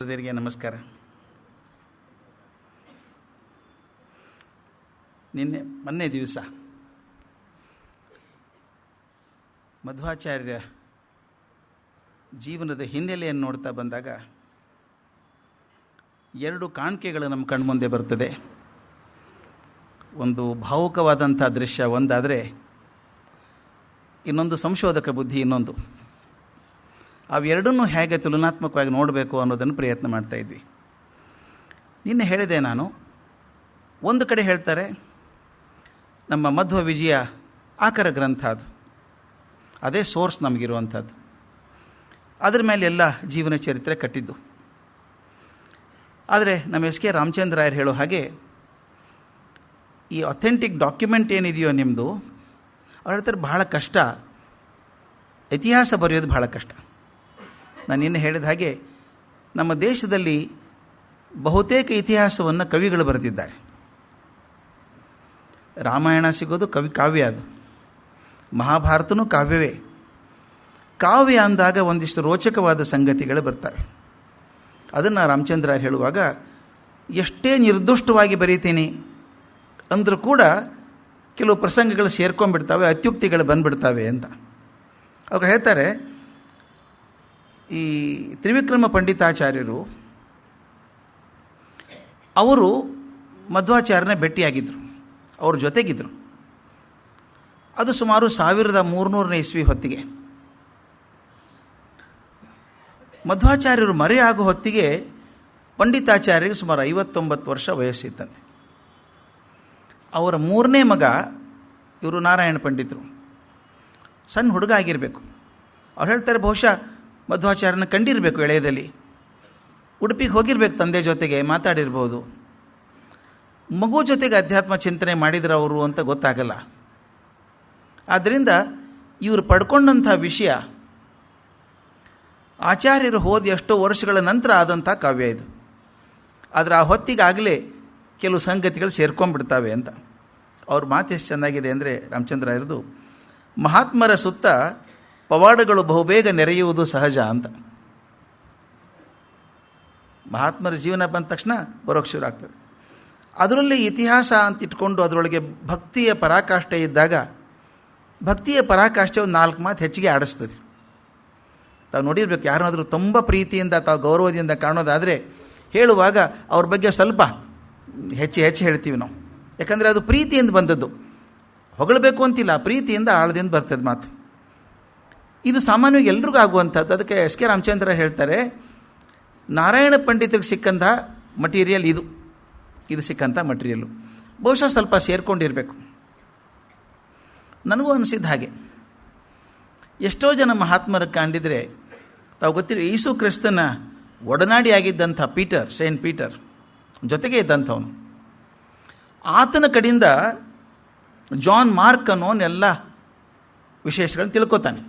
ದೇವರಿಗೆ ನಮಸ್ಕಾರ. ಮೊನ್ನೆ ದಿವಸ ಮಧ್ವಾಚಾರ್ಯ ಜೀವನದ ಹಿನ್ನೆಲೆಯನ್ನು ನೋಡ್ತಾ ಬಂದಾಗ ಎರಡು ಕಾಣಿಕೆಗಳು ನಮ್ಮ ಕಣ್ಮುಂದೆ ಬರ್ತದೆ. ಒಂದು ಭಾವುಕವಾದಂಥ ದೃಶ್ಯ ಒಂದಾದರೆ, ಇನ್ನೊಂದು ಸಂಶೋಧಕ ಬುದ್ಧಿ ಇನ್ನೊಂದು. ಅವೆರಡನ್ನೂ ಹೇಗೆ ತುಲನಾತ್ಮಕವಾಗಿ ನೋಡಬೇಕು ಅನ್ನೋದನ್ನು ಪ್ರಯತ್ನ ಮಾಡ್ತಾಯಿದ್ವಿ. ನಿನ್ನೆ ಹೇಳಿದೆ ನಾನು, ಒಂದು ಕಡೆ ಹೇಳ್ತಾರೆ ನಮ್ಮ ಮಧ್ವ ವಿಜಯ ಆಕರ ಗ್ರಂಥ, ಅದೇ ಸೋರ್ಸ್ ನಮಗಿರುವಂಥದ್ದು, ಅದರ ಮೇಲೆ ಎಲ್ಲ ಜೀವನ ಚರಿತ್ರೆ ಕಟ್ಟಿದ್ದು. ಆದರೆ ನಮ್ಮ ಎಸ್ ಕೆ ರಾಮಚಂದ್ರಾಯರು ಹೇಳೋ ಹಾಗೆ ಈ ಅಥೆಂಟಿಕ್ ಡಾಕ್ಯುಮೆಂಟ್ ಏನಿದೆಯೋ ನಿಮ್ಮದು, ಅವ್ರು ಹೇಳ್ತಾರೆ ಬಹಳ ಕಷ್ಟ, ಇತಿಹಾಸ ಬರೆಯೋದು ಬಹಳ ಕಷ್ಟ. ನಾನು ನಿನ್ನೆ ಹೇಳಿದ ಹಾಗೆ ನಮ್ಮ ದೇಶದಲ್ಲಿ ಬಹುತೇಕ ಇತಿಹಾಸವನ್ನು ಕವಿಗಳು ಬರೆದಿದ್ದಾರೆ. ರಾಮಾಯಣ ಸಿಗೋದು ಕಾವ್ಯ, ಅದು ಮಹಾಭಾರತನೂ ಕಾವ್ಯವೇ. ಕಾವ್ಯ ಅಂದಾಗ ಒಂದಿಷ್ಟು ರೋಚಕವಾದ ಸಂಗತಿಗಳು ಬರ್ತವೆ. ಅದನ್ನು ರಾಮಚಂದ್ರ ಹೇಳುವಾಗ, ಎಷ್ಟೇ ನಿರ್ದುಷ್ಟವಾಗಿ ಬರೀತೀನಿ ಅಂದರೂ ಕೂಡ ಕೆಲವು ಪ್ರಸಂಗಗಳು ಸೇರ್ಕೊಂಡ್ಬಿಡ್ತವೆ, ಅತ್ಯುಕ್ತಿಗಳು ಬಂದುಬಿಡ್ತವೆ ಅಂತ ಅವ್ರು ಹೇಳ್ತಾರೆ. ಈ ತ್ರಿವಿಕ್ರಮ ಪಂಡಿತಾಚಾರ್ಯರು ಅವರು ಮಧ್ವಾಚಾರ್ಯನ ಭೇಟಿಯಾಗಿದ್ದರು, ಅವ್ರ ಜೊತೆಗಿದ್ದರು. ಅದು ಸುಮಾರು 1300ನೇ ಇಸ್ವಿ ಹೊತ್ತಿಗೆ. ಮಧ್ವಾಚಾರ್ಯರು ಮರೆಯಾಗೋ ಹೊತ್ತಿಗೆ ಪಂಡಿತಾಚಾರ್ಯರಿಗೆ ಸುಮಾರು 59 ವರ್ಷ ವಯಸ್ಸಿತ್ತಂತೆ. ಅವರ 3ನೇ ಮಗ ಇವರು ನಾರಾಯಣ ಪಂಡಿತರು, ಸಣ್ಣ ಹುಡುಗ ಆಗಿರಬೇಕು. ಅವ್ರು ಹೇಳ್ತಾರೆ ಬಹುಶಃ ಮಧ್ವಾಚಾರ್ಯನ ಕಂಡಿರಬೇಕು, ಎಳೆಯದಲ್ಲಿ ಉಡುಪಿಗೆ ಹೋಗಿರ್ಬೇಕು, ತಂದೆ ಜೊತೆಗೆ ಮಾತಾಡಿರ್ಬೋದು. ಮಗು ಜೊತೆಗೆ ಅಧ್ಯಾತ್ಮ ಚಿಂತನೆ ಮಾಡಿದ್ರು ಅವರು ಅಂತ ಗೊತ್ತಾಗಲ್ಲ. ಆದ್ದರಿಂದ ಇವರು ಪಡ್ಕೊಂಡಂಥ ವಿಷಯ ಆಚಾರ್ಯರು ಹೋದ ಎಷ್ಟೋ ವರ್ಷಗಳ ನಂತರ ಆದಂಥ ಕಾವ್ಯ ಇದು. ಆದರೆ ಆ ಹೊತ್ತಿಗಾಗಲೇ ಕೆಲವು ಸಂಗತಿಗಳು ಸೇರ್ಕೊಂಡ್ಬಿಡ್ತವೆ ಅಂತ. ಅವ್ರ ಮಾತು ಎಷ್ಟು ಚೆನ್ನಾಗಿದೆ ಅಂದರೆ ರಾಮಚಂದ್ರಾಯರದು, ಮಹಾತ್ಮರ ಸುತ್ತ ಪವಾಡಗಳು ಬಹುಬೇಗ ನೆರೆಯುವುದು ಸಹಜ ಅಂತ. ಮಹಾತ್ಮರ ಜೀವನ ಬಂದ ತಕ್ಷಣ ಬರೋಕ್ಕೆ ಶುರು ಆಗ್ತದೆ. ಅದರಲ್ಲಿ ಇತಿಹಾಸ ಅಂತ ಇಟ್ಕೊಂಡು ಅದರೊಳಗೆ ಭಕ್ತಿಯ ಪರಾಕಾಷ್ಠೆ ಇದ್ದಾಗ, ಭಕ್ತಿಯ ಪರಾಕಾಷ್ಠೆ ಒಂದು 4 ಮಾತು ಹೆಚ್ಚಿಗೆ ಆಡಿಸ್ತದೆ. ತಾವು ನೋಡಿರ್ಬೇಕು, ಯಾರಾದರೂ ತುಂಬ ಪ್ರೀತಿಯಿಂದ ತಾವು ಗೌರವದಿಂದ ಕಾಣೋದಾದರೆ ಹೇಳುವಾಗ ಅವ್ರ ಬಗ್ಗೆ ಸ್ವಲ್ಪ ಹೆಚ್ಚು ಹೇಳ್ತೀವಿ ನಾವು. ಯಾಕಂದರೆ ಅದು ಪ್ರೀತಿಯಿಂದ ಬಂದದ್ದು, ಹೊಗಳಬೇಕು ಅಂತಿಲ್ಲ, ಪ್ರೀತಿಯಿಂದ ಆಳದಿಂದ ಬರ್ತದೆ ಮಾತು. ಇದು ಸಾಮಾನ್ಯವಾಗಿ ಎಲ್ರಿಗೂ ಆಗುವಂಥದ್ದು. ಅದಕ್ಕೆ ಎಸ್ ಕೆ ರಾಮಚಂದ್ರ ಹೇಳ್ತಾರೆ, ನಾರಾಯಣ ಪಂಡಿತರಿಗೆ ಸಿಕ್ಕಂಥ ಮಟೀರಿಯಲ್ ಇದು ಸಿಕ್ಕಂಥ ಮಟೀರಿಯಲ್ಲು ಬಹುಶಃ ಸ್ವಲ್ಪ ಸೇರ್ಕೊಂಡಿರಬೇಕು. ನನಗೂ ಅನಿಸಿದ್ದು ಹಾಗೆ. ಎಷ್ಟೋ ಜನ ಮಹಾತ್ಮರ ಕಂಡಿದ್ರೆ ತಾವು ಗೊತ್ತಿರೋ, ಯೇಸು ಕ್ರಿಸ್ತನ ಒಡನಾಡಿ ಆಗಿದ್ದಂಥ ಸೇಂಟ್ ಪೀಟರ್ ಜೊತೆಗೆ ಇದ್ದಂಥವನು, ಆತನ ಕಡೆಯಿಂದ ಜಾನ್ ಮಾರ್ಕ್ ಅನ್ನೋನೆಲ್ಲ ವಿಶೇಷಗಳನ್ನು ತಿಳ್ಕೊತಾನೆ.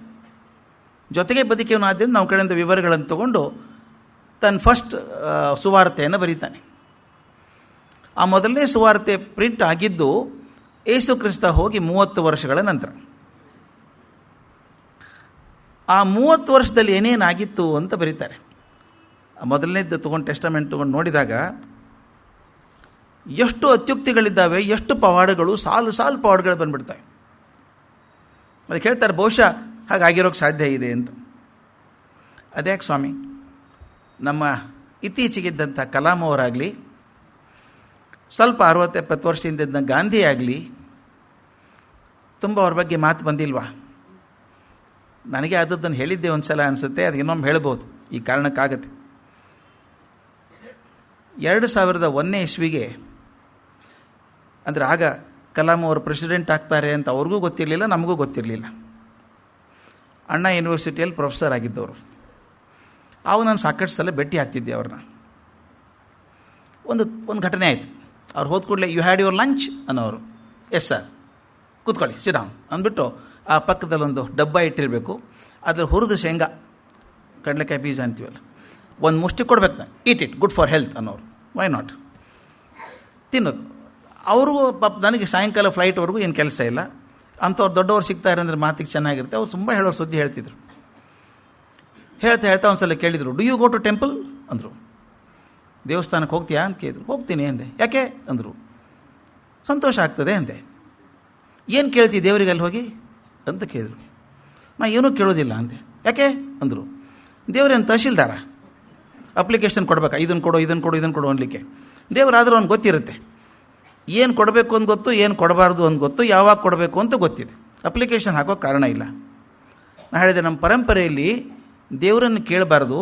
ಜೊತೆಗೆ ಬದುಕಿಯವನಾದ್ದರಿಂದ ನಮ್ಮ ಕಡೆಯಿಂದ ವಿವರಗಳನ್ನು ತಗೊಂಡು ತನ್ನ ಫಸ್ಟ್ ಸುವಾರ್ತೆಯನ್ನು ಬರೀತಾನೆ. ಆ ಮೊದಲನೇ ಸುವಾರ್ತೆ ಪ್ರಿಂಟ್ ಆಗಿದ್ದು ಯೇಸು ಕ್ರಿಸ್ತ ಹೋಗಿ 30 ವರ್ಷಗಳ ನಂತರ. ಆ 30 ವರ್ಷದಲ್ಲಿ ಏನೇನಾಗಿತ್ತು ಅಂತ ಬರೀತಾರೆ. ಆ ಮೊದಲನೇದು ತೊಗೊಂಡು ಟೆಸ್ಟಮೆಂಟ್ ತೊಗೊಂಡು ನೋಡಿದಾಗ ಎಷ್ಟು ಅತ್ಯುಕ್ತಿಗಳಿದ್ದಾವೆ, ಎಷ್ಟು ಪವಾಡಗಳು, ಸಾಲು ಪವಾಡಗಳು ಬಂದುಬಿಡ್ತವೆ. ಅದಕ್ಕೆ ಹೇಳ್ತಾರೆ ಬಹುಶಃ ಹಾಗಾಗಿರೋಕ್ಕೆ ಸಾಧ್ಯ ಇದೆ ಅಂತ. ಅದ್ಯಾಕೆ ಸ್ವಾಮಿ, ನಮ್ಮ ಇತ್ತೀಚೆಗಿದ್ದಂಥ ಕಲಾಂ ಅವರಾಗಲಿ, ಸ್ವಲ್ಪ 60-70 ವರ್ಷದಿಂದ ಇದ್ದ ಗಾಂಧಿ ಆಗಲಿ, ತುಂಬ ಅವ್ರ ಬಗ್ಗೆ ಮಾತು ಬಂದಿಲ್ವಾ? ನನಗೆ ಆದದ್ದನ್ನು ಹೇಳಿದ್ದೆ ಒಂದು ಸಲ ಅನಿಸುತ್ತೆ, ಅದು ಇನ್ನೊಮ್ಮೆ ಹೇಳ್ಬೋದು, ಈ ಕಾರಣಕ್ಕಾಗತ್ತೆ. 2001ನೇ ಇಸ್ವಿಗೆ, ಅಂದರೆ ಆಗ ಕಲಾಂ ಅವರು ಪ್ರೆಸಿಡೆಂಟ್ ಆಗ್ತಾರೆ ಅಂತ ಅವ್ರಿಗೂ ಗೊತ್ತಿರಲಿಲ್ಲ, ನಮಗೂ ಗೊತ್ತಿರಲಿಲ್ಲ. ಅಣ್ಣಾ ಯೂನಿವರ್ಸಿಟಿಯಲ್ಲಿ ಪ್ರೊಫೆಸರ್ ಆಗಿದ್ದವರು. ಅವು ನಾನು ಸಾಕಷ್ಟು ಸಲ ಭೇಟಿ ಆಗ್ತಿದ್ದೆ ಅವ್ರನ್ನ. ಒಂದು ಘಟನೆ ಆಯಿತು. ಅವ್ರು ಹೋದ ಕೂಡಲೇ, ಯು ಹ್ಯಾಡ್ ಯುವರ್ ಲಂಚ್ ಅನ್ನೋರು. ಎಸ್ ಸರ್, ಕೂತ್ಕೊಳ್ಳಿ, ಸಿಡೌನ್ ಅಂದ್ಬಿಟ್ಟು ಆ ಪಕ್ಕದಲ್ಲೊಂದು ಡಬ್ಬ ಇಟ್ಟಿರಬೇಕು, ಅದ್ರ ಹುರಿದು ಶೇಂಗಾ, ಕಡಲೆಕಾಯಿ ಬೀಜ ಅಂತೀವಲ್ಲ, ಒಂದು ಮುಷ್ಟಿ ಕೊಡ್ಬೇಕು ನಾನು, ಇಟ್ ಗುಡ್ ಫಾರ್ ಹೆಲ್ತ್ ಅನ್ನೋರು. ವೈ ನಾಟ್ ತಿನ್ನೋದು. ಅವ್ರಿಗೂ ಪಾಪ, ನನಗೆ ಸಾಯಂಕಾಲ ಫ್ಲೈಟ್ವರೆಗೂ ಏನು ಕೆಲಸ ಇಲ್ಲ, ಅಂಥವ್ರು ದೊಡ್ಡವ್ರು ಸಿಗ್ತಾರೆ ಅಂದರೆ ಮಾತಿಗೆ ಚೆನ್ನಾಗಿರುತ್ತೆ. ಅವ್ರು ತುಂಬ ಹೇಳೋರು ಸುದ್ದಿ ಹೇಳ್ತಿದ್ರು. ಹೇಳ್ತಾ ಒಂದು ಸಲ ಕೇಳಿದರು, do you go to temple ಅಂದರು. ದೇವಸ್ಥಾನಕ್ಕೆ ಹೋಗ್ತೀಯಾ ಅಂತ ಕೇಳಿದ್ರು. ಹೋಗ್ತೀನಿ ಅಂದೆ. ಯಾಕೆ ಅಂದರು. ಸಂತೋಷ ಆಗ್ತದೆ ಅಂದೆ. ಏನು ಕೇಳ್ತಿ ದೇವರಿಗೆ ಅಲ್ಲಿ ಹೋಗಿ ಅಂತ ಕೇಳಿದ್ರು. ನಾ ಏನೂ ಕೇಳೋದಿಲ್ಲ ಅಂದೆ. ಯಾಕೆ ಅಂದರು. ದೇವರೇನು ತಹಶೀಲ್ದಾರ ಅಪ್ಲಿಕೇಶನ್ ಕೊಡಬೇಕಾ, ಇದನ್ನು ಕೊಡು ಇದನ್ನು ಕೊಡು ಇದನ್ನು ಕೊಡು ಅನ್ಲಿಕ್ಕೆ? ದೇವರಾದರೂ ಅವ್ನು ಗೊತ್ತಿರುತ್ತೆ, ಏನು ಕೊಡಬೇಕು ಅಂತ ಗೊತ್ತು, ಏನು ಕೊಡಬಾರ್ದು ಅಂತ ಗೊತ್ತು, ಯಾವಾಗ ಕೊಡಬೇಕು ಅಂತ ಗೊತ್ತಿದೆ. ಅಪ್ಲಿಕೇಶನ್ ಹಾಕೋಕ್ಕೆ ಕಾರಣ ಇಲ್ಲ. ನಾನು ಹೇಳಿದೆ, ನಮ್ಮ ಪರಂಪರೆಯಲ್ಲಿ ದೇವರನ್ನು ಕೇಳಬಾರ್ದು,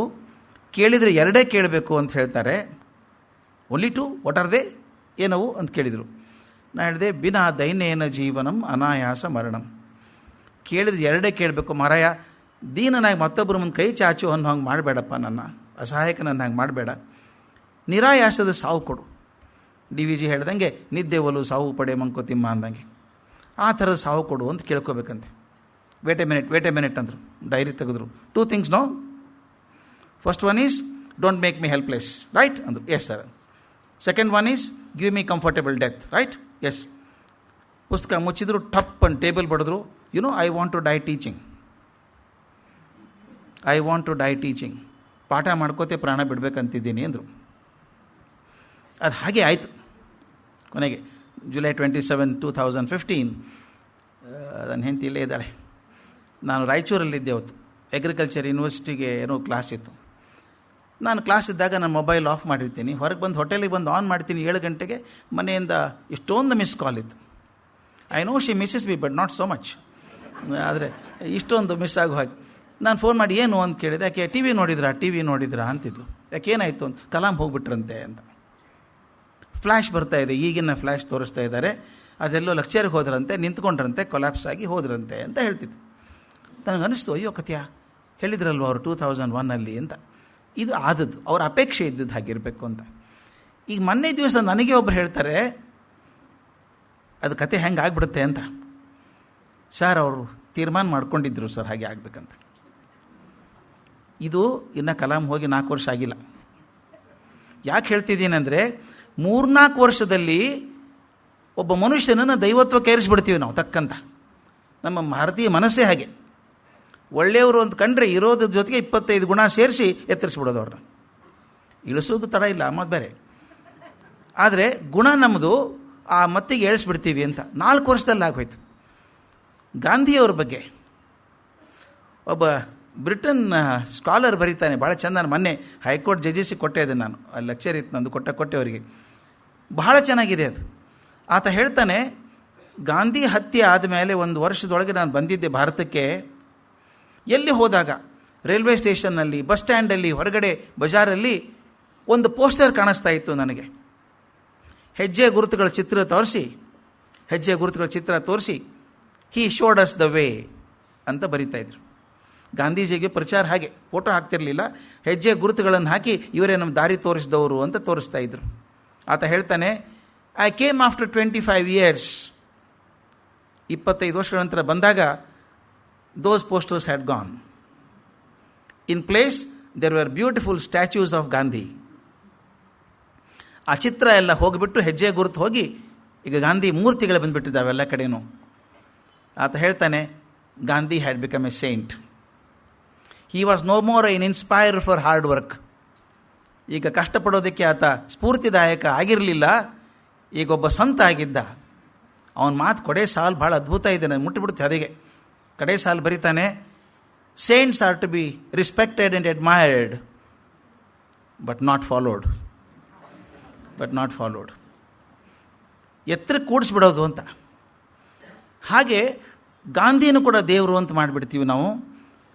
ಕೇಳಿದರೆ ಎರಡೇ ಕೇಳಬೇಕು ಅಂತ ಹೇಳ್ತಾರೆ. Only two, what are they, ಏನವು ಅಂತ ಕೇಳಿದರು. ನಾನು ಹೇಳಿದೆ, ಬಿನಾ ದೈನ್ಯೇನ ಜೀವನಂ ಅನಾಯಾಸ ಮರಣಂ. ಕೇಳಿದ್ರೆ ಎರಡೇ ಕೇಳಬೇಕು ಮಾರಾಯ. ದೀನನಾಗಿ ಮತ್ತೊಬ್ಬರ ಮುಂದೆ ಕೈ ಚಾಚು ಅನ್ನೋ ಹಂಗೆ ಮಾಡಬೇಡಪ್ಪ, ನನ್ನ ಅಸಹಾಯಕ ನನ್ನ ಹಂಗೆ ಮಾಡಬೇಡ. ನಿರಾಯಾಸದ ಸಾವು ಕೊಡು. DVG ಹೇಳ್ದಂಗೆ ನಿದ್ದೆ ಒಲು ಸಾವು ಪಡೆ ಮಂಕೋತಿಮ್ಮ ಅಂದಂಗೆ ಆ ಥರದ ಸಾವು ಕೊಡು ಅಂತ ಕೇಳ್ಕೋಬೇಕಂತೆ. ವೇಟ್ ಎ ಮಿನಿಟ್ ಅಂದರು. ಡೈರಿ ತೆಗೆದ್ರು. 2 things no. First one is don't make me helpless, right ಅಂದರು. Yes sir. Second one is give me comfortable death, right? Yes. ಪುಸ್ತಕ ಮುಚ್ಚಿದ್ರು, ಟಪ್ ಅಂಡ್ ಟೇಬಲ್ ಬಡಿದ್ರು. I want to die teaching. ಪಾಠ ಮಾಡ್ಕೋತೆ ಪ್ರಾಣ ಬಿಡಬೇಕಂತಿದ್ದೀನಿ ಅಂದರು. ಅದು ಹಾಗೆ ಆಯಿತು. ಕೊನೆಗೆ July 27, 2015 ನನ್ನ ಹೆಂಡತಿ ಇಲ್ಲೇ ಇದ್ದಾಳೆ. ನಾನು ರಾಯಚೂರಲ್ಲಿದ್ದೆ ಅವತ್ತು. ಅಗ್ರಿಕಲ್ಚರ್ ಯೂನಿವರ್ಸಿಟಿಗೆ ಏನೋ ಕ್ಲಾಸ್ ಇತ್ತು. ನಾನು ಕ್ಲಾಸ್ ಇದ್ದಾಗ ನಾನು ಮೊಬೈಲ್ ಆಫ್ ಮಾಡಿರ್ತೀನಿ. ಹೊರಗೆ ಬಂದು ಹೋಟೆಲಿಗೆ ಬಂದು ಆನ್ ಮಾಡ್ತೀನಿ. 7 ಗಂಟೆಗೆ ಮನೆಯಿಂದ ಇಷ್ಟೊಂದು ಮಿಸ್ ಕಾಲ್ ಇತ್ತು. I know she misses me but not so much. ಆದರೆ ಇಷ್ಟೊಂದು ಮಿಸ್ ಆಗೋ ಹಾಗೆ ನಾನು ಫೋನ್ ಮಾಡಿ ಏನು ಅಂತ ಕೇಳಿದೆ. ಯಾಕೆ ಟಿ ವಿ ನೋಡಿದ್ರಾ ಅಂತಿದ್ಲು. ಯಾಕೆ ಏನಾಯಿತು ಅಂತ. ಕಲಾಂ ಹೋಗ್ಬಿಟ್ರಂತೆ ಅಂತ. ಫ್ಲ್ಯಾಶ್ ಬರ್ತಾ ಇದೆ, ಈಗಿನ ಫ್ಲ್ಯಾಶ್ ತೋರಿಸ್ತಾ ಇದ್ದಾರೆ. ಅದೆಲ್ಲೋ ಲೆಕ್ಚರ್ಗೆ ಹೋದ್ರಂತೆ, ನಿಂತ್ಕೊಂಡ್ರಂತೆ, ಕೊಲ್ಯಾಪ್ಸ್ ಆಗಿ ಹೋದ್ರಂತೆ ಅಂತ ಹೇಳ್ತಿತ್ತು. ನನಗನ್ನಿಸ್ತು, ಅಯ್ಯೋ ಕಥೆಯ ಹೇಳಿದ್ರಲ್ವ ಅವರು 2001 ಅಂತ. ಇದು ಆದದ್ದು, ಅವ್ರ ಅಪೇಕ್ಷೆ ಇದ್ದದ್ದು ಹಾಗಿರಬೇಕು ಅಂತ. ಈಗ ಮೊನ್ನೆ ದಿವಸ ನನಗೆ ಒಬ್ಬರು ಹೇಳ್ತಾರೆ, ಅದು ಕತೆ ಹೆಂಗೆ ಆಗ್ಬಿಡುತ್ತೆ ಅಂತ. ಸರ್ ಅವರು ತೀರ್ಮಾನ ಮಾಡ್ಕೊಂಡಿದ್ರು ಸರ್ ಹಾಗೆ ಆಗಬೇಕಂತ. ಇದು ಇನ್ನು ಕಲಾಂ ಹೋಗಿ 4 ವರ್ಷ ಆಗಿಲ್ಲ. ಯಾಕೆ ಹೇಳ್ತಿದ್ದೀನಿ ಅಂದರೆ, 3-4 ವರ್ಷದಲ್ಲಿ ಒಬ್ಬ ಮನುಷ್ಯನನ್ನು ದೈವತ್ವಕ್ಕೆ ಏರಿಸ್ಬಿಡ್ತೀವಿ ನಾವು ತಕ್ಕಂತ. ನಮ್ಮ ಭಾರತೀಯ ಮನಸ್ಸೇ ಹಾಗೆ. ಒಳ್ಳೆಯವರು ಅಂತ ಕಂಡ್ರೆ ಇರೋದ್ರ ಜೊತೆಗೆ 25 ಗುಣ ಸೇರಿಸಿ ಎತ್ತರಿಸ್ಬಿಡೋದು ಅವ್ರನ್ನ. ಇಳಿಸೋದು ತಡ ಇಲ್ಲ, ಮತ್ತು ಬೇರೆ. ಆದರೆ ಗುಣ ನಮ್ಮದು ಆ ಮತ್ತಿಗೆ ಏಳಿಸ್ಬಿಡ್ತೀವಿ ಅಂತ 4 ವರ್ಷದಲ್ಲಿ ಆಗೋಯ್ತು. ಗಾಂಧಿಯವ್ರ ಬಗ್ಗೆ ಒಬ್ಬ ಬ್ರಿಟನ್ ಸ್ಕಾಲರ್ ಬರೀತಾನೆ, ಭಾಳ ಚೆಂದ. ಮೊನ್ನೆ ಹೈಕೋರ್ಟ್ ಜಡ್ಜಸ್ಸಿಗೆ ಕೊಟ್ಟೆ ಇದೆ ನಾನು, ಅಲ್ಲಿ ಲೆಕ್ಚರ್ ಇತ್ತು ನಂದು, ಕೊಟ್ಟೆ ಅವರಿಗೆ. ಬಹಳ ಚೆನ್ನಾಗಿದೆ ಅದು. ಆತ ಹೇಳ್ತಾನೆ, ಗಾಂಧಿ ಹತ್ಯೆ ಆದಮೇಲೆ 1 ವರ್ಷದೊಳಗೆ ನಾನು ಬಂದಿದ್ದೆ ಭಾರತಕ್ಕೆ. ಎಲ್ಲಿ ಹೋದಾಗ ರೈಲ್ವೆ ಸ್ಟೇಷನ್ನಲ್ಲಿ, ಬಸ್ ಸ್ಟ್ಯಾಂಡಲ್ಲಿ, ಹೊರಗಡೆ ಬಜಾರಲ್ಲಿ ಒಂದು ಪೋಸ್ಟರ್ ಕಾಣಿಸ್ತಾ ಇತ್ತು ನನಗೆ. ಹೆಜ್ಜೆ ಗುರುತುಗಳ ಚಿತ್ರ ತೋರಿಸಿ ಹಿ ಶೋಡ್ ಅಸ್ ದ ವೇ ಅಂತ ಬರೀತಾಯಿದ್ರು. ಗಾಂಧೀಜಿಗೆ ಪ್ರಚಾರ ಹಾಗೆ, ಫೋಟೋ ಹಾಕ್ತಿರಲಿಲ್ಲ, ಹೆಜ್ಜೆ ಗುರುತುಗಳನ್ನು ಹಾಕಿ ಇವರೇ ನಮ್ಮ ದಾರಿ ತೋರಿಸಿದವರು ಅಂತ ತೋರಿಸ್ತಾ ಇದ್ರು. ಆತ ಹೇಳ್ತಾನೆ, ಐ ಕೇಮ್ ಆಫ್ಟರ್ 25 years. 25 ವರ್ಷಗಳ ನಂತರ ಬಂದಾಗ those posters had gone. In place there were beautiful statues of Gandhi. ಆ ಚಿತ್ರ ಎಲ್ಲ ಹೋಗಿಬಿಟ್ಟು, ಹೆಜ್ಜೆ ಗುರುತು ಹೋಗಿ ಈಗ ಗಾಂಧಿ ಮೂರ್ತಿಗಳು ಬಂದುಬಿಟ್ಟಿದ್ದಾವೆ ಎಲ್ಲ ಕಡೆಯೂ. ಆತ ಹೇಳ್ತಾನೆ, Gandhi had become a saint. He was no more an inspire for hard work. ಈಗ ಕಷ್ಟಪಡೋದಕ್ಕೆ ಆತ ಸ್ಫೂರ್ತಿದಾಯಕ ಆಗಿರಲಿಲ್ಲ, ಈಗ ಒಬ್ಬ ಸಂತ ಆಗಿದ್ದ. ಅವನ ಮಾತು ಕೊಡೆ ಸಾಲು ಭಾಳ ಅದ್ಭುತ ಇದೆ, ನಾನು ಮುಟ್ಟಿಬಿಡ್ತೆ ಅದಕ್ಕೆ. ಕಡೆ ಸಾಲು ಬರೀತಾನೆ, saints are to be respected and admired but not followed. ಎತ್ತರಕ್ಕೆ ಕೂಡಿಸ್ಬಿಡೋದು ಅಂತ. ಹಾಗೆ ಗಾಂಧಿನೂ ಕೂಡ ದೇವರು ಅಂತ ಮಾಡಿಬಿಡ್ತೀವಿ ನಾವು.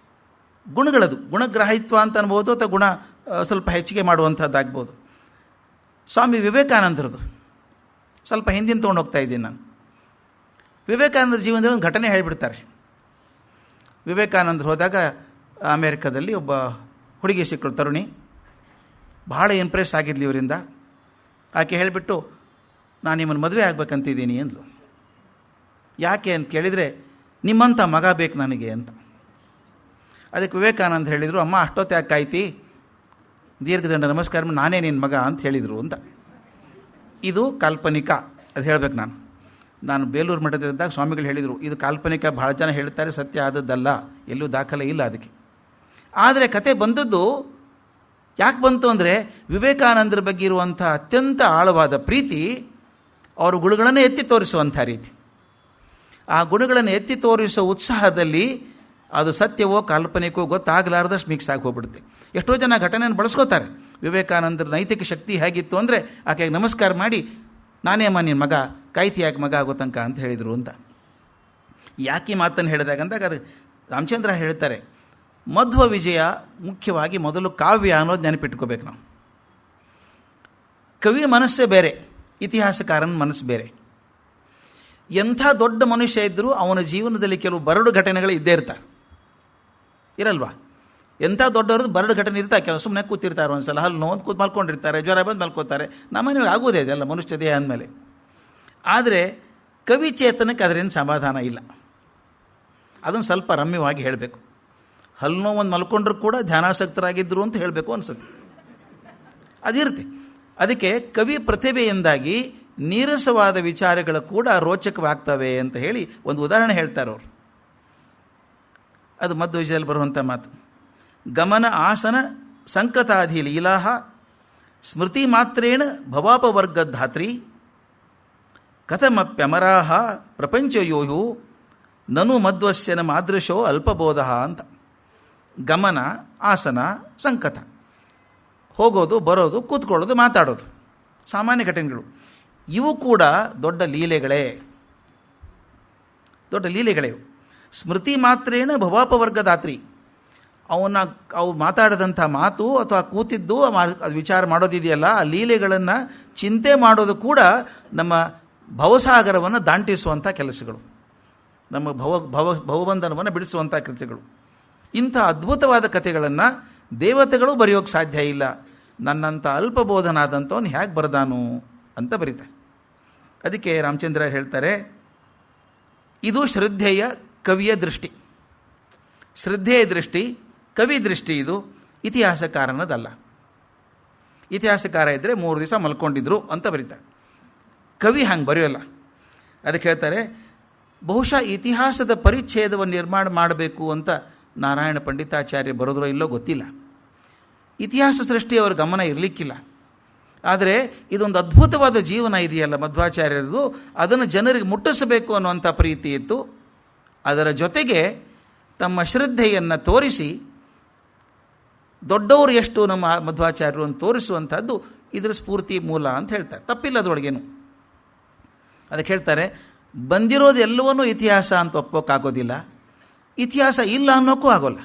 ಗುಣಗಳದು, ಗುಣಗ್ರಾಹಿತ್ವ ಅಂತ ಅನ್ಬೋದು, ಅಥವಾ ಗುಣ ಸ್ವಲ್ಪ ಹೆಚ್ಚಿಗೆ ಮಾಡುವಂಥದ್ದಾಗ್ಬೋದು. ಸ್ವಾಮಿ ವಿವೇಕಾನಂದರದು ಸ್ವಲ್ಪ ಹಿಂದಿನ ತೊಗೊಂಡು ಹೋಗ್ತಾ ಇದ್ದೀನಿ ನಾನು. ವಿವೇಕಾನಂದರ ಜೀವನದಲ್ಲಿ ಒಂದು ಘಟನೆ ಹೇಳಿಬಿಡ್ತಾರೆ. ವಿವೇಕಾನಂದರು ಹೋದಾಗ ಅಮೇರಿಕಾದಲ್ಲಿ ಒಬ್ಬ ಹುಡುಗಿ ಸಿಕ್ಕಳು, ತರುಣಿ. ಭಾಳ ಇಂಪ್ರೆಸ್ ಆಗಿದ್ಲಿ ಇವರಿಂದ. ಆಕೆ ಹೇಳಿಬಿಟ್ಟು, ನಾನು ನಿಮ್ಮನ್ನು ಮದುವೆ ಆಗ್ಬೇಕಂತಿದ್ದೀನಿ ಅಂದ್ಲು. ಯಾಕೆ ಅಂತ ಕೇಳಿದರೆ, ನಿಮ್ಮಂಥ ಮಗ ಬೇಕು ನನಗೆ ಅಂತ. ಅದಕ್ಕೆ ವಿವೇಕಾನಂದ ಹೇಳಿದರು, ಅಮ್ಮ ಅಷ್ಟೊತ್ತು ಯಾಕೆ ಕಾಯ್ತಿ, ದೀರ್ಘದಂಡ ನಮಸ್ಕಾರ, ನಾನೇ ನಿನ್ನ ಮಗ ಅಂತ ಹೇಳಿದರು ಅಂತ. ಇದು ಕಾಲ್ಪನಿಕ, ಅದು ಹೇಳಬೇಕು. ನಾನು ಬೇಲೂರು ಮಠದಲ್ಲಿದ್ದಾಗ ಸ್ವಾಮಿಗಳು ಹೇಳಿದರು, ಇದು ಕಾಲ್ಪನಿಕ, ಭಾಳ ಜನ ಹೇಳ್ತಾರೆ, ಸತ್ಯ ಆದದ್ದಲ್ಲ, ಎಲ್ಲೂ ದಾಖಲೆ ಇಲ್ಲ ಅದಕ್ಕೆ. ಆದರೆ ಕತೆ ಬಂದದ್ದು ಯಾಕೆ ಬಂತು ಅಂದರೆ ವಿವೇಕಾನಂದರ ಬಗ್ಗೆ ಇರುವಂಥ ಅತ್ಯಂತ ಆಳವಾದ ಪ್ರೀತಿ ಅವರು ಗುಣಗಳನ್ನು ಎತ್ತಿ ತೋರಿಸುವಂಥ ರೀತಿ. ಆ ಗುಣಗಳನ್ನು ಎತ್ತಿ ತೋರಿಸುವ ಉತ್ಸಾಹದಲ್ಲಿ ಅದು ಸತ್ಯವೋ ಕಾಲ್ಪನಿಕೋ ಗೊತ್ತಾಗಲಾರ್ದಷ್ಟು ಮಿಕ್ಸ್ ಆಗಿ ಹೋಗ್ಬಿಡುತ್ತೆ. ಎಷ್ಟೋ ಜನ ಘಟನೆಯನ್ನು ಬಳಸ್ಕೋತಾರೆ. ವಿವೇಕಾನಂದರ ನೈತಿಕ ಶಕ್ತಿ ಹೇಗಿತ್ತು ಅಂದರೆ ಆಕೆಗೆ ನಮಸ್ಕಾರ ಮಾಡಿ ನಾನೇ ಅಮ್ಮ ನಿನ್ನ ಮಗ ಕಾಯ್ತಿಯಾಗಿ ಮಗ ಆಗೋ ತನಕ ಅಂತ ಹೇಳಿದರು ಅಂತ. ಯಾಕೆ ಮಾತನ್ನು ಹೇಳಿದಾಗ ಅಂದಾಗ ಅದು ರಾಮಚಂದ್ರ ಹೇಳ್ತಾರೆ, ಮಧ್ವ ವಿಜಯ ಮುಖ್ಯವಾಗಿ ಮೊದಲು ಕಾವ್ಯ ಅನ್ನೋದು ನೆನಪಿಟ್ಕೋಬೇಕು ನಾವು. ಕವಿ ಮನಸ್ಸೇ ಬೇರೆ, ಇತಿಹಾಸಕಾರನ ಮನಸ್ಸು ಬೇರೆ. ಎಂಥ ದೊಡ್ಡ ಮನುಷ್ಯ ಇದ್ದರೂ ಅವನ ಜೀವನದಲ್ಲಿ ಕೆಲವು ಬರಡು ಘಟನೆಗಳು ಇದ್ದೇ ಇರ್ತಾರೆ, ಇರಲ್ವಾ? ಎಂಥ ದೊಡ್ಡವ್ರದ್ದು ಬರಡು ಘಟನೆ ಇರ್ತಾರೆ. ಕೆಲವು ಸುಮ್ಮನೆ ಕೂತಿರ್ತಾರೆ, ಒಂದು ಸಲ ಹಲ್ಲು ನೋವು ಕೂತು ಮಲ್ಕೊಂಡಿರ್ತಾರೆ, ಜ್ವರ ಬಂದು ಮಲ್ಕೋತಾರೆ. ನಮ್ಮನೆ ಆಗೋದೇ ಇದೆಲ್ಲ ಮನುಷ್ಯ ದೇಹ ಅಂದಮೇಲೆ. ಆದರೆ ಕವಿ ಚೇತನಕ್ಕೆ ಅದರಿಂದ ಸಮಾಧಾನ ಇಲ್ಲ. ಅದನ್ನು ಸ್ವಲ್ಪ ರಮ್ಯವಾಗಿ ಹೇಳಬೇಕು. ಹಲ್ಲು ನೋವು ಒಂದು ಮಲ್ಕೊಂಡ್ರೂ ಕೂಡ ಧ್ಯಾನಾಸಕ್ತರಾಗಿದ್ದರು ಅಂತ ಹೇಳಬೇಕು ಅನಿಸುತ್ತೆ. ಅದಿರುತ್ತೆ. ಅದಕ್ಕೆ ಕವಿ ಪ್ರತಿಭೆಯಿಂದಾಗಿ ನೀರಸವಾದ ವಿಚಾರಗಳು ಕೂಡ ರೋಚಕವಾಗ್ತವೆ ಅಂತ ಹೇಳಿ ಒಂದು ಉದಾಹರಣೆ ಹೇಳ್ತಾರೆ ಅವರು. ಅದು ಮಧ್ವ ವಿಜಯದಲ್ಲಿ ಬರುವಂಥ ಮಾತು. ಗಮನ ಆಸನ ಸಂಕತಾಧಿ ಲೀಲಾಹ ಸ್ಮೃತಿ ಮಾತ್ರೇಣ ಭವಾಪವರ್ಗಧಾತ್ರಿ ಕಥಮಪ್ಯಮರಾಹ ಪ್ರಪಂಚಯೋಯು ನನು ಮಧ್ವಸ್ಯನ ಮಾದೃಶೋ ಅಲ್ಪಬೋಧ ಅಂತ. ಗಮನ, ಆಸನ, ಸಂಕತ, ಹೋಗೋದು, ಬರೋದು, ಕೂತ್ಕೊಳ್ಳೋದು, ಮಾತಾಡೋದು, ಸಾಮಾನ್ಯ ಘಟನೆಗಳು. ಇವು ಕೂಡ ದೊಡ್ಡ ಲೀಲೆಗಳೇ, ದೊಡ್ಡ ಲೀಲೆಗಳೇ. ಸ್ಮೃತಿ ಮಾತ್ರೇಣ ಭವಾಪವರ್ಗದಾತ್ರಿ. ಅವು ಮಾತಾಡಿದಂಥ ಮಾತು ಅಥವಾ ಕೂತಿದ್ದು ಅದು ವಿಚಾರ ಮಾಡೋದಿದೆಯಲ್ಲ, ಆ ಲೀಲೆಗಳನ್ನು ಚಿಂತೆ ಮಾಡೋದು ಕೂಡ ನಮ್ಮ ಭವಸಾಗರವನ್ನು ದಾಂಟಿಸುವಂಥ ಕೆಲಸಗಳು, ನಮ್ಮ ಭವಬಂಧನವನ್ನು ಬಿಡಿಸುವಂಥ ಕೃತ್ಯಗಳು. ಇಂಥ ಅದ್ಭುತವಾದ ಕಥೆಗಳನ್ನು ದೇವತೆಗಳು ಬರೆಯೋಕ್ಕೆ ಸಾಧ್ಯ ಇಲ್ಲ. ನನ್ನಂಥ ಅಲ್ಪಬೋಧನಾದಂಥವನು ಹೇಗೆ ಬರೆದಾನು ಅಂತ ಬರೀತಾರೆ. ಅದಕ್ಕೆ ರಾಮಚಂದ್ರ ಹೇಳ್ತಾರೆ, ಇದು ಶ್ರದ್ಧೆಯ ಕವಿಯ ದೃಷ್ಟಿ, ಶ್ರದ್ಧೆಯ ದೃಷ್ಟಿ, ಕವಿ ದೃಷ್ಟಿ. ಇದು ಇತಿಹಾಸಕಾರನದಲ್ಲ. ಇತಿಹಾಸಕಾರ ಇದ್ದರೆ 3 ದಿವಸ ಮಲ್ಕೊಂಡಿದ್ರು ಅಂತ ಬರೀತಾರೆ. ಕವಿ ಹಂಗೆ ಬರೆಯೋಲ್ಲ. ಅದಕ್ಕೆ ಹೇಳ್ತಾರೆ, ಬಹುಶಃ ಇತಿಹಾಸದ ಪರಿಚ್ಛೇದವನ್ನು ನಿರ್ಮಾಣ ಮಾಡಬೇಕು ಅಂತ ನಾರಾಯಣ ಪಂಡಿತಾಚಾರ್ಯ ಬರೋದ್ರೋ ಇಲ್ಲೋ ಗೊತ್ತಿಲ್ಲ. ಇತಿಹಾಸ ಸೃಷ್ಟಿ ಅವ್ರ ಗಮನ ಇರಲಿಕ್ಕಿಲ್ಲ. ಆದರೆ ಇದೊಂದು ಅದ್ಭುತವಾದ ಜೀವನ ಇದೆಯಲ್ಲ ಮಧ್ವಾಚಾರ್ಯರದು, ಅದನ್ನು ಜನರಿಗೆ ಮುಟ್ಟಿಸಬೇಕು ಅನ್ನುವಂಥ ಪ್ರೀತಿ ಇತ್ತು. ಅದರ ಜೊತೆಗೆ ತಮ್ಮ ಶ್ರದ್ಧೆಯನ್ನು ತೋರಿಸಿ ದೊಡ್ಡವರು ಎಷ್ಟು ನಮ್ಮ ಮಧ್ವಾಚಾರ್ಯರು ಅಂತ ತೋರಿಸುವಂಥದ್ದು ಇದರ ಸ್ಫೂರ್ತಿ ಮೂಲ ಅಂತ ಹೇಳ್ತಾರೆ. ತಪ್ಪಿಲ್ಲ ಅದರೊಳಗೇನು. ಅದಕ್ಕೆ ಹೇಳ್ತಾರೆ, ಬಂದಿರೋದು ಎಲ್ಲವನ್ನೂ ಇತಿಹಾಸ ಅಂತ ಒಪ್ಪೋಕ್ಕಾಗೋದಿಲ್ಲ, ಇತಿಹಾಸ ಇಲ್ಲ ಅನ್ನೋಕ್ಕೂ ಆಗೋಲ್ಲ.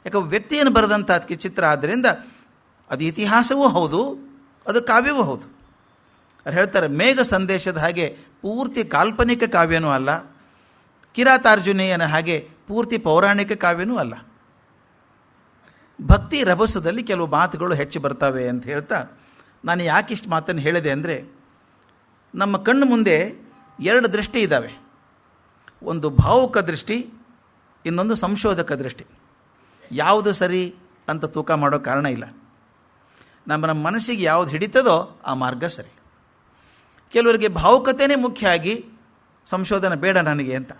ಯಾಕೆ ವ್ಯಕ್ತಿಯನ್ನು ಬರೆದಂಥ ಅದಕ್ಕೆ ಚಿತ್ರ ಆದ್ದರಿಂದ ಅದು ಇತಿಹಾಸವೂ ಹೌದು, ಅದು ಕಾವ್ಯವೂ ಹೌದು. ಅದು ಹೇಳ್ತಾರೆ, ಮೇಘ ಸಂದೇಶದ ಹಾಗೆ ಪೂರ್ತಿ ಕಾಲ್ಪನಿಕ ಕಾವ್ಯನೂ ಅಲ್ಲ, ಕಿರಾತಾರ್ಜುನೇಯನ ಹಾಗೆ ಪೂರ್ತಿ ಪೌರಾಣಿಕ ಕಾವ್ಯನೂ ಅಲ್ಲ. ಭಕ್ತಿ ರಭಸದಲ್ಲಿ ಕೆಲವು ಮಾತುಗಳು ಹೆಚ್ಚು ಬರ್ತವೆ ಅಂತ ಹೇಳ್ತಾ ನಾನು ಯಾಕಿಷ್ಟು ಮಾತನ್ನು ಹೇಳಿದೆ ಅಂದರೆ, ನಮ್ಮ ಕಣ್ಣು ಮುಂದೆ 2 ದೃಷ್ಟಿ ಇದ್ದಾವೆ. ಒಂದು ಭಾವುಕ ದೃಷ್ಟಿ, ಇನ್ನೊಂದು ಸಂಶೋಧಕ ದೃಷ್ಟಿ. ಯಾವುದು ಸರಿ ಅಂತ ತೂಕ ಮಾಡೋ ಕಾರಣ ಇಲ್ಲ. ನಮ್ಮ ಮನಸ್ಸಿಗೆ ಯಾವುದು ಹಿಡಿತದೋ ಆ ಮಾರ್ಗ ಸರಿ. ಕೆಲವರಿಗೆ ಭಾವುಕತೆಯೇ ಮುಖ್ಯ ಆಗಿ ಸಂಶೋಧನೆ ಬೇಡ ನನಗೆ ಅಂತ.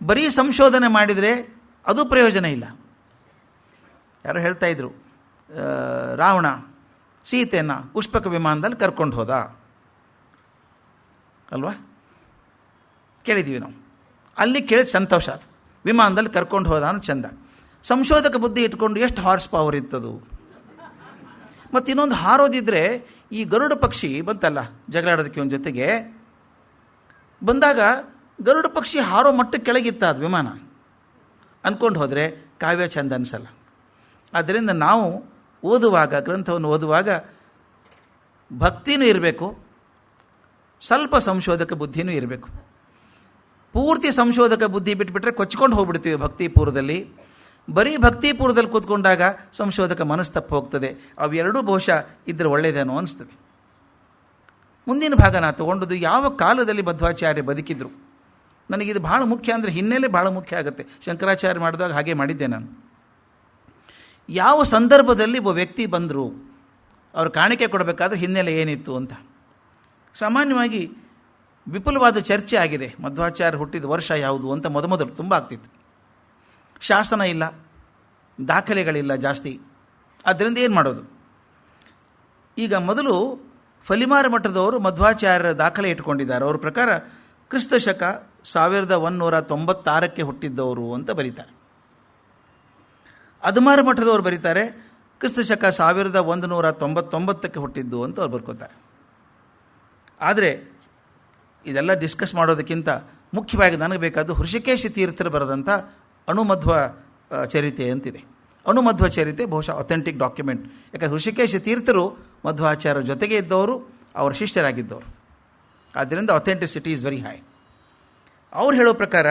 ಬರೀ ಸಂಶೋಧನೆ ಮಾಡಿದರೆ ಅದು ಪ್ರಯೋಜನ ಇಲ್ಲ. ಯಾರೋ ಹೇಳ್ತಾ ಇದ್ರು, ರಾವಣ ಸೀತೆಯನ್ನು ಪುಷ್ಪಕ ವಿಮಾನದಲ್ಲಿ ಕರ್ಕೊಂಡು ಹೋದ ಅಲ್ವಾ, ಕೇಳಿದ್ದೀವಿ ನಾವು. ಅಲ್ಲಿ ಕೇಳಿದ ಸಂತೋಷ, ಅದು ವಿಮಾನದಲ್ಲಿ ಕರ್ಕೊಂಡು ಹೋದ ಅನ್ನೋ ಚಂದ. ಸಂಶೋಧಕ ಬುದ್ಧಿ ಇಟ್ಕೊಂಡು ಎಷ್ಟು ಹಾರ್ಸ್ ಪವರ್ ಇತ್ತದು. ಮತ್ತು ಇನ್ನೊಂದು ಹಾರೋದಿದ್ದರೆ, ಈ ಗರುಡ ಪಕ್ಷಿ ಬಂತಲ್ಲ ಜಗಳಾಡೋದಕ್ಕೆ ಅವನ ಜೊತೆಗೆ ಬಂದಾಗ, ಗರುಡ ಪಕ್ಷಿ ಹಾರೋ ಮಟ್ಟಕ್ಕೆ ಕೆಳಗಿತ್ತ ಅದು ವಿಮಾನ ಅಂದ್ಕೊಂಡು ಹೋದರೆ ಕಾವ್ಯ ಚಂದ ಅನಿಸಲ್ಲ. ಆದ್ದರಿಂದ ನಾವು ಓದುವಾಗ, ಗ್ರಂಥವನ್ನು ಓದುವಾಗ ಭಕ್ತಿನೂ ಇರಬೇಕು, ಸ್ವಲ್ಪ ಸಂಶೋಧಕ ಬುದ್ಧಿನೂ ಇರಬೇಕು. ಪೂರ್ತಿ ಸಂಶೋಧಕ ಬುದ್ಧಿ ಬಿಟ್ಬಿಟ್ರೆ ಕೊಚ್ಕೊಂಡು ಹೋಗ್ಬಿಡ್ತೀವಿ ಭಕ್ತಿಪೂರ್ವದಲ್ಲಿ. ಬರೀ ಭಕ್ತಿಪೂರ್ವದಲ್ಲಿ ಕೂತ್ಕೊಂಡಾಗ ಸಂಶೋಧಕ ಮನಸ್ಸು ತಪ್ಪು ಹೋಗ್ತದೆ. ಅವೆರಡೂ ಬಹುಶಃ ಇದ್ರೆ ಒಳ್ಳೆಯದೇನೋ ಅನಿಸ್ತದೆ. ಮುಂದಿನ ಭಾಗ ನಾನು ತೊಗೊಂಡದ್ದು ಯಾವ ಕಾಲದಲ್ಲಿ ಮಧ್ವಾಚಾರ್ಯ ಬದುಕಿದ್ರು. ನನಗಿದು ಭಾಳ ಮುಖ್ಯ ಅಂದರೆ ಹಿನ್ನೆಲೆ ಭಾಳ ಮುಖ್ಯ ಆಗುತ್ತೆ. ಶಂಕರಾಚಾರ್ಯ ಮಾಡಿದಾಗ ಹಾಗೆ ಮಾಡಿದ್ದೆ ನಾನು. ಯಾವ ಸಂದರ್ಭದಲ್ಲಿ ಒಬ್ಬ ವ್ಯಕ್ತಿ ಬಂದರು, ಅವರು ಕಾಣಿಕೆ ಕೊಡಬೇಕಾದ್ರೆ ಹಿನ್ನೆಲೆ ಏನಿತ್ತು ಅಂತ. ಸಾಮಾನ್ಯವಾಗಿ ವಿಪುಲವಾದ ಚರ್ಚೆ ಆಗಿದೆ. ಮಧ್ವಾಚಾರ್ಯ ಹುಟ್ಟಿದ ವರ್ಷ ಯಾವುದು ಅಂತ ಮೊದಲು ತುಂಬ ಆಗ್ತಿತ್ತು. ಶಾಸನ ಇಲ್ಲ, ದಾಖಲೆಗಳಿಲ್ಲ ಜಾಸ್ತಿ. ಆದ್ದರಿಂದ ಏನು ಮಾಡೋದು? ಈಗ ಮೊದಲು ಫಲಿಮಾರ ಮಠದವರು ಮಧ್ವಾಚಾರ್ಯರ ದಾಖಲೆ ಇಟ್ಕೊಂಡಿದ್ದಾರೆ. ಅವ್ರ ಪ್ರಕಾರ ಕ್ರಿಸ್ತ ಶಕ 1196 ಹುಟ್ಟಿದ್ದವರು ಅಂತ ಬರೀತಾರೆ. ಅದಮಾರ ಮಠದವರು ಬರೀತಾರೆ ಕ್ರಿಸ್ತ ಶಕ 1199 ಹುಟ್ಟಿದ್ದು ಅಂತ ಅವ್ರು ಬರ್ಕೋತಾರೆ. ಆದರೆ ಇದೆಲ್ಲ ಡಿಸ್ಕಸ್ ಮಾಡೋದಕ್ಕಿಂತ ಮುಖ್ಯವಾಗಿ ನನಗೆ ಬೇಕಾದ್ದು ಹೃಷಿಕೇಶ ತೀರ್ಥರು ಬರೆದಂಥ ಅಣುಮಧ್ವ ಚರಿತೆ ಅಂತಿದೆ. ಅಣುಮಧ್ವ ಚರಿತೆ ಬಹುಶಃ ಅಥೆಂಟಿಕ್ ಡಾಕ್ಯುಮೆಂಟ್. ಯಾಕಂದರೆ ಹೃಷಿಕೇಶ ತೀರ್ಥರು ಮಧ್ವಾಚಾರ್ಯರ ಜೊತೆಗೆ ಇದ್ದವರು, ಅವರ ಶಿಷ್ಯರಾಗಿದ್ದವರು. ಆದ್ದರಿಂದ ಅಥೆಂಟಿಸಿಟಿ ಈಸ್ ವೆರಿ ಹೈ. ಅವ್ರು ಹೇಳೋ ಪ್ರಕಾರ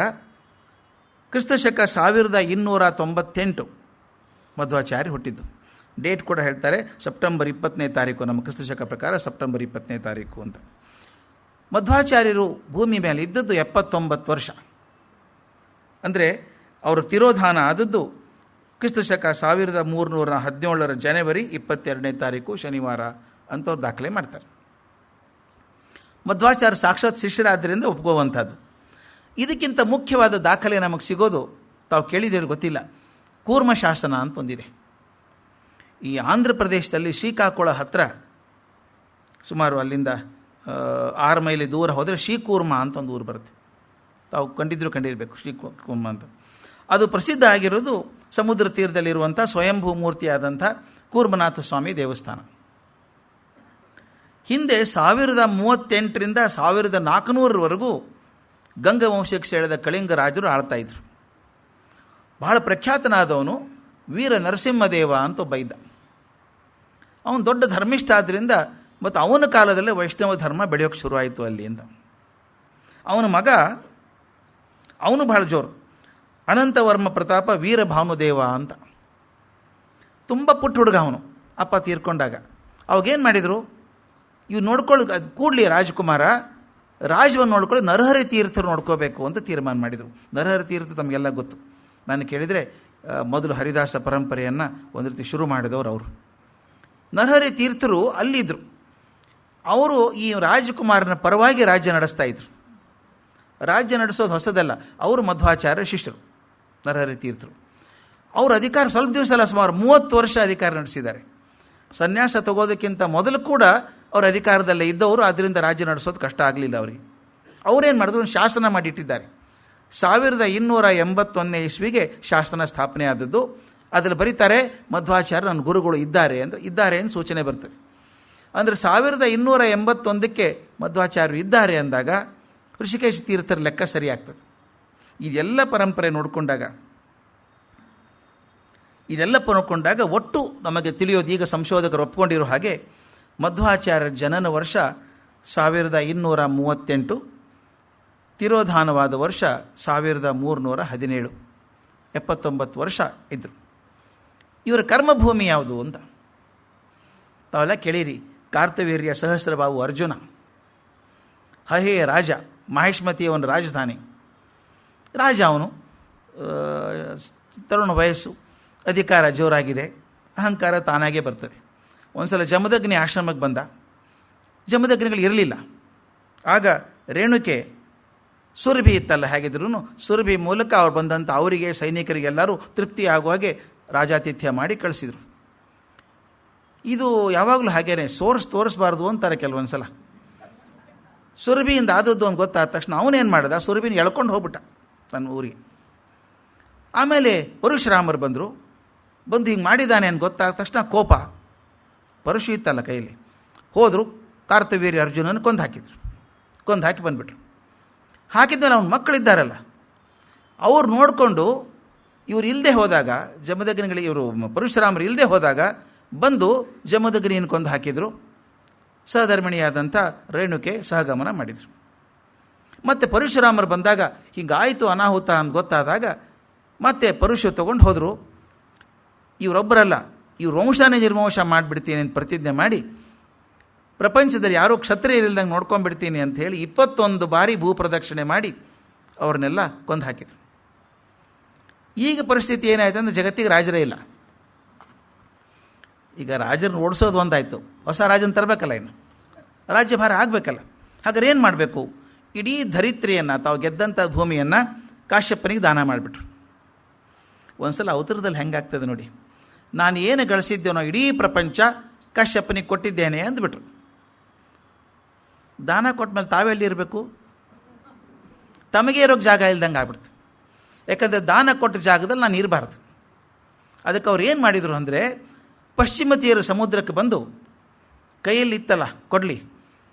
ಕ್ರಿಸ್ತ ಶಕ 1298 ಮಧ್ವಾಚಾರ್ಯ ಹುಟ್ಟಿದ್ದು. ಡೇಟ್ ಕೂಡ ಹೇಳ್ತಾರೆ, ಸೆಪ್ಟೆಂಬರ್ 20 ನಮ್ಮ ಕ್ರಿಸ್ತ ಶಕ ಪ್ರಕಾರ ಸೆಪ್ಟೆಂಬರ್ 20 ಅಂತ. ಮಧ್ವಾಚಾರ್ಯರು ಭೂಮಿ ಮೇಲೆ ಇದ್ದದ್ದು 79 ವರ್ಷ. ಅಂದರೆ ಅವರು ತಿರೋಧಾನ ಆದದ್ದು ಕ್ರಿಸ್ತ ಶಕ 1317 ಜನವರಿ 22 ಶನಿವಾರ ಅಂತ ಅವ್ರು ದಾಖಲೆ ಮಾಡ್ತಾರೆ. ಮಧ್ವಾಚಾರ್ಯ ಸಾಕ್ಷಾತ್ ಶಿಷ್ಯರಾದ್ದರಿಂದ ಒಪ್ಕೋವಂಥದ್ದು. ಇದಕ್ಕಿಂತ ಮುಖ್ಯವಾದ ದಾಖಲೆ ನಮಗೆ ಸಿಗೋದು ತಾವು ಕೇಳಿದ್ದೀರಿ ಗೊತ್ತಿಲ್ಲ, ಕೂರ್ಮ ಶಾಸನ ಅಂತ ಒಂದಿದೆ. ಈ ಆಂಧ್ರ ಪ್ರದೇಶದಲ್ಲಿ ಶ್ರೀಕಾಕುಳ ಹತ್ತಿರ ಸುಮಾರು ಅಲ್ಲಿಂದ 6 ಮೈಲಿ ದೂರ ಹೋದರೆ ಶ್ರೀಕೂರ್ಮ ಅಂತ ಒಂದು ಊರು ಬರುತ್ತೆ. ತಾವು ಕಂಡಿರಬೇಕು ಶ್ರೀಕೂರ್ಮ ಅಂತ. ಅದು ಪ್ರಸಿದ್ಧ ಆಗಿರೋದು ಸಮುದ್ರ ತೀರದಲ್ಲಿರುವಂಥ ಸ್ವಯಂಭೂ ಮೂರ್ತಿಯಾದಂಥ ಕೂರ್ಮನಾಥ ಸ್ವಾಮಿ ದೇವಸ್ಥಾನ. ಹಿಂದೆ 1038ರಿಂದ 1400ರವರೆಗೂ ಗಂಗವಂಶಕ್ಕೆ ಸೇರಿದ ಕಳಿಂಗ ರಾಜರು ಆಳ್ತಾಯಿದ್ರು. ಬಹಳ ಪ್ರಖ್ಯಾತನಾದವನು ವೀರ ನರಸಿಂಹದೇವ ಅಂತ ಒಬ್ಬ ಇದ್ದ. ಅವನು ದೊಡ್ಡ ಧರ್ಮಿಷ್ಠ ಆದ್ದರಿಂದ ಮತ್ತು ಅವನ ಕಾಲದಲ್ಲೇ ವೈಷ್ಣವ ಧರ್ಮ ಬೆಳೆಯೋಕ್ಕೆ ಶುರುವಾಯಿತು ಅಲ್ಲಿ ಅಂತ. ಅವನ ಮಗ ಅವನು ಬಹಳ ಜೋರು, ಅನಂತವರ್ಮ ಪ್ರತಾಪ ವೀರಭಾನುದೇವ ಅಂತ. ತುಂಬ ಪುಟ್ಟ ಹುಡುಗ ಅವನು. ಅಪ್ಪ ತೀರ್ಕೊಂಡಾಗ ಅವಾಗೇನು ಮಾಡಿದರು, ಇವು ಕೂಡಲಿ ರಾಜಕುಮಾರ ರಾಜವನ್ನು ನೋಡ್ಕೊಳ್ಳಿ ನರಹರಿ ತೀರ್ಥರು ನೋಡ್ಕೋಬೇಕು ಅಂತ ತೀರ್ಮಾನ ಮಾಡಿದರು. ನರಹರಿ ತೀರ್ಥ ತಮಗೆಲ್ಲ ಗೊತ್ತು. ನಾನು ಕೇಳಿದರೆ ಮೊದಲು ಹರಿದಾಸ ಪರಂಪರೆಯನ್ನು ಒಂದು ರೀತಿ ಶುರು ಮಾಡಿದವರು ಅವರು. ನರಹರಿ ತೀರ್ಥರು ಅಲ್ಲಿದ್ದರು. ಅವರು ಈ ರಾಜಕುಮಾರನ ಪರವಾಗಿ ರಾಜ್ಯ ನಡೆಸ್ತಾ ಇದ್ರು. ರಾಜ್ಯ ನಡೆಸೋದು ಹೊಸದಲ್ಲ, ಅವರು ಮಧ್ವಾಚಾರ್ಯ ಶಿಷ್ಯರು ನರಹರಿ ತೀರ್ಥರು. ಅವರು ಅಧಿಕಾರ ಸ್ವಲ್ಪ ದಿವಸ ಅಲ್ಲ, ಸುಮಾರು 30 ವರ್ಷ ಅಧಿಕಾರ ನಡೆಸಿದ್ದಾರೆ. ಸನ್ಯಾಸ ತಗೋದಕ್ಕಿಂತ ಮೊದಲು ಕೂಡ ಅವರು ಅಧಿಕಾರದಲ್ಲೇ ಇದ್ದವರು, ಆದ್ದರಿಂದ ರಾಜ್ಯ ನಡೆಸೋದು ಕಷ್ಟ ಆಗಲಿಲ್ಲ ಅವರಿಗೆ. ಅವರೇನು ಮಾಡಿದ್ರು, ಒಂದು ಶಾಸನ ಮಾಡಿಟ್ಟಿದ್ದಾರೆ. 1281 ಇಸ್ವಿಗೆ ಶಾಸನ ಸ್ಥಾಪನೆ ಆದದ್ದು. ಅದರಲ್ಲಿ ಬರೀತಾರೆ ಮಧ್ವಾಚಾರ್ಯ ನನ್ನ ಗುರುಗಳು ಇದ್ದಾರೆ ಅಂದರೆ ಇದ್ದಾರೆ ಅಂತ ಸೂಚನೆ ಬರ್ತದೆ. ಅಂದರೆ 1281ಕ್ಕೆ ಮಧ್ವಾಚಾರ್ಯರು ಇದ್ದಾರೆ ಅಂದಾಗ ಋಷಿಕೇಶ ತೀರ್ಥರ ಲೆಕ್ಕ ಸರಿಯಾಗ್ತದೆ. ಇದೆಲ್ಲ ಪರಂಪರೆ ನೋಡಿಕೊಂಡಾಗ ಒಟ್ಟು ನಮಗೆ ತಿಳಿಯೋದು, ಈಗ ಸಂಶೋಧಕರು ಒಪ್ಕೊಂಡಿರೋ ಹಾಗೆ ಮಧ್ವಾಚಾರ್ಯರ ಜನನ ವರ್ಷ 1238, ತಿರೋಧಾನವಾದ ವರ್ಷ 1317, 79 ವರ್ಷ ಇದ್ದರು. ಇವರ ಕರ್ಮಭೂಮಿ ಯಾವುದು ಅಂತ ತಾವೆಲ್ಲ ಕೇಳಿರಿ. ಕಾರ್ತವೀರ್ಯ ಸಹಸ್ರಬಾಹು ಅರ್ಜುನ, ಹಹೇಯ ರಾಜ, ಮಾಹಿಷ್ಮತಿಯವನ ರಾಜಧಾನಿ ರಾಜ. ಅವನು ತರುಣ ವಯಸ್ಸು, ಅಧಿಕಾರ ಜೋರಾಗಿದೆ, ಅಹಂಕಾರ ತಾನಾಗೇ ಬರ್ತದೆ. ಒಂದು ಸಲ ಜಮದಗ್ನಿ ಆಶ್ರಮಕ್ಕೆ ಬಂದ. ಜಮದಗ್ನಿಗಳು ಇರಲಿಲ್ಲ. ಆಗ ರೇಣುಕೆ ಸುರಭಿ ಇತ್ತಲ್ಲ, ಹೇಗಿದ್ರು ಸುರಭಿ ಮೂಲಕ ಅವ್ರು ಬಂದಂಥ ಅವರಿಗೆ ಸೈನಿಕರಿಗೆಲ್ಲರೂ ತೃಪ್ತಿ ಆಗುವಾಗೆ ರಾಜಾತಿಥ್ಯ ಮಾಡಿ ಕಳಿಸಿದರು. ಇದು ಯಾವಾಗಲೂ ಹಾಗೇನೆ, ತೋರಿಸ್ಬಾರ್ದು ಅಂತಾರೆ ಕೆಲವೊಂದು ಸಲ. ಸುರಭಿಯಿಂದ ಆದದ್ದು ಅಂತ ಗೊತ್ತಾದ ತಕ್ಷಣ ಅವನೇನು ಮಾಡಿದ, ಸುರಭಿನ ಎಳ್ಕೊಂಡು ಹೋಗ್ಬಿಟ್ಟ ತನ್ನ ಊರಿಗೆ. ಆಮೇಲೆ ಪರಶುರಾಮರು ಬಂದು ಹಿಂಗೆ ಮಾಡಿದ್ದಾನೆ ಅಂತ ಗೊತ್ತಾದ ತಕ್ಷಣ ಕೋಪ, ಪರಶು ಇತ್ತಲ್ಲ ಕೈಯಲ್ಲಿ, ಹೋದರು ಕಾರ್ತವೀರ್ಯ ಅರ್ಜುನನ ಕೊಂದು ಹಾಕಿ ಬಂದುಬಿಟ್ರು. ಹಾಕಿದ್ಮೇಲೆ ಅವನ ಮಕ್ಕಳಿದ್ದಾರಲ್ಲ, ಅವ್ರು ನೋಡಿಕೊಂಡು ಇವರು ಇಲ್ಲದೆ ಹೋದಾಗ, ಜಮದಗ್ನಿಗಳಿಗೆ ಇವರು ಪರಶುರಾಮರು ಇಲ್ಲದೆ ಹೋದಾಗ ಬಂದು ಜಮದಗ್ನಿಯನ್ನು ಕೊಂದು ಹಾಕಿದರು. ಸಹಧರ್ಮಿಣಿಯಾದಂಥ ರೇಣುಕೆ ಸಹಗಮನ ಮಾಡಿದರು. ಮತ್ತು ಪರಶುರಾಮರು ಬಂದಾಗ ಹೀಗಾಯಿತು ಅನಾಹುತ ಅಂತ ಗೊತ್ತಾದಾಗ ಮತ್ತೆ ಪರಶು ತೊಗೊಂಡು ಹೋದರು. ಇವರೊಬ್ಬರಲ್ಲ, ಇವ್ರು ವಂಶನೇ ನಿರ್ವಂಶ ಮಾಡಿಬಿಡ್ತೀನಿ ಅಂತ ಪ್ರತಿಜ್ಞೆ ಮಾಡಿ, ಪ್ರಪಂಚದಲ್ಲಿ ಯಾರೂ ಕ್ಷತ್ರಿಯರಿಲ್ದಂಗೆ ನೋಡ್ಕೊಂಡ್ಬಿಡ್ತೀನಿ ಅಂತ ಹೇಳಿ 21 ಬಾರಿ ಭೂಪ್ರದಕ್ಷಿಣೆ ಮಾಡಿ ಅವ್ರನ್ನೆಲ್ಲ ಕೊಂದು ಹಾಕಿದರು. ಈಗ ಪರಿಸ್ಥಿತಿ ಏನಾಯ್ತು ಅಂದರೆ ಜಗತ್ತಿಗೆ ರಾಜರೇ ಇಲ್ಲ. ಈಗ ರಾಜರನ್ನ ಓಡಿಸೋದು ಒಂದಾಯಿತು, ಹೊಸ ರಾಜನ ತರಬೇಕಲ್ಲ, ಇನ್ನು ರಾಜ್ಯಭಾರ ಆಗಬೇಕಲ್ಲ. ಹಾಗಾದ್ರೆ ಏನು ಮಾಡಬೇಕು? ಇಡೀ ಧರಿತ್ರಿಯನ್ನು, ತಾವು ಗೆದ್ದಂಥ ಭೂಮಿಯನ್ನು ಕಾಶ್ಯಪನಿಗೆ ದಾನ ಮಾಡಿಬಿಟ್ರು. ಒಂದು ಸಲ ಅವತಾರದಲ್ಲಿ ಹೆಂಗಾಗ್ತದೆ ನೋಡಿ. ನಾನು ಏನು ಗಳಿಸಿದ್ದೇನೋ ಇಡೀ ಪ್ರಪಂಚ ಕಶ್ಯಪನಿಗೆ ಕೊಟ್ಟಿದ್ದೇನೆ ಅಂದ್ಬಿಟ್ರು. ದಾನ ಕೊಟ್ಟ ಮೇಲೆ ತಾವೆಲ್ಲಿ ಇರಬೇಕು? ತಮಗೆ ಇರೋಕ್ಕೆ ಜಾಗ ಇಲ್ದಂಗೆ ಆಗ್ಬಿಡ್ತು. ಯಾಕಂದರೆ ದಾನ ಕೊಟ್ಟ ಜಾಗದಲ್ಲಿ ನಾನು ಇರಬಾರ್ದು. ಅದಕ್ಕೆ ಅವ್ರು ಏನು ಮಾಡಿದರು ಅಂದರೆ, ಪಶ್ಚಿಮ ತೀರ ಸಮುದ್ರಕ್ಕೆ ಬಂದು ಕೈಯಲ್ಲಿ ಇತ್ತಲ್ಲ ಕೊಡಲಿ,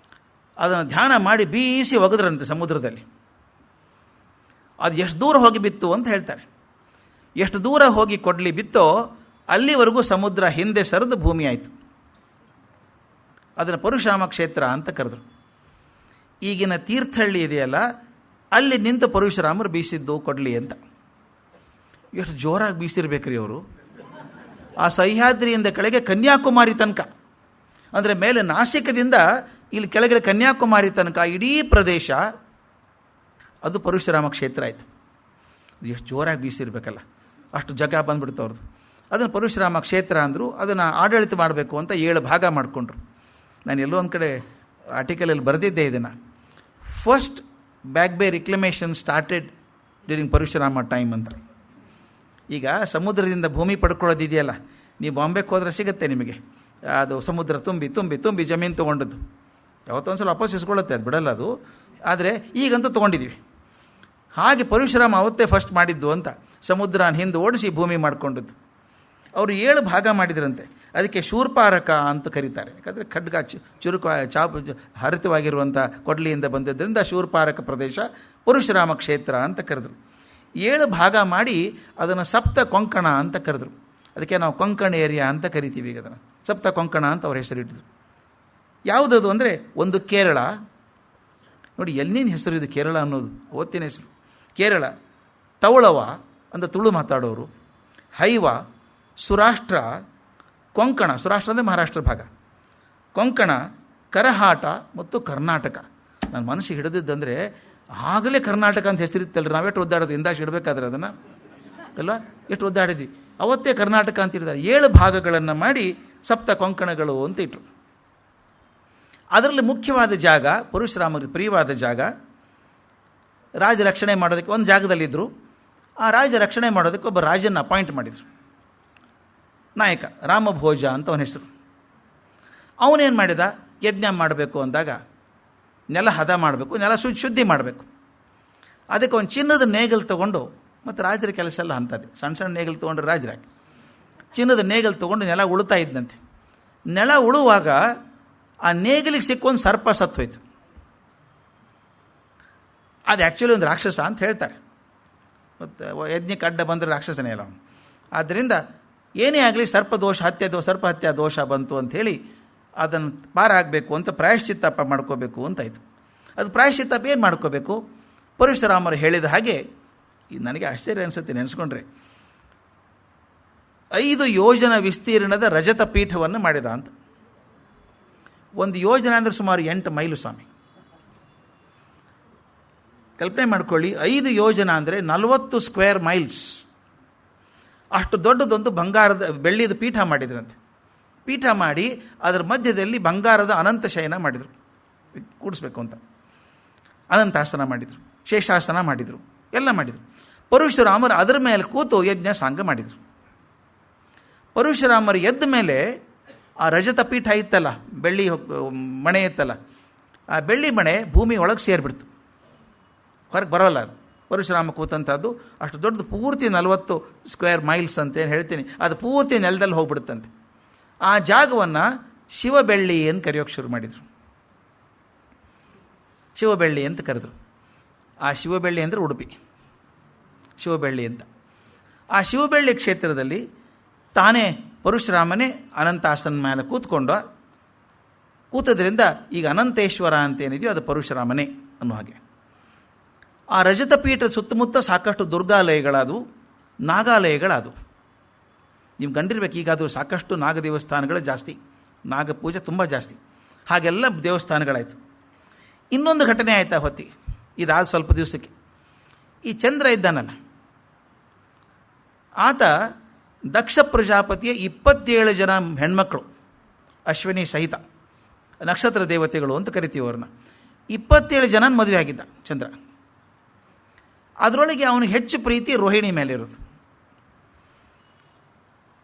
ಅದನ್ನು ಧ್ಯಾನ ಮಾಡಿ ಬೀಸಿ ಒಗೆದ್ರಂತೆ ಸಮುದ್ರದಲ್ಲಿ. ಅದು ಎಷ್ಟು ದೂರ ಹೋಗಿ ಬಿತ್ತು ಅಂತ ಹೇಳ್ತಾರೆ. ಎಷ್ಟು ದೂರ ಹೋಗಿ ಕೊಡಲಿ ಬಿತ್ತೋ ಅಲ್ಲಿವರೆಗೂ ಸಮುದ್ರ ಹಿಂದೆ ಸರಿದು ಭೂಮಿ ಆಯಿತು. ಅದನ್ನು ಪರಶುರಾಮ ಕ್ಷೇತ್ರ ಅಂತ ಕರೆದರು. ಈಗಿನ ತೀರ್ಥಹಳ್ಳಿ ಇದೆಯಲ್ಲ, ಅಲ್ಲಿ ನಿಂತು ಪರಶುರಾಮರು ಬೀಸಿದ್ದು ಕೊಡಲಿ ಅಂತ. ಎಷ್ಟು ಜೋರಾಗಿ ಬೀಸಿರ್ಬೇಕ್ರಿ ಅವರು. ಆ ಸಹ್ಯಾದ್ರಿಯಿಂದ ಕೆಳಗೆ ಕನ್ಯಾಕುಮಾರಿ ತನಕ, ಅಂದರೆ ಮೇಲೆ ನಾಸಿಕದಿಂದ ಇಲ್ಲಿ ಕೆಳಗಡೆ ಕನ್ಯಾಕುಮಾರಿ ತನಕ ಇಡೀ ಪ್ರದೇಶ ಅದು ಪರಶುರಾಮ ಕ್ಷೇತ್ರ ಆಯಿತು. ಎಷ್ಟು ಜೋರಾಗಿ ಬೀಸಿರ್ಬೇಕಲ್ಲ, ಅಷ್ಟು ಜಾಗ ಬಂದ್ಬಿಡ್ತು ಅವ್ರದ್ದು. ಅದನ್ನು ಪರಶುರಾಮ ಕ್ಷೇತ್ರ ಅಂದರು. ಅದನ್ನು ಆಡಳಿತ ಮಾಡಬೇಕು ಅಂತ 7 ಭಾಗ ಮಾಡಿಕೊಂಡ್ರು. ನಾನು ಎಲ್ಲೋ ಒಂದು ಕಡೆ ಆರ್ಟಿಕಲಲ್ಲಿ ಬರೆದಿದ್ದೆ ಇದನ್ನು. ಫಸ್ಟ್ ಬ್ಯಾಕ್ ಬೇ ರಿಕ್ಲಮೇಷನ್ ಸ್ಟಾರ್ಟೆಡ್ ಡ್ಯೂರಿಂಗ್ ಪರಶುರಾಮ ಟೈಮ್ ಅಂತ. ಈಗ ಸಮುದ್ರದಿಂದ ಭೂಮಿ ಪಡ್ಕೊಳ್ಳೋದಿದೆಯಲ್ಲ, ನೀವು ಬಾಂಬೆಗೆ ಹೋದರೆ ಸಿಗುತ್ತೆ ನಿಮಗೆ. ಅದು ಸಮುದ್ರ ತುಂಬಿ ತುಂಬಿ ತುಂಬಿ ಜಮೀನು ತೊಗೊಂಡದ್ದು. ಯಾವತ್ತೊಂದು ಸಲ ವಾಪಸ್ ಇಸ್ಕೊಳ್ಳುತ್ತೆ, ಅದು ಬಿಡಲ್ಲ ಅದು. ಆದರೆ ಈಗಂತೂ ತೊಗೊಂಡಿದ್ದೀವಿ. ಹಾಗೆ ಪರಶುರಾಮ ಅವತ್ತೇ ಫಸ್ಟ್ ಮಾಡಿದ್ದು ಅಂತ, ಸಮುದ್ರನ ಹಿಂದೆ ಓಡಿಸಿ ಭೂಮಿ ಮಾಡಿಕೊಂಡದ್ದು. ಅವರು 7 ಭಾಗ ಮಾಡಿದ್ರಂತೆ. ಅದಕ್ಕೆ ಶೂರ್ಪಾರಕ ಅಂತ ಕರೀತಾರೆ. ಯಾಕಂದರೆ ಖಡ್ಗ ಚುರುಕು ಹರಿತವಾಗಿರುವಂಥ ಕೊಡ್ಲಿಯಿಂದ ಬಂದಿದ್ದರಿಂದ ಶೂರ್ಪಾರಕ ಪ್ರದೇಶ ಪರಶುರಾಮ ಕ್ಷೇತ್ರ ಅಂತ ಕರೆದರು. 7 ಭಾಗ ಮಾಡಿ ಅದನ್ನು ಸಪ್ತ ಕೊಂಕಣ ಅಂತ ಕರೆದರು. ಅದಕ್ಕೆ ನಾವು ಕೊಂಕಣ ಏರಿಯಾ ಅಂತ ಕರಿತೀವಿ. ಈಗ ಅದನ್ನು ಸಪ್ತ ಕೊಂಕಣ ಅಂತ ಅವ್ರ ಹೆಸರಿಟ್ಟಿದ್ರು. ಯಾವುದದು ಅಂದರೆ, ಒಂದು ಕೇರಳ. ನೋಡಿ ಎಲ್ಲಿನ ಹೆಸರು ಇದು ಕೇರಳ ಅನ್ನೋದು, ಅವತ್ತಿನ ಹೆಸರು ಕೇರಳ. ತೌಳವ ಅಂತ ತುಳು ಮಾತಾಡೋರು, ಹೈವ, ಸುರಾಷ್ಟ್ರ, ಕೊಂಕಣ. ಸುರಾಷ್ಟ್ರ ಅಂದರೆ ಮಹಾರಾಷ್ಟ್ರ ಭಾಗ, ಕೊಂಕಣ, ಕರಹಾಟ ಮತ್ತು ಕರ್ನಾಟಕ. ನನ್ನ ಮನಸ್ಸಿಗೆ ಹಿಡಿದಿದ್ದಂದರೆ, ಆಗಲೇ ಕರ್ನಾಟಕ ಅಂತ ಹೆಸರಿತ್ತಲ್ರಿ. ನಾವೆಷ್ಟು ಒದ್ದಾಡೋದು ಇಂದಾಶ್ ಇಡಬೇಕಾದ್ರೆ ಅದನ್ನು ಅಲ್ವ, ಎಷ್ಟು ಒದ್ದಾಡಿದ್ವಿ. ಅವತ್ತೇ ಕರ್ನಾಟಕ ಅಂತ ಇಟ್ಟಿದ್ದಾರೆ. 7 ಭಾಗಗಳನ್ನು ಮಾಡಿ ಸಪ್ತ ಕೊಂಕಣಗಳು ಅಂತ ಇಟ್ಟರು. ಅದರಲ್ಲಿ ಮುಖ್ಯವಾದ ಜಾಗ, ಪರಶುರಾಮರಿಗೆ ಪ್ರಿಯವಾದ ಜಾಗ, ರಾಜ ರಕ್ಷಣೆ ಮಾಡೋದಕ್ಕೆ ಒಂದು ಜಾಗದಲ್ಲಿದ್ದರು. ಆ ರಾಜ ರಕ್ಷಣೆ ಮಾಡೋದಕ್ಕೆ ಒಬ್ಬ ರಾಜನ ಅಪಾಯಿಂಟ್ ಮಾಡಿದರು, ನಾಯಕ ರಾಮಭೋಜ ಅಂತ ಅವನ ಹೆಸರು. ಅವನೇನು ಮಾಡಿದ, ಯಜ್ಞ ಮಾಡಬೇಕು ಅಂದಾಗ ನೆಲ ಹದ ಮಾಡಬೇಕು, ನೆಲ ಶುದ್ಧಿ ಮಾಡಬೇಕು. ಅದಕ್ಕೆ ಒಂದು ಚಿನ್ನದ ನೇಗಲು ತೊಗೊಂಡು, ಮತ್ತು ರಾಜರ ಕೆಲಸ ಎಲ್ಲ ಅಂಥದ್ದೇ, ಸಣ್ಣ ಸಣ್ಣ ನೇಗಲು ತೊಗೊಂಡ್ರೆ ರಾಜರಾಗಿ ಚಿನ್ನದ ನೇಗಲು ತೊಗೊಂಡು ನೆಲ ಉಳುತ್ತಾ ಇದ್ದಂತೆ. ನೆಲ ಉಳುವಾಗ ಆ ನೇಗಲಿಗೆ ಸಿಕ್ಕೊಂದು ಸರ್ಪ ಸತ್ತೋಯ್ತು. ಅದು ಆ್ಯಕ್ಚುಲಿ ಒಂದು ರಾಕ್ಷಸ ಅಂತ ಹೇಳ್ತಾರೆ. ಮತ್ತು ಯಜ್ಞಕ್ಕೆ ಅಡ್ಡ ಬಂದರೆ ರಾಕ್ಷಸನೇ ಅಲ್ಲ ಅವನು. ಆದ್ದರಿಂದ ಏನೇ ಆಗಲಿ ಸರ್ಪ ಹತ್ಯೆ ದೋಷ ಬಂತು ಅಂಥೇಳಿ ಅದನ್ನು ಪಾರಾಗಬೇಕು ಅಂತ ಪ್ರಾಯಶ್ಚಿತ್ತಪ್ಪ ಮಾಡ್ಕೋಬೇಕು ಅಂತಾಯಿತು. ಅದು ಪ್ರಾಯಶ್ಚಿತ್ತಪ್ಪ ಏನು ಮಾಡ್ಕೋಬೇಕು? ಪರಶುರಾಮರು ಹೇಳಿದ ಹಾಗೆ, ನನಗೆ ಆಶ್ಚರ್ಯ ಅನಿಸುತ್ತೆ ನೆನೆಸ್ಕೊಂಡ್ರೆ, 5 ಯೋಜನ ವಿಸ್ತೀರ್ಣದ ರಜತ ಪೀಠವನ್ನು ಮಾಡಿದ ಅಂತ. ಒಂದು ಯೋಜನೆ ಅಂದರೆ ಸುಮಾರು 8 ಮೈಲು ಸ್ವಾಮಿ. ಕಲ್ಪನೆ ಮಾಡ್ಕೊಳ್ಳಿ, 5 ಯೋಜನ ಅಂದರೆ 40 ಸ್ಕ್ವೇರ್ ಮೈಲ್ಸ್. ಅಷ್ಟು ದೊಡ್ಡದೊಂದು ಬೆಳ್ಳಿದ ಪೀಠ ಮಾಡಿದ್ರಂತೆ. ಪೀಠ ಮಾಡಿ ಅದರ ಮಧ್ಯದಲ್ಲಿ ಬಂಗಾರದ ಅನಂತ ಶಯನ ಮಾಡಿದರು, ಕೂಡಿಸ್ಬೇಕು ಅಂತ. ಅನಂತಾಸನ ಮಾಡಿದರು, ಶೇಷಾಸನ ಮಾಡಿದರು, ಎಲ್ಲ ಮಾಡಿದರು. ಪರಶುರಾಮರು ಅದರ ಮೇಲೆ ಕೂತು ಯಜ್ಞ ಸಾಂಗ ಮಾಡಿದರು. ಪರಶುರಾಮರು ಎದ್ದ ಮೇಲೆ ಆ ರಜತ ಪೀಠ ಇತ್ತಲ್ಲ, ಬೆಳ್ಳಿ ಮಣೆ ಇತ್ತಲ್ಲ, ಆ ಬೆಳ್ಳಿ ಮಣೆ ಭೂಮಿ ಒಳಗೆ ಸೇರಿಬಿಡ್ತು, ಹೊರಗೆ ಬರೋಲ್ಲ. ಅದು ಪರಶುರಾಮ ಕೂತಂಥದ್ದು ಅಷ್ಟು ದೊಡ್ಡದು, ಪೂರ್ತಿ 40 ಸ್ಕ್ವೇರ್ ಮೈಲ್ಸ್ ಅಂತ ಏನು ಹೇಳ್ತೀನಿ, ಅದು ಪೂರ್ತಿ ನೆಲದಲ್ಲಿ ಹೋಗ್ಬಿಡುತ್ತಂತೆ. ಆ ಜಾಗವನ್ನು ಶಿವಬೆಳ್ಳಿ ಅಂತ ಕರೆಯೋಕ್ಕೆ ಶುರು ಮಾಡಿದರು. ಶಿವಬೆಳ್ಳಿ ಅಂತ ಕರೆದರು. ಆ ಶಿವಬೆಳ್ಳಿ ಅಂದರೆ ಉಡುಪಿ, ಶಿವಬೆಳ್ಳಿ ಅಂತ. ಆ ಶಿವಬೆಳ್ಳಿ ಕ್ಷೇತ್ರದಲ್ಲಿ ತಾನೇ ಪರಶುರಾಮನೇ ಅನಂತಾಸನ ಮೇಲೆ ಕೂತದ್ರಿಂದ ಈಗ ಅನಂತೇಶ್ವರ ಅಂತೇನಿದೆಯೋ ಅದು ಪರಶುರಾಮನೇ ಅನ್ನೋ ಹಾಗೆ. ಆ ರಜತ ಪೀಠದ ಸುತ್ತಮುತ್ತ ಸಾಕಷ್ಟು ದುರ್ಗಾಲಯಗಳಾದವು, ನಾಗಾಲಯಗಳಾದವು. ನೀವು ಕಂಡಿರ್ಬೇಕು, ಈಗ ಅದು ಸಾಕಷ್ಟು ನಾಗ ದೇವಸ್ಥಾನಗಳು ಜಾಸ್ತಿ, ನಾಗ ಪೂಜೆ ತುಂಬ ಜಾಸ್ತಿ. ಹಾಗೆಲ್ಲ ದೇವಸ್ಥಾನಗಳಾಯಿತು. ಇನ್ನೊಂದು ಘಟನೆ ಆಯಿತಾ ಹೊತ್ತಿ, ಇದಾದ ಸ್ವಲ್ಪ ದಿವಸಕ್ಕೆ. ಈ ಚಂದ್ರ ಇದ್ದಾನಲ್ಲ, ಆತ ದಕ್ಷ ಪ್ರಜಾಪತಿಯ 27 ಜನ ಹೆಣ್ಮಕ್ಕಳು, ಅಶ್ವಿನಿ ಸಹಿತ, ನಕ್ಷತ್ರ ದೇವತೆಗಳು ಅಂತ ಕರಿತೀವಿ ಅವ್ರನ್ನ, 27 ಜನನ ಮದುವೆ ಆಗಿದ್ದ ಚಂದ್ರ. ಅದರೊಳಗೆ ಅವನಿಗೆ ಹೆಚ್ಚು ಪ್ರೀತಿ ರೋಹಿಣಿ ಮೇಲಿರೋದು.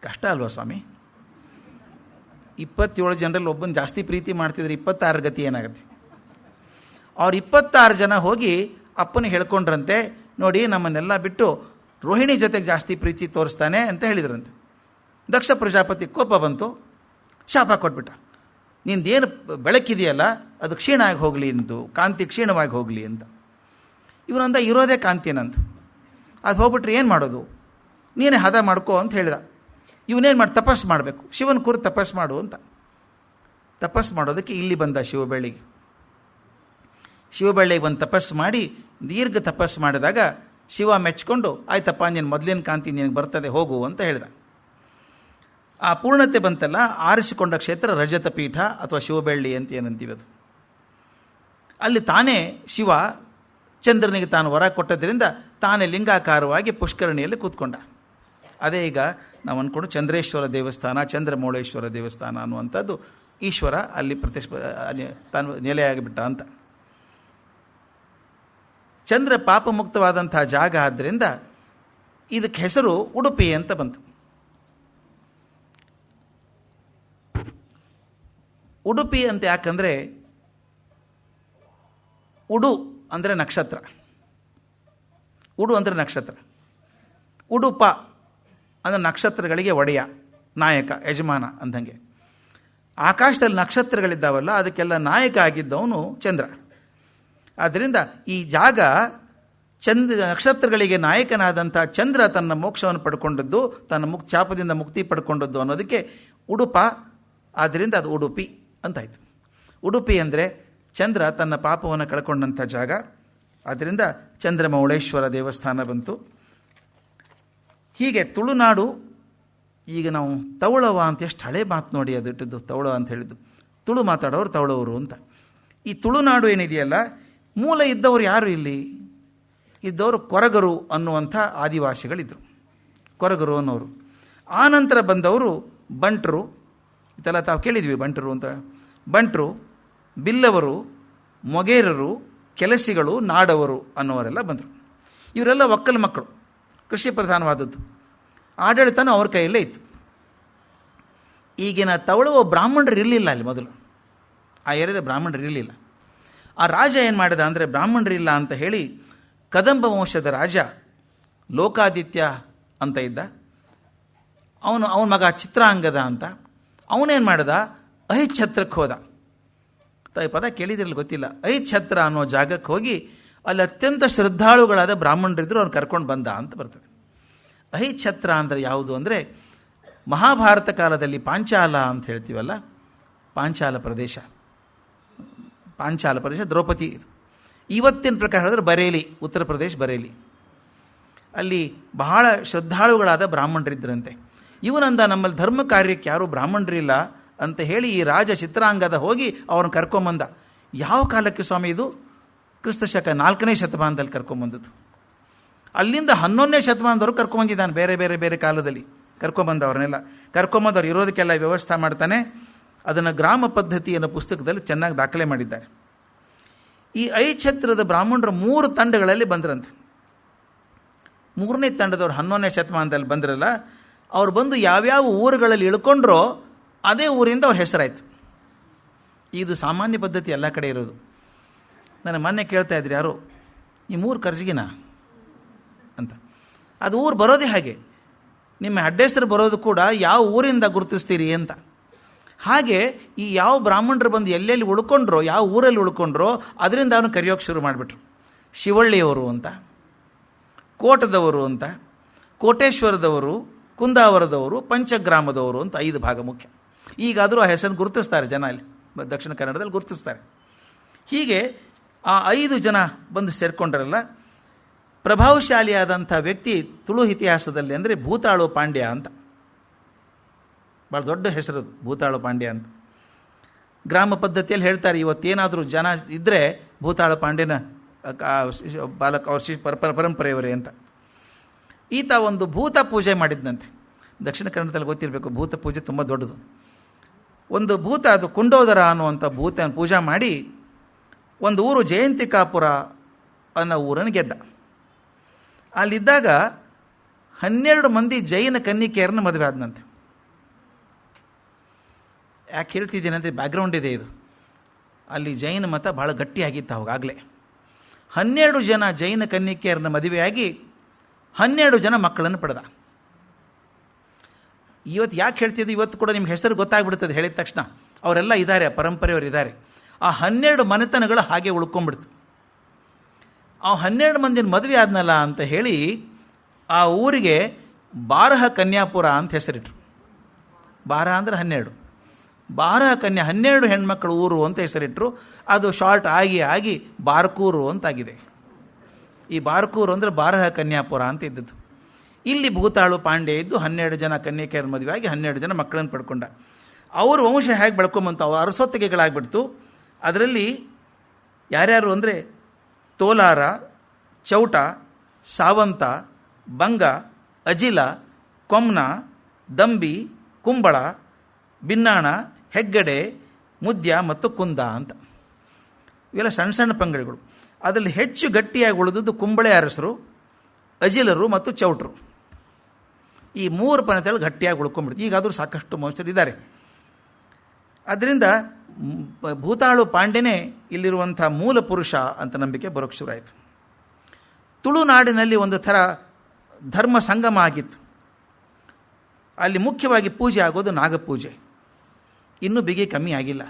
ಕಷ್ಟ ಅಲ್ವಾ ಸ್ವಾಮಿ? 27 ಜನರಲ್ಲಿ ಒಬ್ಬನ ಜಾಸ್ತಿ ಪ್ರೀತಿ ಮಾಡ್ತಿದ್ರೆ 26 ಗತಿ ಏನಾಗುತ್ತೆ? ಅವ್ರು 26 ಜನ ಹೋಗಿ ಅಪ್ಪನಿಗೆ ಹೇಳ್ಕೊಂಡ್ರಂತೆ, ನೋಡಿ ನಮ್ಮನ್ನೆಲ್ಲ ಬಿಟ್ಟು ರೋಹಿಣಿ ಜೊತೆಗೆ ಜಾಸ್ತಿ ಪ್ರೀತಿ ತೋರಿಸ್ತಾನೆ ಅಂತ ಹೇಳಿದ್ರಂತೆ. ದಕ್ಷ ಪ್ರಜಾಪತಿ ಕೋಪ ಬಂತು, ಶಾಪ ಕೊಟ್ಬಿಟ್ಟ. ನಿಂದೇನು ಬೆಳಕಿದೆಯಲ್ಲ ಅದು ಕ್ಷೀಣ ಆಗಿ ಹೋಗಲಿ ಎಂದು, ಕಾಂತಿ ಕ್ಷೀಣವಾಗಿ ಹೋಗಲಿ ಅಂತ. ಇವನಂದ ಇರೋದೇ ಕಾಂತಿನಂತ, ಅದು ಹೋಗ್ಬಿಟ್ರೆ ಏನು ಮಾಡೋದು, ನೀನೇ ಹದ ಮಾಡ್ಕೋ ಅಂತ ಹೇಳಿದ. ಇವನೇನು ಮಾಡಿ ತಪಸ್ಸು ಮಾಡಬೇಕು, ಶಿವನ ಕುರಿತು ತಪಸ್ಸು ಮಾಡು ಅಂತ. ತಪಸ್ಸು ಮಾಡೋದಕ್ಕೆ ಇಲ್ಲಿ ಬಂದ ಶಿವಬೆಳ್ಳಿಗೆ ಬಂದು ತಪಸ್ಸು ಮಾಡಿ ದೀರ್ಘ ತಪಸ್ಸು ಮಾಡಿದಾಗ ಶಿವ ಮೆಚ್ಕೊಂಡು, ಆಯ್ತಪ್ಪ ನೀನು ಮೊದಲಿನ ಕಾಂತಿ ನಿನಗೆ ಬರ್ತದೆ ಹೋಗು ಅಂತ ಹೇಳಿದ. ಆ ಪೂರ್ಣತೆ ಬಂತಲ್ಲ, ಆರಿಸಿಕೊಂಡ ಕ್ಷೇತ್ರ ರಜತ ಪೀಠ ಅಥವಾ ಶಿವಬೆಳ್ಳಿ ಅಂತ ಏನಂತೀವಿ ಅದು. ಅಲ್ಲಿ ತಾನೇ ಶಿವ ಚಂದ್ರನಿಗೆ ತಾನು ವರ ಕೊಟ್ಟದ್ರಿಂದ ತಾನೇ ಲಿಂಗಾಕಾರವಾಗಿ ಪುಷ್ಕರಣಿಯಲ್ಲಿ ಕೂತ್ಕೊಂಡ. ಅದೇ ಈಗ ನಾವು ಅಂದ್ಕೊಂಡು ಚಂದ್ರೇಶ್ವರ ದೇವಸ್ಥಾನ, ಚಂದ್ರಮೌಳೇಶ್ವರ ದೇವಸ್ಥಾನ ಅನ್ನುವಂಥದ್ದು ಈಶ್ವರ ಅಲ್ಲಿ ತಾನು ನೆಲೆಯಾಗಿಬಿಟ್ಟ ಅಂತ. ಚಂದ್ರ ಪಾಪ ಮುಕ್ತವಾದಂಥ ಜಾಗ ಆದ್ದರಿಂದ ಇದಕ್ಕೆ ಹೆಸರು ಉಡುಪಿ ಅಂತ ಬಂತು. ಉಡುಪಿ ಅಂತ ಯಾಕಂದರೆ ಉಡು ಅಂದರೆ ನಕ್ಷತ್ರ, ಉಡು ಅಂದರೆ ನಕ್ಷತ್ರ, ಉಡುಪ ಅಂದರೆ ನಕ್ಷತ್ರಗಳಿಗೆ ಒಡೆಯ, ನಾಯಕ, ಯಜಮಾನ ಅಂದಂಗೆ. ಆಕಾಶದಲ್ಲಿ ನಕ್ಷತ್ರಗಳಿದ್ದಾವಲ್ಲ ಅದಕ್ಕೆಲ್ಲ ನಾಯಕ ಆಗಿದ್ದವನು ಚಂದ್ರ. ಆದ್ದರಿಂದ ಈ ಜಾಗ ನಕ್ಷತ್ರಗಳಿಗೆ ನಾಯಕನಾದಂಥ ಚಂದ್ರ ತನ್ನ ಮೋಕ್ಷವನ್ನು ಪಡ್ಕೊಂಡದ್ದು, ತನ್ನ ಶಾಪದಿಂದ ಮುಕ್ತಿ ಪಡ್ಕೊಂಡದ್ದು ಅನ್ನೋದಕ್ಕೆ ಉಡುಪ, ಆದ್ದರಿಂದ ಅದು ಉಡುಪಿ ಅಂತಾಯಿತು. ಉಡುಪಿ ಅಂದರೆ ಚಂದ್ರ ತನ್ನ ಪಾಪವನ್ನು ಕಳ್ಕೊಂಡಂಥ ಜಾಗ, ಆದ್ದರಿಂದ ಚಂದ್ರಮೌಳೇಶ್ವರ ದೇವಸ್ಥಾನ ಬಂತು. ಹೀಗೆ ತುಳುನಾಡು, ಈಗ ನಾವು ತವಳವ ಅಂತ ಎಷ್ಟು ಹಳೆ ಮಾತು ನೋಡಿ ಅದು ಇಟ್ಟಿದ್ದು, ತವಳ ಅಂತ ಹೇಳಿದ್ದು. ತುಳು ಮಾತಾಡೋರು ತವಳವರು ಅಂತ. ಈ ತುಳುನಾಡು ಏನಿದೆಯಲ್ಲ, ಮೂಲ ಇದ್ದವರು ಯಾರು ಇಲ್ಲಿ ಇದ್ದವರು? ಕೊರಗರು ಅನ್ನುವಂಥ ಆದಿವಾಸಿಗಳಿದ್ದರು, ಕೊರಗರು ಅನ್ನೋರು. ಆನಂತರ ಬಂದವರು ಬಂಟರು, ಇದೆಲ್ಲ ತಾವು ಕೇಳಿದ್ವಿ ಬಂಟರು ಅಂತ. ಬಂಟರು, ಬಿಲ್ಲವರು, ಮೊಗೇರರು, ಕೆಲಸಿಗಳು, ನಾಡವರು ಅನ್ನೋವರೆಲ್ಲ ಬಂದರು. ಇವರೆಲ್ಲ ಒಕ್ಕಲ ಮಕ್ಕಳು, ಕೃಷಿ ಪ್ರಧಾನವಾದದ್ದು. ಆಡಳಿತನೂ ಅವ್ರ ಕೈಯಲ್ಲೇ ಇತ್ತು. ಈಗಿನ ತವಳುವ ಬ್ರಾಹ್ಮಣರು ಇರಲಿಲ್ಲ ಅಲ್ಲಿ ಮೊದಲು, ಆ ಏರಿಯಾದ ಬ್ರಾಹ್ಮಣರು ಇರಲಿಲ್ಲ. ಆ ರಾಜ ಏನು ಮಾಡಿದ ಅಂದರೆ, ಬ್ರಾಹ್ಮಣರಿಲ್ಲ ಅಂತ ಹೇಳಿ ಕದಂಬ ವಂಶದ ರಾಜ ಲೋಕಾದಿತ್ಯ ಅಂತ ಇದ್ದ, ಅವನ ಮಗ ಚಿತ್ರಾಂಗದ ಅಂತ, ಅವನೇನು ಮಾಡಿದ, ಅಹಿಚ್ಛತ್ರಕ್ಕೆ ಹೋದ. ಈ ಪದ ಕೇಳಿದ್ರಲ್ಲಿ ಗೊತ್ತಿಲ್ಲ. ಅಹಿಚ್ಛತ್ರ ಅನ್ನೋ ಜಾಗಕ್ಕೆ ಹೋಗಿ ಅಲ್ಲಿ ಅತ್ಯಂತ ಶ್ರದ್ಧಾಳುಗಳಾದ ಬ್ರಾಹ್ಮಣರಿದ್ದರು, ಅವ್ರು ಕರ್ಕೊಂಡು ಬಂದ ಅಂತ ಬರ್ತದೆ. ಅಹಿಚ್ಛತ್ರ ಅಂದರೆ ಯಾವುದು ಅಂದರೆ, ಮಹಾಭಾರತ ಕಾಲದಲ್ಲಿ ಪಾಂಚಾಲ ಅಂತ ಹೇಳ್ತೀವಲ್ಲ, ಪಾಂಚಾಲ ಪ್ರದೇಶ ದ್ರೌಪದಿ. ಇವತ್ತಿನ ಪ್ರಕಾರ ಹೇಳಿದ್ರೆ ಬರೇಲಿ, ಉತ್ತರ ಪ್ರದೇಶ ಬರೇಲಿ. ಅಲ್ಲಿ ಬಹಳ ಶ್ರದ್ಧಾಳುಗಳಾದ ಬ್ರಾಹ್ಮಣರಿದ್ದರಂತೆ. ಇವನಂದ, ನಮ್ಮಲ್ಲಿ ಧರ್ಮ ಕಾರ್ಯಕ್ಕೆ ಯಾರೂ ಬ್ರಾಹ್ಮಣರಿಲ್ಲ ಅಂತ ಹೇಳಿ ಈ ರಾಜ ಚಿತ್ರಾಂಗದ ಹೋಗಿ ಅವ್ರನ್ನ ಕರ್ಕೊಂಬಂದ. ಯಾವ ಕಾಲಕ್ಕೆ ಸ್ವಾಮಿ ಇದು? ಕ್ರಿಸ್ತಶಕ 4ನೇ ಶತಮಾನದಲ್ಲಿ ಕರ್ಕೊಂಬಂದದ್ದು. ಅಲ್ಲಿಂದ 11ನೇ ಶತಮಾನದವರು ಕರ್ಕೊಂಬಂದಿದ್ದಾನೆ. ಬೇರೆ ಬೇರೆ ಬೇರೆ ಕಾಲದಲ್ಲಿ ಕರ್ಕೊಂಬಂದವ್ರನ್ನೆಲ್ಲ ಕರ್ಕೊಂಬಂದವ್ರು ಇರೋದಕ್ಕೆಲ್ಲ ವ್ಯವಸ್ಥೆ ಮಾಡ್ತಾನೆ. ಅದನ್ನು ಗ್ರಾಮ ಪದ್ಧತಿ ಅನ್ನೋ ಪುಸ್ತಕದಲ್ಲಿ ಚೆನ್ನಾಗಿ ದಾಖಲೆ ಮಾಡಿದ್ದಾರೆ. ಈ ಅಹಿಚ್ಛತ್ರದ ಬ್ರಾಹ್ಮಣರು 3 ತಂಡಗಳಲ್ಲಿ ಬಂದ್ರಂತೆ. 3ನೇ ತಂಡದವ್ರು 11ನೇ ಶತಮಾನದಲ್ಲಿ ಬಂದ್ರಲ್ಲ, ಅವ್ರು ಬಂದು ಯಾವ್ಯಾವ ಊರುಗಳಲ್ಲಿ ಇಳ್ಕೊಂಡ್ರೋ ಅದೇ ಊರಿಂದ ಅವ್ರ ಹೆಸರಾಯಿತು. ಇದು ಸಾಮಾನ್ಯ ಪದ್ಧತಿ ಎಲ್ಲ ಕಡೆ ಇರೋದು. ನಾನು ಮೊನ್ನೆ ಕೇಳ್ತಾ ಇದ್ರಿ ಯಾರು, ಈ 3 ಕರ್ಜಿಗಿನ ಅಂತ. ಅದು ಊರು ಬರೋದೇ ಹಾಗೆ, ನಿಮ್ಮ ಅಡ್ರೆಸ್ರು ಬರೋದು ಕೂಡ ಯಾವ ಊರಿಂದ ಗುರುತಿಸ್ತೀರಿ ಅಂತ. ಹಾಗೆ ಈ ಯಾವ ಬ್ರಾಹ್ಮಣರು ಬಂದು ಎಲ್ಲೆಲ್ಲಿ ಉಳ್ಕೊಂಡ್ರೋ, ಯಾವ ಊರಲ್ಲಿ ಉಳ್ಕೊಂಡ್ರೋ ಅದರಿಂದ ಅವನು ಕರೆಯೋಕ್ಕೆ ಶುರು ಮಾಡಿಬಿಟ್ರು. ಶಿವಳ್ಳಿಯವರು ಅಂತ, ಕೋಟದವರು ಅಂತ, ಕೋಟೇಶ್ವರದವರು, ಕುಂದಾವರದವರು, ಪಂಚಗ್ರಾಮದವರು ಅಂತ 5 ಭಾಗ ಮುಖ್ಯ. ಈಗಾದರೂ ಆ ಹೆಸರನ್ನು ಗುರುತಿಸ್ತಾರೆ ಜನ, ಅಲ್ಲಿ ದಕ್ಷಿಣ ಕನ್ನಡದಲ್ಲಿ ಗುರುತಿಸ್ತಾರೆ. ಹೀಗೆ ಆ 5 ಜನ ಬಂದು ಸೇರಿಕೊಂಡ್ರಲ್ಲ. ಪ್ರಭಾವಶಾಲಿಯಾದಂಥ ವ್ಯಕ್ತಿ ತುಳು ಇತಿಹಾಸದಲ್ಲಿ ಅಂದರೆ ಭೂತಾಳು ಪಾಂಡ್ಯ ಅಂತ, ಭಾಳ ದೊಡ್ಡ ಹೆಸರದು ಭೂತಾಳು ಪಾಂಡ್ಯ ಅಂತ. ಗ್ರಾಮ ಪದ್ಧತಿಯಲ್ಲಿ ಹೇಳ್ತಾರೆ, ಇವತ್ತೇನಾದರೂ ಜನ ಇದ್ದರೆ ಭೂತಾಳು ಪಾಂಡ್ಯನ ಬಾಲಕ ಅವ್ರ ಪರಂಪರೆಯವರೇ ಅಂತ. ಈತ ಒಂದು ಭೂತ ಪೂಜೆ ಮಾಡಿದ್ದಂತೆ. ದಕ್ಷಿಣ ಕನ್ನಡದಲ್ಲಿ ಗೊತ್ತಿರಬೇಕು, ಭೂತ ಪೂಜೆ ತುಂಬ ದೊಡ್ಡದು. ಒಂದು ಭೂತ, ಅದು ಕುಂಡೋದರ ಅನ್ನುವಂಥ ಭೂತ ಪೂಜೆ ಮಾಡಿ ಒಂದು ಊರು ಜಯಂತಿಕಾಪುರ ಅನ್ನೋ ಊರನ್ನು ಗೆದ್ದ. ಅಲ್ಲಿದ್ದಾಗ 12 ಮಂದಿ ಜೈನ ಕನ್ನಿಕೆಯರನ್ನು ಮದುವೆ ಆದನಂತೆ. ಯಾಕೆ ಹೇಳ್ತಿದ್ದೇನೆ ಅಂದರೆ ಬ್ಯಾಕ್ಗ್ರೌಂಡ್ ಇದೆ ಇದು. ಅಲ್ಲಿ ಜೈನ ಮತ ಭಾಳ ಗಟ್ಟಿಯಾಗಿತ್ತು ಅವಾಗಲೇ. 12 ಜನ ಜೈನ ಕನ್ಯಕೆಯರನ್ನ ಮದುವೆಯಾಗಿ 12 ಜನ ಮಕ್ಕಳನ್ನು ಪಡೆದ. ಇವತ್ತು ಯಾಕೆ ಹೇಳ್ತಿದ್ದು, ಇವತ್ತು ಕೂಡ ನಿಮ್ಗೆ ಹೆಸರು ಗೊತ್ತಾಗ್ಬಿಡ್ತದೆ ಹೇಳಿದ ತಕ್ಷಣ. ಅವರೆಲ್ಲ ಇದ್ದಾರೆ, ಪರಂಪರೆಯವರು ಇದ್ದಾರೆ. ಆ 12 ಮನೆತನಗಳು ಹಾಗೆ ಉಳ್ಕೊಂಡ್ಬಿಡ್ತು. ಆ 12 ಮಂದಿನ ಮದುವೆ ಆದ್ನಲ್ಲ ಅಂತ ಹೇಳಿ ಆ ಊರಿಗೆ ಬಾರಹ ಕನ್ಯಾಪುರ ಅಂತ ಹೆಸರಿಟ್ರು. ಬಾರಹ ಅಂದರೆ 12, ಬಾರಹ ಕನ್ಯಾ 12 ಹೆಣ್ಮಕ್ಳು ಊರು ಅಂತ ಹೆಸರಿಟ್ಟರು. ಅದು ಶಾರ್ಟ್ ಆಗಿ ಬಾರ್ಕೂರು ಅಂತಾಗಿದೆ. ಈ ಬಾರ್ಕೂರು ಅಂದರೆ ಬಾರಹ ಕನ್ಯಾಪುರ ಅಂತ ಇದ್ದದ್ದು. ಇಲ್ಲಿ ಭೂತಾಳು ಪಾಂಡೆ ಇದ್ದು 12 ಜನ ಕನ್ಯಕೆಯರ ಮದುವೆಯಾಗಿ 12 ಜನ ಮಕ್ಕಳನ್ನು ಪಡ್ಕೊಂಡ. ಅವರು ವಂಶ ಹೇಗೆ ಬೆಳ್ಕೊಂಬಂತ ಅವು ಅರಸೊತ್ತಿಗೆಗಳಾಗ್ಬಿಡ್ತು. ಅದರಲ್ಲಿ ಯಾರ್ಯಾರು ಅಂದರೆ ತೋಲಾರ, ಚೌಟ, ಸಾವಂತ, ಬಂಗ, ಅಜಿಲ, ಕೊಮ್ನ, ದಂಬಿ, ಕುಂಬಳ, ಬಿನ್ನಾಣ, ಹೆಗ್ಗಡೆ, ಮುದ್ಯ ಮತ್ತು ಕುಂದ ಅಂತ. ಇವೆಲ್ಲ ಸಣ್ಣ ಸಣ್ಣ ಪಂಗಡಗಳು. ಅದರಲ್ಲಿ ಹೆಚ್ಚು ಗಟ್ಟಿಯಾಗಿ ಉಳಿದದ್ದು ಕುಂಬಳೆ ಅರಸರು, ಅಜಿಲರು ಮತ್ತು ಚೌಟರು. ಈ 3 ಪನತೆಗಳು ಗಟ್ಟಿಯಾಗಿ ಉಳ್ಕೊಂಡ್ಬಿಡ್ತು. ಈಗಾದರೂ ಸಾಕಷ್ಟು ವಂಶರಿದ್ದಾರೆ. ಅದರಿಂದ ಭೂತಾಳು ಪಾಂಡೆನೇ ಇಲ್ಲಿರುವಂಥ ಮೂಲ ಪುರುಷ ಅಂತ ನಂಬಿಕೆ ಬರೋಕ್ಕೆ ಶುರುವಾಯಿತು. ತುಳುನಾಡಿನಲ್ಲಿ ಒಂದು ಥರ ಧರ್ಮ ಸಂಗಮ ಆಗಿತ್ತು. ಅಲ್ಲಿ ಮುಖ್ಯವಾಗಿ ಪೂಜೆ ಆಗೋದು ನಾಗಪೂಜೆ. ಇನ್ನೂ ಬಿಗಿ ಕಮ್ಮಿ ಆಗಿಲ್ಲ.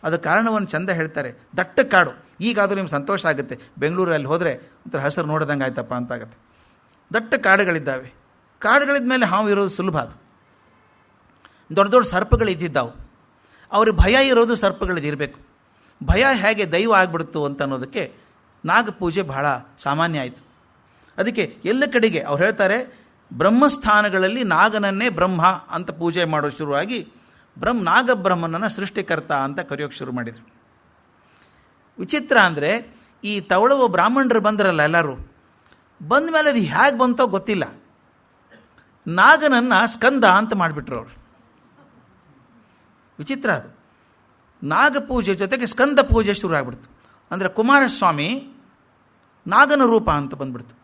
ಅದು ಕಾರಣವನ್ನು ಚಂದ ಹೇಳ್ತಾರೆ. ದಟ್ಟ ಕಾಡು. ಈಗಾದರೂ ನಿಮ್ಗೆ ಸಂತೋಷ ಆಗುತ್ತೆ. ಬೆಂಗಳೂರಲ್ಲಿ ಹೋದರೆ ಒಂಥರ ಹಸಿರು ನೋಡ್ದಂಗೆ ಆಯ್ತಪ್ಪ ಅಂತಾಗತ್ತೆ. ದಟ್ಟ ಕಾಡುಗಳಿದ್ದಾವೆ. ಕಾಡುಗಳಿದ ಮೇಲೆ ಹಾವು ಇರೋದು ಸುಲಭ. ಅದು ದೊಡ್ಡ ದೊಡ್ಡ ಸರ್ಪಗಳು ಇದ್ದಿದ್ದಾವು. ಅವ್ರಿಗೆ ಭಯ ಇರೋದು ಸರ್ಪಗಳಿದಿರಬೇಕು. ಭಯ ಹೇಗೆ ದೈವ ಆಗಿಬಿಡ್ತು ಅಂತ ಅನ್ನೋದಕ್ಕೆ ನಾಗಪೂಜೆ ಬಹಳ ಸಾಮಾನ್ಯ ಆಯಿತು. ಅದಕ್ಕೆ ಎಲ್ಲ ಕಡೆಗೆ ಅವ್ರು ಹೇಳ್ತಾರೆ, ಬ್ರಹ್ಮಸ್ಥಾನಗಳಲ್ಲಿ ನಾಗನನ್ನೇ ಬ್ರಹ್ಮ ಅಂತ ಪೂಜೆ ಮಾಡೋದು ಶುರುವಾಗಿ ನಾಗಬ್ರಹ್ಮನನ್ನು ಸೃಷ್ಟಿಕರ್ತ ಅಂತ ಕರೆಯೋಕ್ಕೆ ಶುರು ಮಾಡಿದರು. ವಿಚಿತ್ರ ಅಂದರೆ ಈ ತವಳವ ಬ್ರಾಹ್ಮಣರು ಬಂದರಲ್ಲ, ಎಲ್ಲರೂ ಬಂದ ಮೇಲೆ ಅದು ಹೇಗೆ ಬಂತೋ ಗೊತ್ತಿಲ್ಲ, ನಾಗನನ್ನು ಸ್ಕಂದ ಅಂತ ಮಾಡಿಬಿಟ್ರು ಅವರು. ವಿಚಿತ್ರ ಅದು. ನಾಗಪೂಜೆ ಜೊತೆಗೆ ಸ್ಕಂದ ಪೂಜೆ ಶುರು ಆಗ್ಬಿಡ್ತು. ಅಂದರೆ ಕುಮಾರಸ್ವಾಮಿ ನಾಗನ ರೂಪ ಅಂತ ಬಂದ್ಬಿಡ್ತು.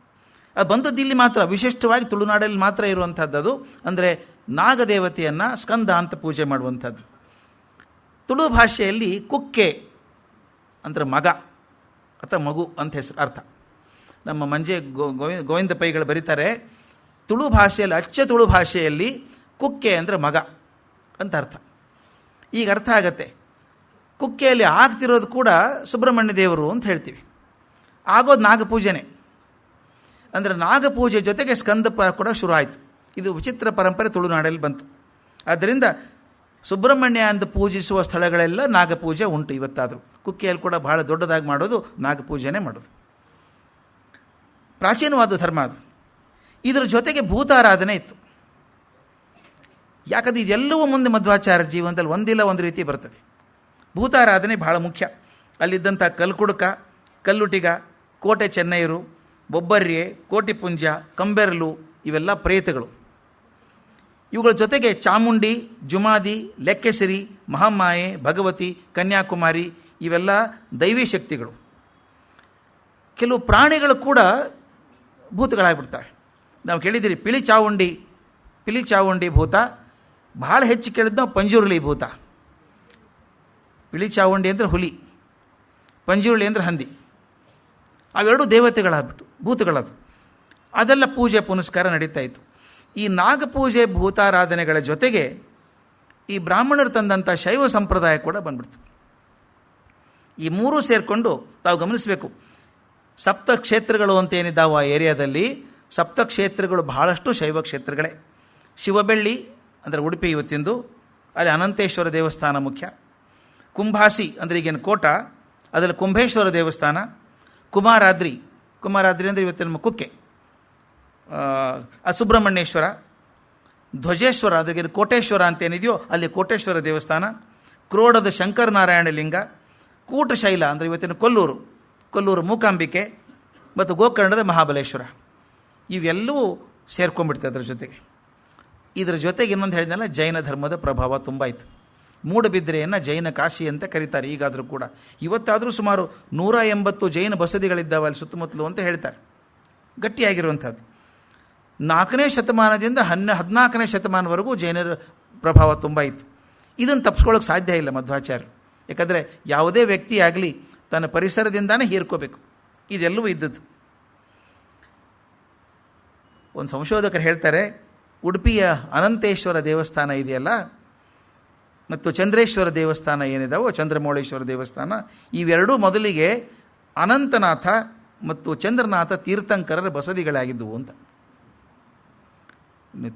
ಅದು ಬಂದದ್ದು ಇಲ್ಲಿ ಮಾತ್ರ, ವಿಶಿಷ್ಟವಾಗಿ ತುಳುನಾಡಲ್ಲಿ ಮಾತ್ರ ಇರುವಂಥದ್ದು. ಅದು ಅಂದರೆ ನಾಗದೇವತೆಯನ್ನು ಸ್ಕಂದ ಅಂತ ಪೂಜೆ ಮಾಡುವಂಥದ್ದು. ತುಳು ಭಾಷೆಯಲ್ಲಿ ಕುಕ್ಕೆ ಅಂದರೆ ಮಗ ಅಥವಾ ಮಗು ಅಂತ ಹೆಸರು ಅರ್ಥ. ನಮ್ಮ ಮಂಜೆ ಗೋವಿಂದ ಪೈಗಳು ಬರೀತಾರೆ, ತುಳು ಭಾಷೆಯಲ್ಲಿ, ಅಚ್ಚ ತುಳು ಭಾಷೆಯಲ್ಲಿ ಕುಕ್ಕೆ ಅಂದರೆ ಮಗ ಅಂತ ಅರ್ಥ. ಈಗ ಅರ್ಥ ಆಗತ್ತೆ. ಕುಕ್ಕೆಯಲ್ಲಿ ಆಗ್ತಿರೋದು ಕೂಡ ಸುಬ್ರಹ್ಮಣ್ಯ ದೇವರು ಅಂತ ಹೇಳ್ತೀವಿ. ಆಗೋದು ನಾಗಪೂಜೆನೇ. ಅಂದರೆ ನಾಗಪೂಜೆ ಜೊತೆಗೆ ಸ್ಕಂದ ಕೂಡ ಶುರು ಆಯಿತು. ಇದು ವಿಚಿತ್ರ ಪರಂಪರೆ ತುಳುನಾಡಲ್ಲಿ ಬಂತು. ಆದ್ದರಿಂದ ಸುಬ್ರಹ್ಮಣ್ಯ ಅಂತ ಪೂಜಿಸುವ ಸ್ಥಳಗಳೆಲ್ಲ ನಾಗಪೂಜೆ ಉಂಟು ಇವತ್ತಾದರೂ. ಕುಕ್ಕೆಯಲ್ಲಿ ಕೂಡ ಬಹಳ ದೊಡ್ಡದಾಗಿ ಮಾಡೋದು ನಾಗಪೂಜೆನೇ ಮಾಡೋದು. ಪ್ರಾಚೀನವಾದ ಧರ್ಮ ಅದು. ಇದರ ಜೊತೆಗೆ ಭೂತಾರಾಧನೆ ಇತ್ತು. ಯಾಕಂದರೆ ಇದೆಲ್ಲವೂ ಮುಂದೆ ಮಧ್ವಾಚಾರ್ಯ ಜೀವನದಲ್ಲಿ ಒಂದಿಲ್ಲ ಒಂದು ರೀತಿ ಬರ್ತದೆ. ಭೂತಾರಾಧನೆ ಬಹಳ ಮುಖ್ಯ. ಅಲ್ಲಿದ್ದಂಥ ಕಲ್ಕುಡುಕ, ಕಲ್ಲುಟಿಗ, ಕೋಟೆ ಚೆನ್ನೈರು, ಬೊಬ್ಬರ್ಯೆ, ಕೋಟಿಪುಂಜ, ಕಂಬೆರಲು ಇವೆಲ್ಲ ಪ್ರೇತಗಳು. ಇವುಗಳ ಜೊತೆಗೆ ಚಾಮುಂಡಿ, ಜುಮಾದಿ, ಲೆಕ್ಕೆಸಿರಿ, ಮಹಾಮಾಯೆ, ಭಗವತಿ, ಕನ್ಯಾಕುಮಾರಿ ಇವೆಲ್ಲ ದೈವಿ ಶಕ್ತಿಗಳು. ಕೆಲವು ಪ್ರಾಣಿಗಳು ಕೂಡ ಭೂತಗಳಾಗ್ಬಿಡ್ತವೆ. ನಾವು ಕೇಳಿದ್ದೀರಿ ಪಿಲಿ ಚಾವುಂಡಿ ಭೂತ. ಭಾಳ ಹೆಚ್ಚು ಕೇಳಿದ್ದು ನಾವು ಪಂಜುರುಳಿ ಭೂತ. ಪಿಳಿ ಚಾವುಂಡಿ ಅಂದರೆ ಹುಲಿ, ಪಂಜುರುಳಿ ಅಂದರೆ ಹಂದಿ. ಅವೆರಡೂ ದೇವತೆಗಳಾಗ್ಬಿಟ್ಟು ಭೂತಗಳದು. ಅದೆಲ್ಲ ಪೂಜೆ ಪುನಸ್ಕಾರ ನಡೀತಾ ಇತ್ತು. ಈ ನಾಗಪೂಜೆ ಭೂತಾರಾಧನೆಗಳ ಜೊತೆಗೆ ಈ ಬ್ರಾಹ್ಮಣರು ತಂದಂಥ ಶೈವ ಸಂಪ್ರದಾಯ ಕೂಡ ಬಂದ್ಬಿಡ್ತು. ಈ ಮೂರೂ ಸೇರಿಕೊಂಡು ತಾವು ಗಮನಿಸಬೇಕು. ಸಪ್ತ ಕ್ಷೇತ್ರಗಳು ಅಂತ ಏನಿದ್ದಾವೆ ಆ ಏರಿಯಾದಲ್ಲಿ, ಸಪ್ತ ಕ್ಷೇತ್ರಗಳು ಬಹಳಷ್ಟು ಶೈವ ಕ್ಷೇತ್ರಗಳೇ. ಶಿವಬೆಳ್ಳಿ ಅಂದರೆ ಉಡುಪಿ ಇವತ್ತಿಂದು, ಅಲ್ಲಿ ಅನಂತೇಶ್ವರ ದೇವಸ್ಥಾನ ಮುಖ್ಯ. ಕುಂಭಾಸಿ ಅಂದರೆ ಈಗೇನು ಕೋಟ, ಅದರಲ್ಲಿ ಕುಂಭೇಶ್ವರ ದೇವಸ್ಥಾನ. ಕುಮಾರಾದ್ರಿ ಅಂದರೆ ಇವತ್ತಿನ ನಮ್ಮ ಕುಕ್ಕೆ, ಸುಬ್ರಹ್ಮಣ್ಯೇಶ್ವರ. ಧ್ವಜೇಶ್ವರ ಅದಕ್ಕೆ ಕೋಟೇಶ್ವರ ಅಂತೇನಿದೆಯೋ ಅಲ್ಲಿ ಕೋಟೇಶ್ವರ ದೇವಸ್ಥಾನ. ಕ್ರೋಡದ ಶಂಕರನಾರಾಯಣ ಲಿಂಗ. ಕೂಟಶೈಲ ಅಂದರೆ ಇವತ್ತಿನ ಕೊಲ್ಲೂರು ಮೂಕಾಂಬಿಕೆ ಮತ್ತು ಗೋಕರ್ಣದ ಮಹಾಬಲೇಶ್ವರ. ಇವೆಲ್ಲವೂ ಸೇರ್ಕೊಂಡ್ಬಿಡ್ತದೆ ಅದರ ಜೊತೆಗೆ. ಇದರ ಜೊತೆಗೆ ಇನ್ನೊಂದು ಹೇಳಿದ್ನಲ್ಲ, ಜೈನ ಧರ್ಮದ ಪ್ರಭಾವ ತುಂಬ ಇತ್ತು. ಮೂಡಬಿದ್ರೆಯನ್ನು ಜೈನ ಕಾಶಿ ಅಂತ ಕರೀತಾರೆ ಈಗಾದರೂ ಕೂಡ. ಇವತ್ತಾದರೂ ಸುಮಾರು 180 ಜೈನ ಬಸದಿಗಳಿದ್ದಾವೆ ಅಲ್ಲಿ ಸುತ್ತಮುತ್ತಲು ಅಂತ ಹೇಳ್ತಾರೆ. ಗಟ್ಟಿಯಾಗಿರುವಂಥದ್ದು. 4ನೇ ಶತಮಾನದಿಂದ 14ನೇ ಶತಮಾನವರೆಗೂ ಜೈನರ ಪ್ರಭಾವ ತುಂಬ ಇತ್ತು. ಇದನ್ನು ತಪ್ಪಿಸ್ಕೊಳ್ಳೋಕೆ ಸಾಧ್ಯ ಇಲ್ಲ ಮಧ್ವಾಚಾರ್ಯರು. ಯಾಕಂದರೆ ಯಾವುದೇ ವ್ಯಕ್ತಿ ಆಗಲಿ ತನ್ನ ಪರಿಸರದಿಂದಾನೇ ಹೀರ್ಕೋಬೇಕು. ಇದೆಲ್ಲವೂ ಇದ್ದದ್ದು. ಒಂದು ಸಂಶೋಧಕರು ಹೇಳ್ತಾರೆ, ಉಡುಪಿಯ ಅನಂತೇಶ್ವರ ದೇವಸ್ಥಾನ ಇದೆಯಲ್ಲ ಮತ್ತು ಚಂದ್ರೇಶ್ವರ ದೇವಸ್ಥಾನ ಏನಿದಾವೋ, ಚಂದ್ರಮೌಳೇಶ್ವರ ದೇವಸ್ಥಾನ, ಇವೆರಡೂ ಮೊದಲಿಗೆ ಅನಂತನಾಥ ಮತ್ತು ಚಂದ್ರನಾಥ ತೀರ್ಥಂಕರರ ಬಸದಿಗಳಾಗಿದ್ದವು ಅಂತ.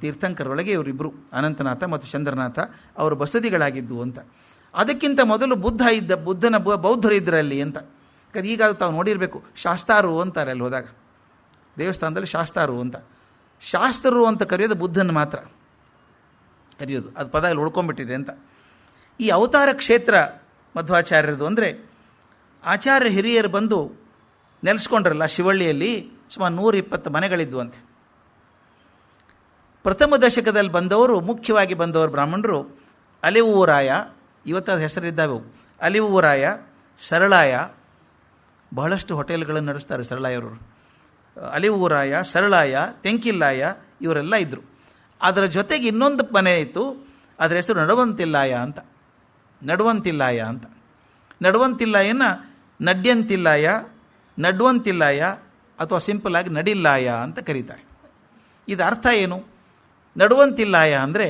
ತೀರ್ಥಂಕರೊಳಗೆ ಇವರಿಬ್ಬರು, ಅನಂತನಾಥ ಮತ್ತು ಚಂದ್ರನಾಥ, ಅವರು ಬಸದಿಗಳಾಗಿದ್ದವು ಅಂತ. ಅದಕ್ಕಿಂತ ಮೊದಲು ಬುದ್ಧನ ಬೌದ್ಧರು ಇದ್ದರಲ್ಲಿ ಅಂತ. ಈಗ ತಾವು ನೋಡಿರಬೇಕು, ಶಾಸ್ತಾರು ಅಂತಾರೆ ಅಲ್ಲಿ ಹೋದಾಗ, ದೇವಸ್ಥಾನದಲ್ಲಿ ಶಾಸ್ತಾರು ಅಂತ. ಶಾಸ್ತ್ರರು ಅಂತ ಕರೆಯೋದು ಬುದ್ಧನ ಮಾತ್ರ ಕರೆಯೋದು, ಅದು ಪದ ಇಲ್ಲಿ ಉಳ್ಕೊಂಡ್ಬಿಟ್ಟಿದೆ ಅಂತ. ಈ ಅವತಾರ ಕ್ಷೇತ್ರ ಮಧ್ವಾಚಾರ್ಯರದು ಅಂದರೆ, ಆಚಾರ್ಯ ಹಿರಿಯರು ಬಂದು ನೆಲೆಸ್ಕೊಂಡ್ರಲ್ಲ ಶಿವಳ್ಳಿಯಲ್ಲಿ, ಸುಮಾರು 120 ಮನೆಗಳಿದ್ವು ಅಂತೆ. ಪ್ರಥಮ ದಶಕದಲ್ಲಿ ಬಂದವರು, ಮುಖ್ಯವಾಗಿ ಬಂದವರು ಬ್ರಾಹ್ಮಣರು ಅಲಿವೂರಾಯ, ಇವತ್ತು ಅದು ಹೆಸರಿದ್ದಾವೆ, ಅಲಿವೂರಾಯ, ಸರಳಾಯ, ಬಹಳಷ್ಟು ಹೋಟೆಲ್ಗಳನ್ನು ನಡೆಸ್ತಾರೆ ಸರಳಾಯವರು. ಅಲಿವೂರಾಯ, ಸರಳಾಯ, ತೆಂಕಿಲ್ಲಾಯ ಇವರೆಲ್ಲ ಇದ್ದರು. ಅದರ ಜೊತೆಗೆ ಇನ್ನೊಂದು ಮನೆ ಇತ್ತು, ಅದರ ಹೆಸರು ನಡುವಂತಿಲ್ಲಾಯ ಅಂತ. ನಡುವಂತಿಲ್ಲಾಯ ಅಂತ. ನಡುವಂತಿಲ್ಲಾಯನ ನಡ್ಯಂತಿಲ್ಲಾಯ, ನಡ್ವಂತಿಲ್ಲಾಯ ಅಥವಾ ಸಿಂಪಲ್ ಆಗಿ ನಡಿಲ್ಲಾಯ ಅಂತ ಕರೀತಾರೆ. ಇದು ಅರ್ಥ ಏನು? ನಡುವಂತಿಲ್ಲಾಯ ಅಂದರೆ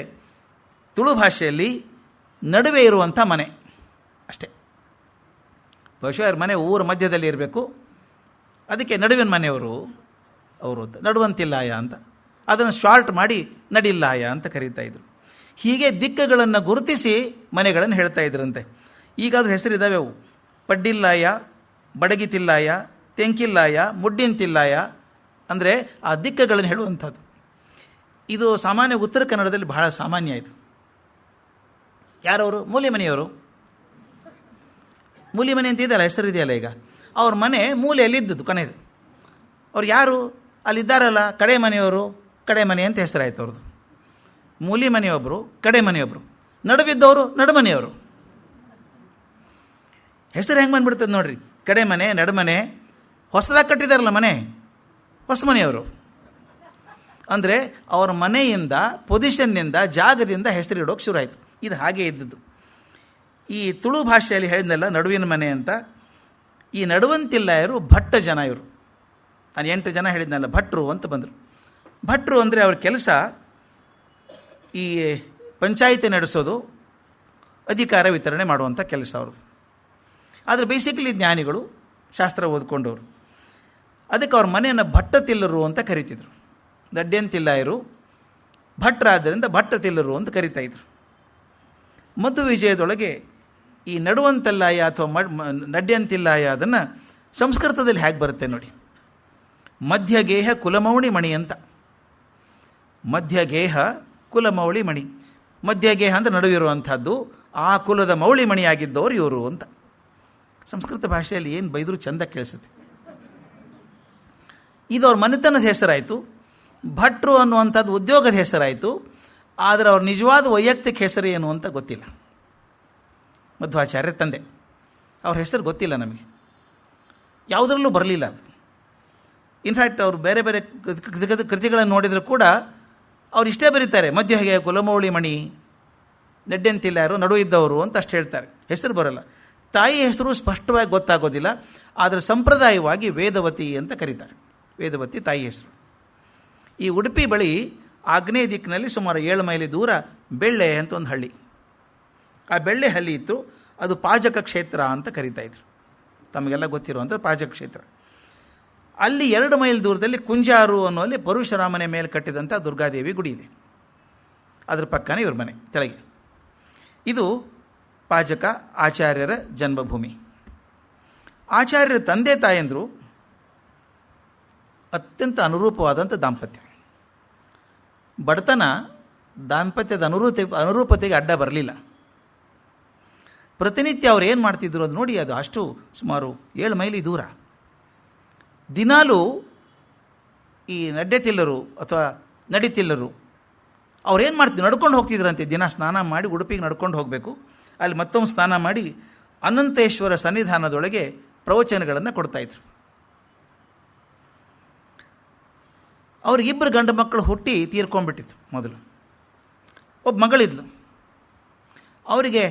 ತುಳು ಭಾಷೆಯಲ್ಲಿ ನಡುವೆ ಇರುವಂಥ ಮನೆ ಅಷ್ಟೇ. ಬಹುಶಃ ಮನೆ ಊರ ಮಧ್ಯದಲ್ಲಿ ಇರಬೇಕು, ಅದಕ್ಕೆ ನಡುವಿನ ಮನೆಯವರು ಅವರು ನಡುವಂತಿಲ್ಲಾಯ ಅಂತ. ಅದನ್ನು ಶಾರ್ಟ್ ಮಾಡಿ ನಡಿಲ್ಲಾಯ ಅಂತ ಕರೀತಾ ಇದ್ರು. ಹೀಗೆ ದಿಕ್ಕುಗಳನ್ನು ಗುರುತಿಸಿ ಮನೆಗಳನ್ನು ಹೇಳ್ತಾ ಇದ್ರಂತೆ. ಈಗ ಅದ್ರ ಹೆಸರಿದ್ದಾವೆ ಅವು, ಪಡ್ಡಿಲ್ಲಾಯ, ಬಡಗಿತಿಲ್ಲಾಯ, ತೆಂಕಿಲ್ಲಾಯ, ಮುಡ್ಡಿಂತಿಲ್ಲಾಯ, ಅಂದರೆ ಆ ದಿಕ್ಕುಗಳನ್ನು ಹೇಳುವಂಥದ್ದು. ಇದು ಸಾಮಾನ್ಯ ಉತ್ತರ ಕನ್ನಡದಲ್ಲಿ ಬಹಳ ಸಾಮಾನ್ಯ. ಇದು ಯಾರವರು? ಮೂಲೆಮನೆಯವರು. ಮೂಲೆಮನೆ ಅಂತ ಇದೆಯಲ್ಲ, ಹೆಸರಿದೆಯಲ್ಲ ಈಗ, ಅವ್ರ ಮನೆ ಮೂಲೆಯಲ್ಲಿದ್ದದ್ದು ಕೊನೆಯದು. ಅವ್ರು ಯಾರು? ಅಲ್ಲಿದ್ದಾರಲ್ಲ ಕಡೆ ಮನೆಯವರು, ಕಡೆ ಮನೆ ಅಂತ ಹೆಸರಾಯ್ತು ಅವ್ರದ್ದು. ಮೂಲೆ ಮನೆಯೊಬ್ಬರು, ಕಡೆ ಮನೆಯೊಬ್ಬರು, ನಡುವಿದ್ದವರು ನಡುಮನೆಯವರು. ಹೆಸರು ಹೆಂಗೆ ಬಂದ್ಬಿಡ್ತದೆ ನೋಡ್ರಿ, ಕಡೆ ಮನೆ, ನಡುಮನೆ. ಹೊಸದಾಗಿ ಕಟ್ಟಿದಾರಲ್ಲ ಮನೆ, ಹೊಸ ಮನೆಯವರು. ಅಂದರೆ ಅವರ ಮನೆಯಿಂದ, ಪೊಸಿಷನ್ನಿಂದ, ಜಾಗದಿಂದ ಹೆಸರಿಡೋಕೆ ಶುರು ಆಯಿತು. ಇದು ಹಾಗೆ ಇದ್ದದ್ದು. ಈ ತುಳು ಭಾಷೆಯಲ್ಲಿ ಹೇಳಿದ್ನಲ್ಲ ನಡುವಿನ ಮನೆ ಅಂತ, ಈ ನಡುವಂತಿಲ್ಲಾಯರು ಭಟ್ಟ ಜನ. ಇವರು ನಾನು 8 ಜನ ಹೇಳಿದ್ನಲ್ಲ, ಭಟ್ರು ಅಂತ ಬಂದರು. ಭಟ್ರು ಅಂದರೆ ಅವ್ರ ಕೆಲಸ ಈ ಪಂಚಾಯಿತಿ ನಡೆಸೋದು, ಅಧಿಕಾರ ವಿತರಣೆ ಮಾಡುವಂಥ ಕೆಲಸ ಅವ್ರದ್ದು. ಆದರೆ ಬೇಸಿಕಲಿ ಜ್ಞಾನಿಗಳು, ಶಾಸ್ತ್ರ ಓದ್ಕೊಂಡವರು. ಅದಕ್ಕೆ ಅವ್ರ ಮನೆಯನ್ನು ಭಟ್ಟತಿಲ್ಲರು ಅಂತ ಕರಿತಿದ್ರು. ದಡ್ಯಂತಿಲ್ಲಾಯರು ಭಟ್ರಾದ್ದರಿಂದ ಭಟ್ಟತಿಲ್ಲರು ಅಂತ ಕರಿತಾಯಿದ್ರು. ಮಧು ವಿಜಯದೊಳಗೆ ಈ ನಡುವಂತಲ್ಲಾಯ ಅಥವಾ ನಡ್ಯಂತಿಲ್ಲಾಯ ಅದನ್ನು ಸಂಸ್ಕೃತದಲ್ಲಿ ಹೇಗೆ ಬರುತ್ತೆ ನೋಡಿ, ಮಧ್ಯಗೇಹ ಕುಲಮೌಳಿ ಮಣಿ ಅಂತ. ಮಧ್ಯಗೇಹ ಕುಲಮೌಳಿ ಮಣಿ. ಮಧ್ಯಗೇಹ ಅಂತ ನಡುವಿರುವಂಥದ್ದು, ಆ ಕುಲದ ಮೌಳಿ ಮಣಿಯಾಗಿದ್ದವರು ಇವರು ಅಂತ. ಸಂಸ್ಕೃತ ಭಾಷೆಯಲ್ಲಿ ಏನು ಬೈದರೂ ಚೆಂದ ಕೇಳಿಸುತ್ತೆ. ಇದು ಅವ್ರ ಮನೆತನದ ಹೆಸರಾಯಿತು. ಭಟ್ರು ಅನ್ನುವಂಥದ್ದು ಉದ್ಯೋಗದ ಹೆಸರಾಯಿತು. ಆದರೆ ಅವ್ರ ನಿಜವಾದ ವೈಯಕ್ತಿಕ ಹೆಸರು ಏನು ಅಂತ ಗೊತ್ತಿಲ್ಲ. ಮಧ್ವಾಚಾರ್ಯ ತಂದೆ, ಅವ್ರ ಹೆಸರು ಗೊತ್ತಿಲ್ಲ ನಮಗೆ, ಯಾವುದರಲ್ಲೂ ಬರಲಿಲ್ಲ ಅದು. ಇನ್ಫ್ಯಾಕ್ಟ್ ಅವರು ಬೇರೆ ಬೇರೆ ಕೃತಿಗಳನ್ನು ನೋಡಿದರೂ ಕೂಡ ಅವ್ರು ಇಷ್ಟೇ ಬರೀತಾರೆ, ಮಧ್ಯಗೆ ಕುಲಮೌಳಿ ಮಣಿ, ನಡ್ಯಂತಿಲ್ಲಾಯರು, ನಡು ಇದ್ದವರು ಅಂತ ಅಷ್ಟು ಹೇಳ್ತಾರೆ. ಹೆಸರು ಬರೋಲ್ಲ. ತಾಯಿ ಹೆಸರು ಸ್ಪಷ್ಟವಾಗಿ ಗೊತ್ತಾಗೋದಿಲ್ಲ. ಆದರೆ ಸಂಪ್ರದಾಯವಾಗಿ ವೇದವತಿ ಅಂತ ಕರೀತಾರೆ. ವೇದವತಿ ತಾಯಿ ಹೆಸರು. ಈ ಉಡುಪಿ ಬಳಿ ಆಗ್ನೇಯ ದಿಕ್ಕಿನಲ್ಲಿ ಸುಮಾರು 7 ಮೈಲಿ ದೂರ ಬೆಳ್ಳೆ ಅಂತ ಒಂದು ಹಳ್ಳಿ. ಆ ಬೆಳ್ಳೆ ಹಳ್ಳಿ ಇತ್ತು, ಅದು ಪಾಜಕ ಕ್ಷೇತ್ರ ಅಂತ ಕರೀತಾಯಿದ್ರು. ತಮಗೆಲ್ಲ ಗೊತ್ತಿರುವಂಥ ಪಾಜಕ ಕ್ಷೇತ್ರ. ಅಲ್ಲಿ 2 ಮೈಲ್ ದೂರದಲ್ಲಿ ಕುಂಜಾರು ಅನ್ನೋಲ್ಲಿ ಪರಶುರಾಮನೆ ಮೇಲೆ ಕಟ್ಟಿದಂಥ ದುರ್ಗಾದೇವಿ ಗುಡಿ ಇದೆ. ಅದ್ರ ಪಕ್ಕನೇ ಇವ್ರ ಮನೆ ಕೆಳಗೆ. ಇದು ಪಾಜಕ ಆಚಾರ್ಯರ ಜನ್ಮಭೂಮಿ. ಆಚಾರ್ಯರ ತಂದೆ ತಾಯಂದರು ಅತ್ಯಂತ ಅನುರೂಪವಾದಂಥ ದಾಂಪತ್ಯ. ಬಡತನ ದಾಂಪತ್ಯದ ಅನುರೂಪತೆಗೆ ಅಡ್ಡ ಬರಲಿಲ್ಲ. ಪ್ರತಿನಿತ್ಯ ಅವ್ರು ಏನು ಮಾಡ್ತಿದ್ರು ಅದು ನೋಡಿ, ಅದು ಅಷ್ಟು ಸುಮಾರು 7 ಮೈಲಿ ದೂರ. ದಿನಾಲೂ ಈ ನಡ್ಯತಿಲ್ಲರು ಅಥವಾ ನಡಿತಿಲ್ಲರು ಅವ್ರೇನು ಮಾಡ್ತಿದ್ರು, ನಡ್ಕೊಂಡು ಹೋಗ್ತಿದ್ರಂತೆ. ದಿನ ಸ್ನಾನ ಮಾಡಿ ಉಡುಪಿಗೆ ನಡ್ಕೊಂಡು ಹೋಗಬೇಕು. ಅಲ್ಲಿ ಮತ್ತೊಮ್ಮೆ ಸ್ನಾನ ಮಾಡಿ ಅನಂತೇಶ್ವರ ಸನ್ನಿಧಾನದೊಳಗೆ ಪ್ರವಚನಗಳನ್ನು ಕೊಡ್ತಾಯಿದ್ರು. ಅವ್ರಿಗಿಬ್ಬರು ಗಂಡು ಮಕ್ಕಳು ಹುಟ್ಟಿ ತೀರ್ಕೊಂಡ್ಬಿಟ್ಟಿತ್ತು. ಮೊದಲು ಒಬ್ಬ ಮಗಳಿದ್ಲು. ಅವರಿಗೆ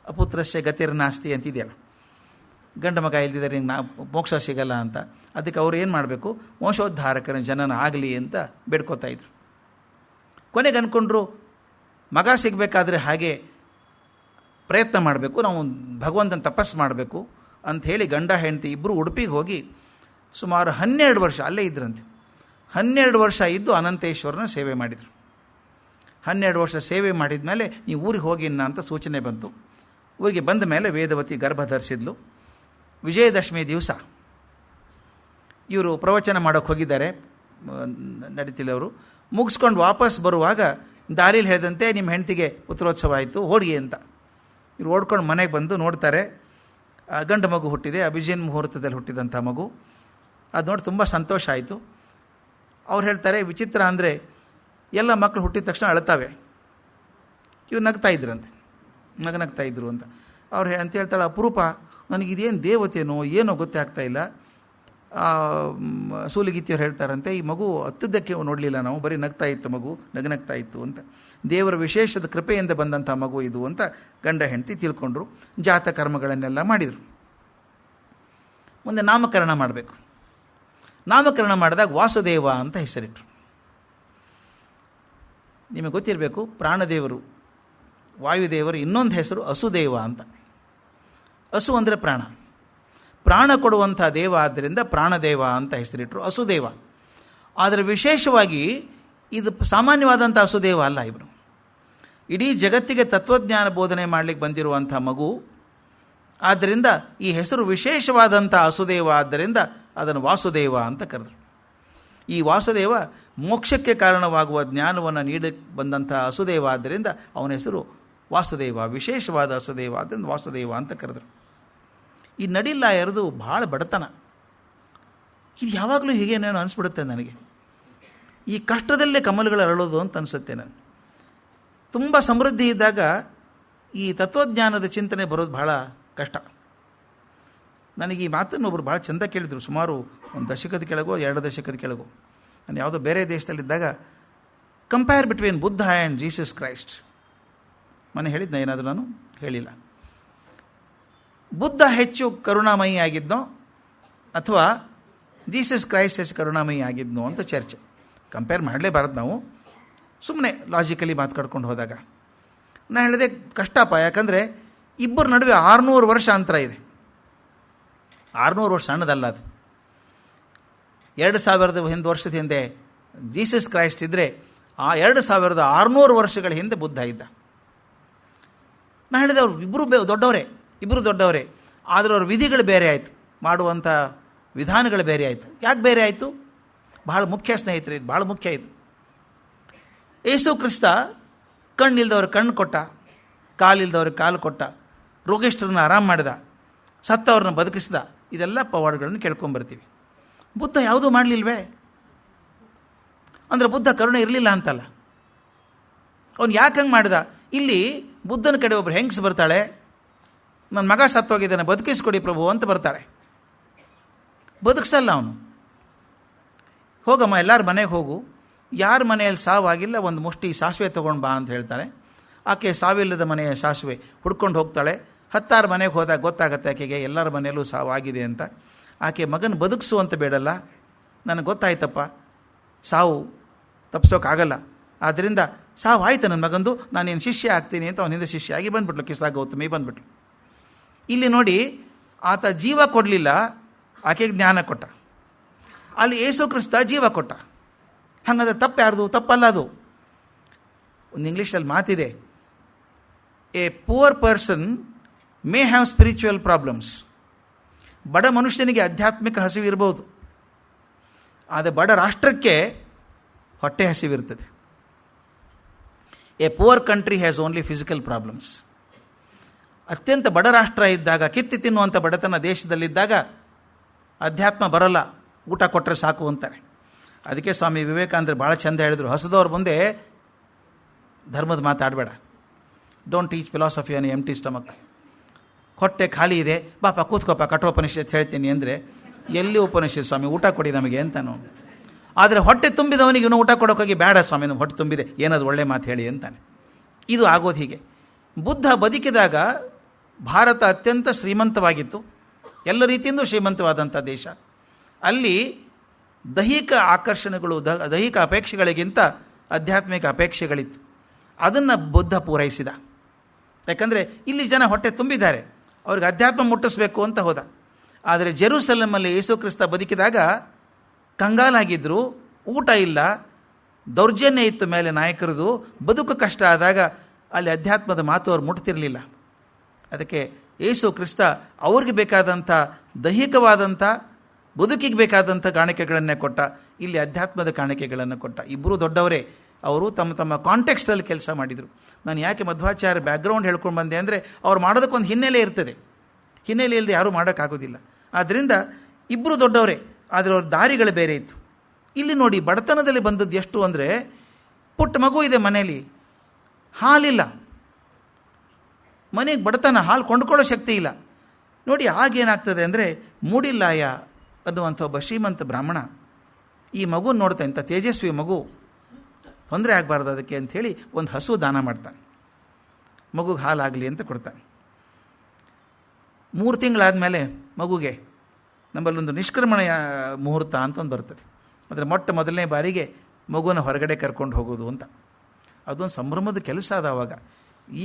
ಅಪುತ್ರಸ್ಯ ಗತಿರ್ನಾಸ್ತಿ ಅಂತಿದೆಯಲ್ಲ, ಗಂಡ ಮಗ ಇಲ್ದಿದ್ದಾರೆ ಮೋಕ್ಷ ಸಿಗಲ್ಲ ಅಂತ. ಅದಕ್ಕೆ ಅವ್ರು ಏನು ಮಾಡಬೇಕು, ವಂಶೋದ್ಧಾರಕರ ಜನನ ಆಗಲಿ ಅಂತ ಬೇಡ್ಕೋತಾ ಇದ್ರು. ಕೊನೆಗೆ ಅಂದ್ಕೊಂಡ್ರು ಮಗ ಸಿಗಬೇಕಾದ್ರೆ ಹಾಗೆ ಪ್ರಯತ್ನ ಮಾಡಬೇಕು, ನಾವು ಭಗವಂತನ ತಪಸ್ಸು ಮಾಡಬೇಕು ಅಂಥೇಳಿ ಗಂಡ ಹೆಂಡತಿ ಇಬ್ಬರು ಉಡುಪಿಗೆ ಹೋಗಿ ಸುಮಾರು 12 ವರ್ಷ ಅಲ್ಲೇ ಇದ್ರಂತೆ. 12 ವರ್ಷ ಇದ್ದು ಅನಂತೇಶ್ವರನ ಸೇವೆ ಮಾಡಿದರು. 12 ವರ್ಷ ಸೇವೆ ಮಾಡಿದ ಮೇಲೆ ನೀವು ಊರಿಗೆ ಹೋಗಿನ್ನ ಅಂತ ಸೂಚನೆ ಬಂತು. ಊರಿಗೆ ಬಂದ ಮೇಲೆ ವೇದವತಿ ಗರ್ಭ ಧರಿಸಿದ್ಲು. ವಿಜಯದಶಮಿ ದಿವಸ ಇವರು ಪ್ರವಚನ ಮಾಡೋಕ್ಕೆ ಹೋಗಿದ್ದಾರೆ, ನಡೀತಿಲ್ಲವರು. ಮುಗಿಸ್ಕೊಂಡು ವಾಪಸ್ ಬರುವಾಗ ದಾರಿಲಿ ಹೇಳಿದಂತೆ ನಿಮ್ಮ ಹೆಂಡತಿಗೆ ಪುತ್ರೋತ್ಸವ ಆಯಿತು ಹೋಗಿ ಅಂತ. ಇವ್ರು ಓಡ್ಕೊಂಡು ಮನೆಗೆ ಬಂದು ನೋಡ್ತಾರೆ, ಗಂಡು ಮಗು ಹುಟ್ಟಿದೆ, ಅಭಿಜಿನ್ ಮುಹೂರ್ತದಲ್ಲಿ ಹುಟ್ಟಿದಂಥ ಮಗು. ಅದು ನೋಡಿ ತುಂಬ ಸಂತೋಷ ಆಯಿತು. ಅವ್ರು ಹೇಳ್ತಾರೆ, ವಿಚಿತ್ರ ಅಂದರೆ ಎಲ್ಲ ಮಕ್ಕಳು ಹುಟ್ಟಿದ ತಕ್ಷಣ ಅಳ್ತಾವೆ, ಇವ್ರು ನಗ್ತಾ ಇದ್ರಂತೆ, ನಗ್ತಾ ಇದ್ರು ಅಂತ. ಅವ್ರು ಅಂತ ಹೇಳ್ತಾಳೆ, ಅಪರೂಪ, ನನಗಿದೇನು ದೇವತೆನೋ ಏನೋ ಗೊತ್ತೇ ಆಗ್ತಾಯಿಲ್ಲ. ಸೂಲಿಗೀತಿಯವ್ರು ಹೇಳ್ತಾರಂತೆ, ಈ ಮಗು ಹತ್ತಿದ್ದಕ್ಕೆ ನೋಡಲಿಲ್ಲ ನಾವು, ಬರೀ ನಗ್ತಾ ಇತ್ತು ಮಗು, ನಗ್ತಾ ಇತ್ತು ಅಂತ. ದೇವರ ವಿಶೇಷದ ಕೃಪೆಯಿಂದ ಬಂದಂಥ ಮಗು ಇದು ಅಂತ ಗಂಡ ಹೆಂಡತಿ ತಿಳ್ಕೊಂಡ್ರು. ಜಾತ ಕರ್ಮಗಳನ್ನೆಲ್ಲ ಮಾಡಿದರು. ಮುಂದೆ ನಾಮಕರಣ ಮಾಡಬೇಕು. ನಾಮಕರಣ ಮಾಡಿದಾಗ ವಾಸುದೇವ ಅಂತ ಹೆಸರಿಟ್ಟರು. ನಿಮಗೆ ಗೊತ್ತಿರಬೇಕು, ಪ್ರಾಣದೇವರು ವಾಯುದೇವರು ಇನ್ನೊಂದು ಹೆಸರು ಅಸುದೇವ ಅಂತ. ಅಸು ಅಂದರೆ ಪ್ರಾಣ, ಪ್ರಾಣ ಕೊಡುವಂಥ ದೇವ ಆದ್ದರಿಂದ ಪ್ರಾಣದೇವ ಅಂತ ಹೆಸರಿಟ್ಟರು, ಅಸುದೇವ. ಆದರೆ ವಿಶೇಷವಾಗಿ ಇದು ಸಾಮಾನ್ಯವಾದಂಥ ಅಸುದೇವ ಅಲ್ಲ. ಇವರು ಇಡೀ ಜಗತ್ತಿಗೆ ತತ್ವಜ್ಞಾನ ಬೋಧನೆ ಮಾಡಲಿಕ್ಕೆ ಬಂದಿರುವಂಥ ಮಗು. ಆದ್ದರಿಂದ ಈ ಹೆಸರು ವಿಶೇಷವಾದಂಥ ಅಸುದೇವ, ಆದ್ದರಿಂದ ಅದನ್ನು ವಾಸುದೇವ ಅಂತ ಕರೆದರು. ಈ ವಾಸುದೇವ ಮೋಕ್ಷಕ್ಕೆ ಕಾರಣವಾಗುವ ಜ್ಞಾನವನ್ನು ನೀಡಕ್ಕೆ ಬಂದಂಥ ಅಸುದೇವ, ಆದ್ದರಿಂದ ಅವನ ಹೆಸರು ವಾಸುದೇವ, ವಿಶೇಷವಾದ ಅಸುದೇವ, ಆದ್ದರಿಂದ ವಾಸುದೇವ ಅಂತ ಕರೆದರು. ಈ ನಡಿಲಾಯರದು ಭಾಳ ಬಡತನ. ಇದು ಯಾವಾಗಲೂ ಹೀಗೇನೇನೋ ಅನಿಸ್ಬಿಡುತ್ತೆ ನನಗೆ. ಈ ಕಷ್ಟದಲ್ಲೇ ಕಮಲಗಳು ಅರಳೋದು ಅಂತ ಅನಿಸುತ್ತೆ ನನಗೆ. ತುಂಬ ಸಮೃದ್ಧಿ ಇದ್ದಾಗ ಈ ತತ್ವಜ್ಞಾನದ ಚಿಂತನೆ ಬರೋದು ಭಾಳ ಕಷ್ಟ. ನನಗೆ ಈ ಮಾತನ್ನು ಒಬ್ಬರು ಭಾಳ ಚೆಂದ ಕೇಳಿದರು, ಸುಮಾರು 1 ದಶಕದ ಕೆಳಗೋ 2 ದಶಕದ ಕೆಳಗೋ. ನಾನು ಯಾವುದೋ ಬೇರೆ ದೇಶದಲ್ಲಿದ್ದಾಗ, compare between Buddha and Jesus Christ. ಮನೆ ಹೇಳಿದ್ನ ಏನಾದರೂ? ನಾನು ಹೇಳಿಲ್ಲ. ಬುದ್ಧ ಹೆಚ್ಚು ಕರುಣಾಮಯಿ ಆಗಿದ್ನೋ ಅಥವಾ ಜೀಸಸ್ ಕ್ರೈಸ್ಟ್ ಹೆಚ್ಚು ಕರುಣಾಮಯಿ ಆಗಿದ್ನೋ ಅಂತ ಚರ್ಚೆ. ಕಂಪೇರ್ ಮಾಡಲೇಬಾರದು ನಾವು, ಸುಮ್ಮನೆ ಲಾಜಿಕಲಿ ಮಾತಾಡ್ಕೊಂಡು ಹೋದಾಗ. ನಾನು ಹೇಳಿದೆ ಕಷ್ಟಪ್ಪ, ಯಾಕಂದರೆ ಇಬ್ಬರ ನಡುವೆ 600 ವರ್ಷ ಅಂತರ ಇದೆ. 600 ವರ್ಷ ಸಣ್ಣದಲ್ಲ ಅದು. 2000 ವರ್ಷದ ಹಿಂದೆ ಜೀಸಸ್ ಕ್ರೈಸ್ಟ್ ಇದ್ದರೆ, ಆ 2600 ವರ್ಷಗಳ ಹಿಂದೆ ಬುದ್ಧ ಇದ್ದ. ನಾನು ಹೇಳಿದೆ ಅವ್ರು ಇಬ್ಬರು ದೊಡ್ಡವರೇ, ಆದರೆ ಅವ್ರ ವಿಧಿಗಳು ಬೇರೆ ಆಯಿತು, ಮಾಡುವಂಥ ವಿಧಾನಗಳು ಬೇರೆ ಆಯಿತು. ಯಾಕೆ ಬೇರೆ ಆಯಿತು? ಭಾಳ ಮುಖ್ಯ ಸ್ನೇಹಿತರೆ, ಇದು ಭಾಳ ಮುಖ್ಯ. ಇದು ಯೇಸು ಕ್ರಿಸ್ತ ಕಣ್ಣಿಲ್ದವ್ರ ಕಣ್ಣು ಕೊಟ್ಟ, ಕಾಲಿಲ್ದವ್ರಿಗೆ ಕಾಲು ಕೊಟ್ಟ, ರೋಗಿಷ್ಠರನ್ನ ಆರಾಮ ಮಾಡಿದ, ಸತ್ತವ್ರನ್ನ ಬದುಕಿಸಿದ. ಇದೆಲ್ಲ ಪವಾಡಗಳನ್ನು ಕೇಳ್ಕೊಂಬರ್ತೀವಿ. ಬುದ್ಧ ಯಾವುದೂ ಮಾಡಲಿಲ್ವೇ? ಅಂದರೆ ಬುದ್ಧ ಕರುಣೆ ಇರಲಿಲ್ಲ ಅಂತಲ್ಲ. ಅವನು ಯಾಕೆ ಹಂಗೆ ಮಾಡಿದ? ಇಲ್ಲಿ ಬುದ್ಧನ ಕಡೆ ಒಬ್ಬರು ಹೆಂಗಸು ಬರ್ತಾಳೆ, ನನ್ನ ಮಗ ಸತ್ತೋಗಿದ್ದಾನೆ ಬದುಕಿಸ್ಕೊಡಿ ಪ್ರಭು ಅಂತ ಬರ್ತಾಳೆ. ಬದುಕಿಸಲ್ಲ ಅವನು. ಹೋಗಮ್ಮ ಎಲ್ಲರ ಮನೆಗೆ ಹೋಗು, ಯಾರ ಮನೆಯಲ್ಲಿ ಸಾವಾಗಿಲ್ಲ ಒಂದು ಮುಷ್ಟಿ ಸಾಸಿವೆ ತೊಗೊಂಡು ಬಾ ಅಂತ ಹೇಳ್ತಾಳೆ. ಆಕೆ ಸಾವಿಲ್ಲದ ಮನೆಯ ಸಾಸಿವೆ ಹುಡ್ಕೊಂಡು ಹೋಗ್ತಾಳೆ. 10 ಮನೆಗೆ ಹೋದಾಗ ಗೊತ್ತಾಗತ್ತೆ ಆಕೆಗೆ ಎಲ್ಲರ ಮನೆಯಲ್ಲೂ ಸಾವಾಗಿದೆ ಅಂತ. ಆಕೆ ಮಗನ ಬದುಕಿಸು ಅಂತ ಬೇಡಲ್ಲ, ನನಗೆ ಗೊತ್ತಾಯ್ತಪ್ಪ ಸಾವು ತಪ್ಪಿಸೋಕ್ಕಾಗಲ್ಲ, ಆದ್ದರಿಂದ ಸಾವು ಆಯ್ತು ನನ್ನ ಮಗಂದು, ನಾನೇನು ಶಿಷ್ಯ ಆಗ್ತೀನಿ ಅಂತ ಅವನಿಂದ ಶಿಷ್ಯ ಆಗಿ ಬಂದುಬಿಟ್ಲು. ಕಿಸಾ ಗೌತಮಿ ಬಂದುಬಿಟ್ಲು. ಇಲ್ಲಿ ನೋಡಿ, ಆತ ಜೀವ ಕೊಡಲಿಲ್ಲ, ಆಕೆಗೆ ಜ್ಞಾನ ಕೊಟ್ಟ. ಅಲ್ಲಿ ಯೇಸು ಕ್ರಿಸ್ತ ಜೀವ ಕೊಟ್ಟ. ಹಾಗಾದ್ರೆ ತಪ್ಪು ಯಾರ್ದು? ತಪ್ಪಲ್ಲ ಅದು. ಒಂದು ಇಂಗ್ಲೀಷಲ್ಲಿ ಮಾತಿದೆ, a poor person may have spiritual problems. ಬಡ ಮನುಷ್ಯನಿಗೆ ಆಧ್ಯಾತ್ಮಿಕ ಹಸಿವು ಇರ್ಬೋದು, ಆದರೆ ಬಡ ರಾಷ್ಟ್ರಕ್ಕೆ ಹೊಟ್ಟೆ ಹಸಿವಿರ್ತದೆ. A poor country has only physical problems. ಅತ್ಯಂತ ಬಡ ರಾಷ್ಟ್ರ ಇದ್ದಾಗ, ಕಿತ್ತಿ ತಿನ್ನುವಂಥ ಬಡತನ ದೇಶದಲ್ಲಿದ್ದಾಗ ಅಧ್ಯಾತ್ಮ ಬರಲ್ಲ, ಊಟ ಕೊಟ್ಟರೆ ಸಾಕು ಅಂತಾರೆ. ಅದಕ್ಕೆ ಸ್ವಾಮಿ ವಿವೇಕಾನಂದರು ಭಾಳ ಚೆಂದ ಹೇಳಿದರು, ಹಸಿದವ್ರ ಮುಂದೆ ಧರ್ಮದ ಮಾತಾಡಬೇಡ, don't teach philosophy on empty stomach. ಹೊಟ್ಟೆ ಖಾಲಿ ಇದೆ, ಬಾಪ ಕೂತ್ಕೋಪ ಕಠೋಪನಿಷತ್ ಹೇಳ್ತೀನಿ ಅಂದರೆ, ಎಲ್ಲಿ ಉಪನಿಷತ್ ಸ್ವಾಮಿ, ಊಟ ಕೊಡಿ ನಮಗೆ ಅಂತಾನು. ಆದರೆ ಹೊಟ್ಟೆ ತುಂಬಿದವನಿಗೆ ಇನ್ನೂ ಊಟ ಕೊಡೋಕ್ಕೋಗಿ, ಬೇಡ ಸ್ವಾಮಿ ನಮ್ಮ ಹೊಟ್ಟೆ ತುಂಬಿದೆ, ಏನದು ಒಳ್ಳೆ ಮಾತು ಹೇಳಿ ಅಂತಾನೆ. ಇದು ಆಗೋದು ಹೀಗೆ. ಬುದ್ಧ ಬದುಕಿದಾಗ ಭಾರತ ಅತ್ಯಂತ ಶ್ರೀಮಂತವಾಗಿತ್ತು, ಎಲ್ಲ ರೀತಿಯಿಂದ ಶ್ರೀಮಂತವಾದಂಥ ದೇಶ. ಅಲ್ಲಿ ದೈಹಿಕ ಆಕರ್ಷಣೆಗಳು, ದೈಹಿಕ ಅಪೇಕ್ಷೆಗಳಿಗಿಂತ ಆಧ್ಯಾತ್ಮಿಕ ಅಪೇಕ್ಷೆಗಳಿತ್ತು. ಅದನ್ನು ಬುದ್ಧ ಪೂರೈಸಿದ. ಯಾಕಂದರೆ ಇಲ್ಲಿ ಜನ ಹೊಟ್ಟೆ ತುಂಬಿದ್ದಾರೆ, ಅವ್ರಿಗೆ ಅಧ್ಯಾತ್ಮ ಮುಟ್ಟಿಸ್ಬೇಕು ಅಂತ ಹೋದ. ಆದರೆ ಜೆರೂಸಲಮಲ್ಲಿ ಯೇಸು ಕ್ರಿಸ್ತ ಬದುಕಿದಾಗ ಕಂಗಾಲಾಗಿದ್ದರು, ಊಟ ಇಲ್ಲ, ದೌರ್ಜನ್ಯ ಇತ್ತು ಮೇಲೆ ನಾಯಕರದು, ಬದುಕು ಕಷ್ಟ ಆದಾಗ ಅಲ್ಲಿ ಅಧ್ಯಾತ್ಮದ ಮಾತು ಅವ್ರು ಮುಟ್ತಿರಲಿಲ್ಲ. ಅದಕ್ಕೆ ಯೇಸು ಕ್ರಿಸ್ತ ಅವ್ರಿಗೆ ಬೇಕಾದಂಥ ದೈಹಿಕವಾದಂಥ ಬದುಕಿಗೆ ಬೇಕಾದಂಥ ಕಾಣಿಕೆಗಳನ್ನೇ ಕೊಟ್ಟ, ಇಲ್ಲಿ ಅಧ್ಯಾತ್ಮದ ಕಾಣಿಕೆಗಳನ್ನು ಕೊಟ್ಟ. ಇಬ್ಬರೂ ದೊಡ್ಡವರೇ, ಅವರು ತಮ್ಮ ತಮ್ಮ ಕಾಂಟೆಕ್ಸ್ಟಲ್ಲಿ ಕೆಲಸ ಮಾಡಿದರು. ನಾನು ಯಾಕೆ ಮಧ್ವಾಚಾರ್ಯ ಬ್ಯಾಕ್ಗ್ರೌಂಡ್ ಹೇಳ್ಕೊಂಡು ಬಂದೆ ಅಂದರೆ, ಅವ್ರು ಮಾಡೋದಕ್ಕೊಂದು ಹಿನ್ನೆಲೆ ಇರ್ತದೆ, ಹಿನ್ನೆಲೆ ಇಲ್ಲದೆ ಯಾರೂ ಮಾಡೋಕ್ಕಾಗೋದಿಲ್ಲ. ಆದ್ದರಿಂದ ಇಬ್ಬರು ದೊಡ್ಡವರೇ, ಆದರೆ ಅವ್ರ ದಾರಿಗಳು ಬೇರೆ ಇತ್ತು. ಇಲ್ಲಿ ನೋಡಿ, ಬಡತನದಲ್ಲಿ ಬಂದದ್ದು ಎಷ್ಟು ಅಂದರೆ, ಪುಟ್ಟ ಮಗು ಇದೆ ಮನೇಲಿ, ಹಾಲಿಲ್ಲ, ಮನೆಗೆ ಬಡತನ, ಹಾಲು ಕೊಂಡ್ಕೊಳ್ಳೋ ಶಕ್ತಿ ಇಲ್ಲ. ನೋಡಿ ಆಗೇನಾಗ್ತದೆ ಅಂದರೆ, ಮೂಡಿಲ್ಲಾಯ ಅನ್ನುವಂಥ ಒಬ್ಬ ಶ್ರೀಮಂತ ಬ್ರಾಹ್ಮಣ ಈ ಮಗು ನೋಡ್ತಾ, ಇಂಥ ತೇಜಸ್ವಿ ಮಗು, ತೊಂದರೆ ಆಗಬಾರ್ದು ಅದಕ್ಕೆ ಅಂಥೇಳಿ ಒಂದು ಹಸು ದಾನ ಮಾಡ್ತಾನೆ, ಮಗುಗೆ ಹಾಲಾಗಲಿ ಅಂತ ಕೊಡ್ತಾನೆ. 3 ತಿಂಗಳಾದಮೇಲೆ ಮಗುಗೆ ನಮ್ಮಲ್ಲೊಂದು ನಿಷ್ಕ್ರಮಣ ಮುಹೂರ್ತ ಅಂತ ಒಂದು ಬರ್ತದೆ. ಅಂದರೆ ಮೊದಲನೇ ಬಾರಿಗೆ ಮಗುನ ಹೊರಗಡೆ ಕರ್ಕೊಂಡು ಹೋಗೋದು ಅಂತ, ಅದೊಂದು ಸಂಭ್ರಮದ ಕೆಲಸ ಅದ ಆವಾಗ.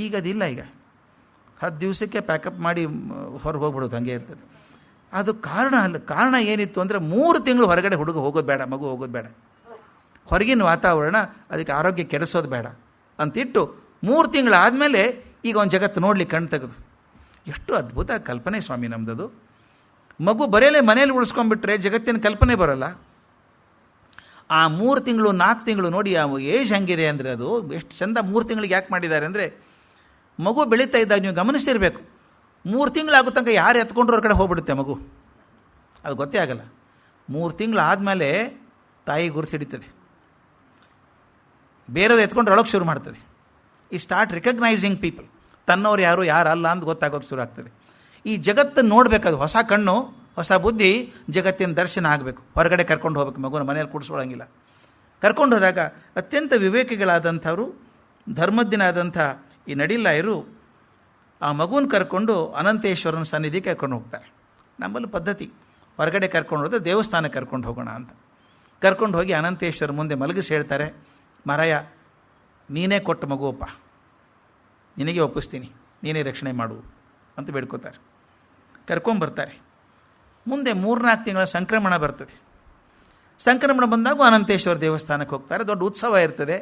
ಈಗ ಅದಿಲ್ಲ. ಈಗ 10 ದಿವಸಕ್ಕೆ ಪ್ಯಾಕಪ್ ಮಾಡಿ ಹೊರಗೆ ಹೋಗ್ಬಿಡೋದು, ಹಾಗೆ ಇರ್ತದೆ. ಅದು ಕಾರಣ ಏನಿತ್ತು ಅಂದರೆ, 3 ತಿಂಗಳು ಹೊರಗಡೆ ಹುಡುಗ ಹೋಗೋದು ಬೇಡ, ಮಗು ಹೋಗೋದು ಬೇಡ, ಹೊರಗಿನ ವಾತಾವರಣ ಅದಕ್ಕೆ ಆರೋಗ್ಯ ಕೆಡಿಸೋದು ಬೇಡ ಅಂತಿಟ್ಟು 3 ತಿಂಗಳಾದಮೇಲೆ ಈಗ ಒಂದು ಜಗತ್ತು ನೋಡಲಿಕ್ಕೆ ಕಣ್ಣು ತೆಗೆದು. ಎಷ್ಟು ಅದ್ಭುತ ಕಲ್ಪನೆ ಸ್ವಾಮಿ ನಮ್ಮದು. ಮಗು ಬರೆಯಲೇ ಮನೇಲಿ ಉಳಿಸ್ಕೊಂಡ್ಬಿಟ್ರೆ ಜಗತ್ತಿನ ಕಲ್ಪನೆ ಬರೋಲ್ಲ. ಆ 3 ತಿಂಗಳು 4 ತಿಂಗಳು ನೋಡಿ ಆ ಏಜ್ ಹೆಂಗಿದೆ ಅಂದರೆ, ಅದು ಎಷ್ಟು ಚಂದ. 3 ತಿಂಗಳಿಗೆ ಯಾಕೆ ಮಾಡಿದ್ದಾರೆ ಅಂದರೆ, ಮಗು ಬೆಳೀತಾ ಇದ್ದಾಗ ನೀವು ಗಮನಿಸಿರಬೇಕು, 3 ತಿಂಗಳಾಗೋ ತನಕ ಯಾರು ಎತ್ಕೊಂಡ್ರ ಕಡೆ ಹೋಗ್ಬಿಡುತ್ತೆ ಮಗು, ಅದು ಗೊತ್ತೇ ಆಗಲ್ಲ. 3 ತಿಂಗಳಾದಮೇಲೆ ತಾಯಿ ಗುರುತಿಡಿತದೆ, ಬೇರೆದು ಎತ್ಕೊಂಡ್ರೆ ಅಳೋಕ್ಕೆ ಶುರು ಮಾಡ್ತದೆ. ಈ ಸ್ಟಾರ್ಟ್ ರಿಕಗ್ನೈಸಿಂಗ್ ಪೀಪಲ್, ತನ್ನವ್ರು ಯಾರು ಯಾರಲ್ಲ ಅಂತ ಗೊತ್ತಾಗೋಕ್ಕೆ ಶುರು ಆಗ್ತದೆ. ಈ ಜಗತ್ತನ್ನು ನೋಡಬೇಕದು, ಹೊಸ ಕಣ್ಣು, ಹೊಸ ಬುದ್ಧಿ, ಜಗತ್ತಿನ ದರ್ಶನ ಆಗಬೇಕು. ಹೊರಗಡೆ ಕರ್ಕೊಂಡು ಹೋಗ್ಬೇಕು, ಮಗುನ ಮನೇಲಿ ಕೂಡಿಸ್ಕೊಳ್ಳೋಂಗಿಲ್ಲ. ಕರ್ಕೊಂಡು ಹೋದಾಗ ಅತ್ಯಂತ ವಿವೇಕಿಗಳಾದಂಥವರು, ಧರ್ಮಜ್ಞನಾದಂಥ ಈ ನಡಿಲಾಯರು ಆ ಮಗುನ ಕರ್ಕೊಂಡು ಅನಂತೇಶ್ವರನ ಸನ್ನಿಧಿ ಕರ್ಕೊಂಡು ಹೋಗ್ತಾರೆ. ನಮ್ಮಲ್ಲಿ ಪದ್ಧತಿ, ಹೊರಗಡೆ ಕರ್ಕೊಂಡು ಹೋದ್ರೆ ದೇವಸ್ಥಾನಕ್ಕೆ ಕರ್ಕೊಂಡು ಹೋಗೋಣ ಅಂತ. ಕರ್ಕೊಂಡು ಹೋಗಿ ಅನಂತೇಶ್ವರ ಮುಂದೆ ಮಲಗಿಸಿ ಹೇಳ್ತಾರೆ, ಮಹಾರಾಯ ನೀನೇ ಕೊಟ್ಟ ಮಗುವಪ್ಪ, ನಿನಗೆ ಒಪ್ಪಿಸ್ತೀನಿ, ನೀನೇ ರಕ್ಷಣೆ ಮಾಡು ಅಂತ ಬೇಡ್ಕೋತಾರೆ. ಕರ್ಕೊಂಬರ್ತಾರೆ. ಮುಂದೆ 3-4 ತಿಂಗಳ ಸಂಕ್ರಮಣ ಬರ್ತದೆ. ಸಂಕ್ರಮಣ ಬಂದಾಗ ಅನಂತೇಶ್ವರ ದೇವಸ್ಥಾನಕ್ಕೆ ಹೋಗ್ತಾರೆ. ದೊಡ್ಡ ಉತ್ಸವ ಇರ್ತದೆ.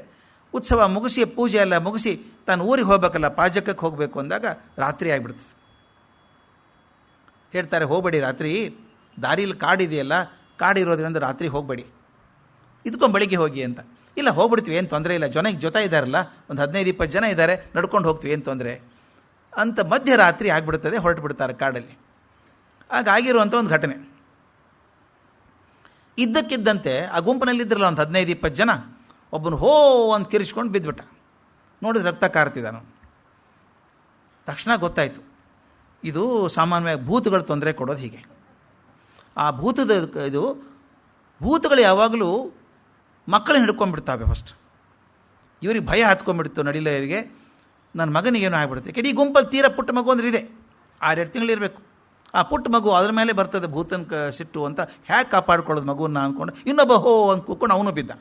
ಉತ್ಸವ ಮುಗಿಸಿ, ಪೂಜೆ ಎಲ್ಲ ಮುಗಿಸಿ ತಾನು ಊರಿಗೆ ಹೋಗ್ಬೇಕಲ್ಲ, ಪಾಜಕಕ್ಕೆ ಹೋಗಬೇಕು ಅಂದಾಗ ರಾತ್ರಿ ಆಗಿಬಿಡ್ತದೆ. ಹೇಳ್ತಾರೆ, ಹೋಗಬೇಡಿ ರಾತ್ರಿ, ದಾರಿಲಿ ಕಾಡಿದೆಯಲ್ಲ, ಕಾಡಿರೋದ್ರಿಂದ ರಾತ್ರಿ ಹೋಗಬೇಡಿ, ಇದಕ್ಕೊಂದು ಬೆಳಿಗ್ಗೆ ಹೋಗಿ ಅಂತ. ಇಲ್ಲ ಹೋಗ್ಬಿಡ್ತೀವಿ, ಏನು ತೊಂದರೆ ಇಲ್ಲ, ಜೊತೆ ಇದ್ದಾರಲ್ಲ, ಒಂದು 15-20 ಜನ ಇದ್ದಾರೆ, ನಡ್ಕೊಂಡು ಹೋಗ್ತೀವಿ, ಏನು ತೊಂದರೆ ಅಂತ. ಮಧ್ಯರಾತ್ರಿ ಆಗಿಬಿಡ್ತದೆ, ಹೊರಟು ಬಿಡ್ತಾರೆ ಕಾಡಲ್ಲಿ. ಆಗಿರುವಂಥ ಒಂದು ಘಟನೆ. ಇದ್ದಕ್ಕಿದ್ದಂತೆ ಆ ಗುಂಪಿನಲ್ಲಿದ್ದರಲ್ಲ ಒಂದು 15-20 ಜನ, ಒಬ್ಬನು ಹೋ ಅಂತ ಕಿರಿಸ್ಕೊಂಡು ಬಿದ್ದುಬಿಟ್ಟ. ನೋಡಿದ್ರೆ ರಕ್ತ ಕಾರ್ತಿದ್ದಾನು. ತಕ್ಷಣ ಗೊತ್ತಾಯಿತು, ಇದು ಸಾಮಾನ್ಯವಾಗಿ ಭೂತಗಳು ತೊಂದರೆ ಕೊಡೋದು ಹೀಗೆ. ಆ ಭೂತಗಳು ಯಾವಾಗಲೂ ಮಕ್ಕಳನ್ನ ಹಿಡ್ಕೊಂಡ್ಬಿಡ್ತಾವೆ. ಫಸ್ಟ್ ಇವ್ರಿಗೆ ಭಯ ಹತ್ಕೊಂಡ್ಬಿಡ್ತು ನಡಿಲೆಯವರಿಗೆ, ನನ್ನ ಮಗನಿಗೇನು ಆಗಿಬಿಡುತ್ತೆ. ಕೆಡಿ ಗುಂಪಲ್ಲಿ ತೀರ ಪುಟ್ಟ ಮಗು ಅಂದರೆ ಇದೆ, 6-7 ತಿಂಗಳಿರಬೇಕು. ಆ ಪುಟ್ಟ ಮಗು ಅದ್ರ ಮೇಲೆ ಬರ್ತದೆ ಭೂತನ ಸಿಟ್ಟು ಅಂತ. ಹೇಗೆ ಕಾಪಾಡ್ಕೊಳ್ಳೋದು ಮಗುವನ್ನ ಅಂದ್ಕೊಂಡು ಇನ್ನೊಬ್ಬ ಹೋ ಅಂತ ಕೂತ್ಕೊಂಡು ಅವನು ಬಿದ್ದ.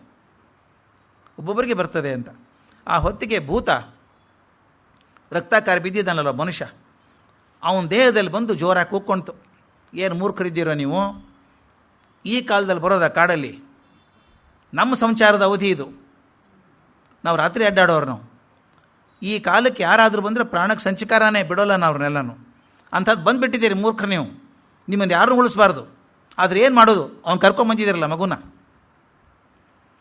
ಒಬ್ಬೊಬ್ಬರಿಗೆ ಬರ್ತದೆ ಅಂತ. ಆ ಹೊತ್ತಿಗೆ ಭೂತ ರಕ್ತಕಾರ ಬಿದ್ದಿದ್ದಾನಲ್ಲ ಮನುಷ್ಯ, ಅವನ ದೇಹದಲ್ಲಿ ಬಂದು ಜೋರಾಗಿ ಕೂಕ್ಕೊಂತು. ಏನು ಮೂರ್ಖರಿದ್ದೀರೋ ನೀವು, ಈ ಕಾಲದಲ್ಲಿ ಬರೋದ ಕಾಡಲ್ಲಿ, ನಮ್ಮ ಸಂಚಾರದ ಅವಧಿ ಇದು, ನಾವು ರಾತ್ರಿ ಅಡ್ಡಾಡೋರು ನಾವು. ಈ ಕಾಲಕ್ಕೆ ಯಾರಾದರೂ ಬಂದರೆ ಪ್ರಾಣಕ್ಕೆ ಸಂಚಿಕಾರನೇ ಬಿಡೋಲ್ಲ ನಾವು ಅವ್ರನ್ನೆಲ್ಲನೂ. ಅಂಥದ್ದು ಬಂದುಬಿಟ್ಟಿದ್ದೀರಿ ಮೂರ್ಖರು ನೀವು, ನಿಮ್ಮನ್ನು ಯಾರೂ ಉಳಿಸ್ಬಾರ್ದು. ಆದರೆ ಏನು ಮಾಡೋದು, ಅವ್ನು ಕರ್ಕೊಂಬಂದಿದ್ದೀರಲ್ಲ ಮಗುನ,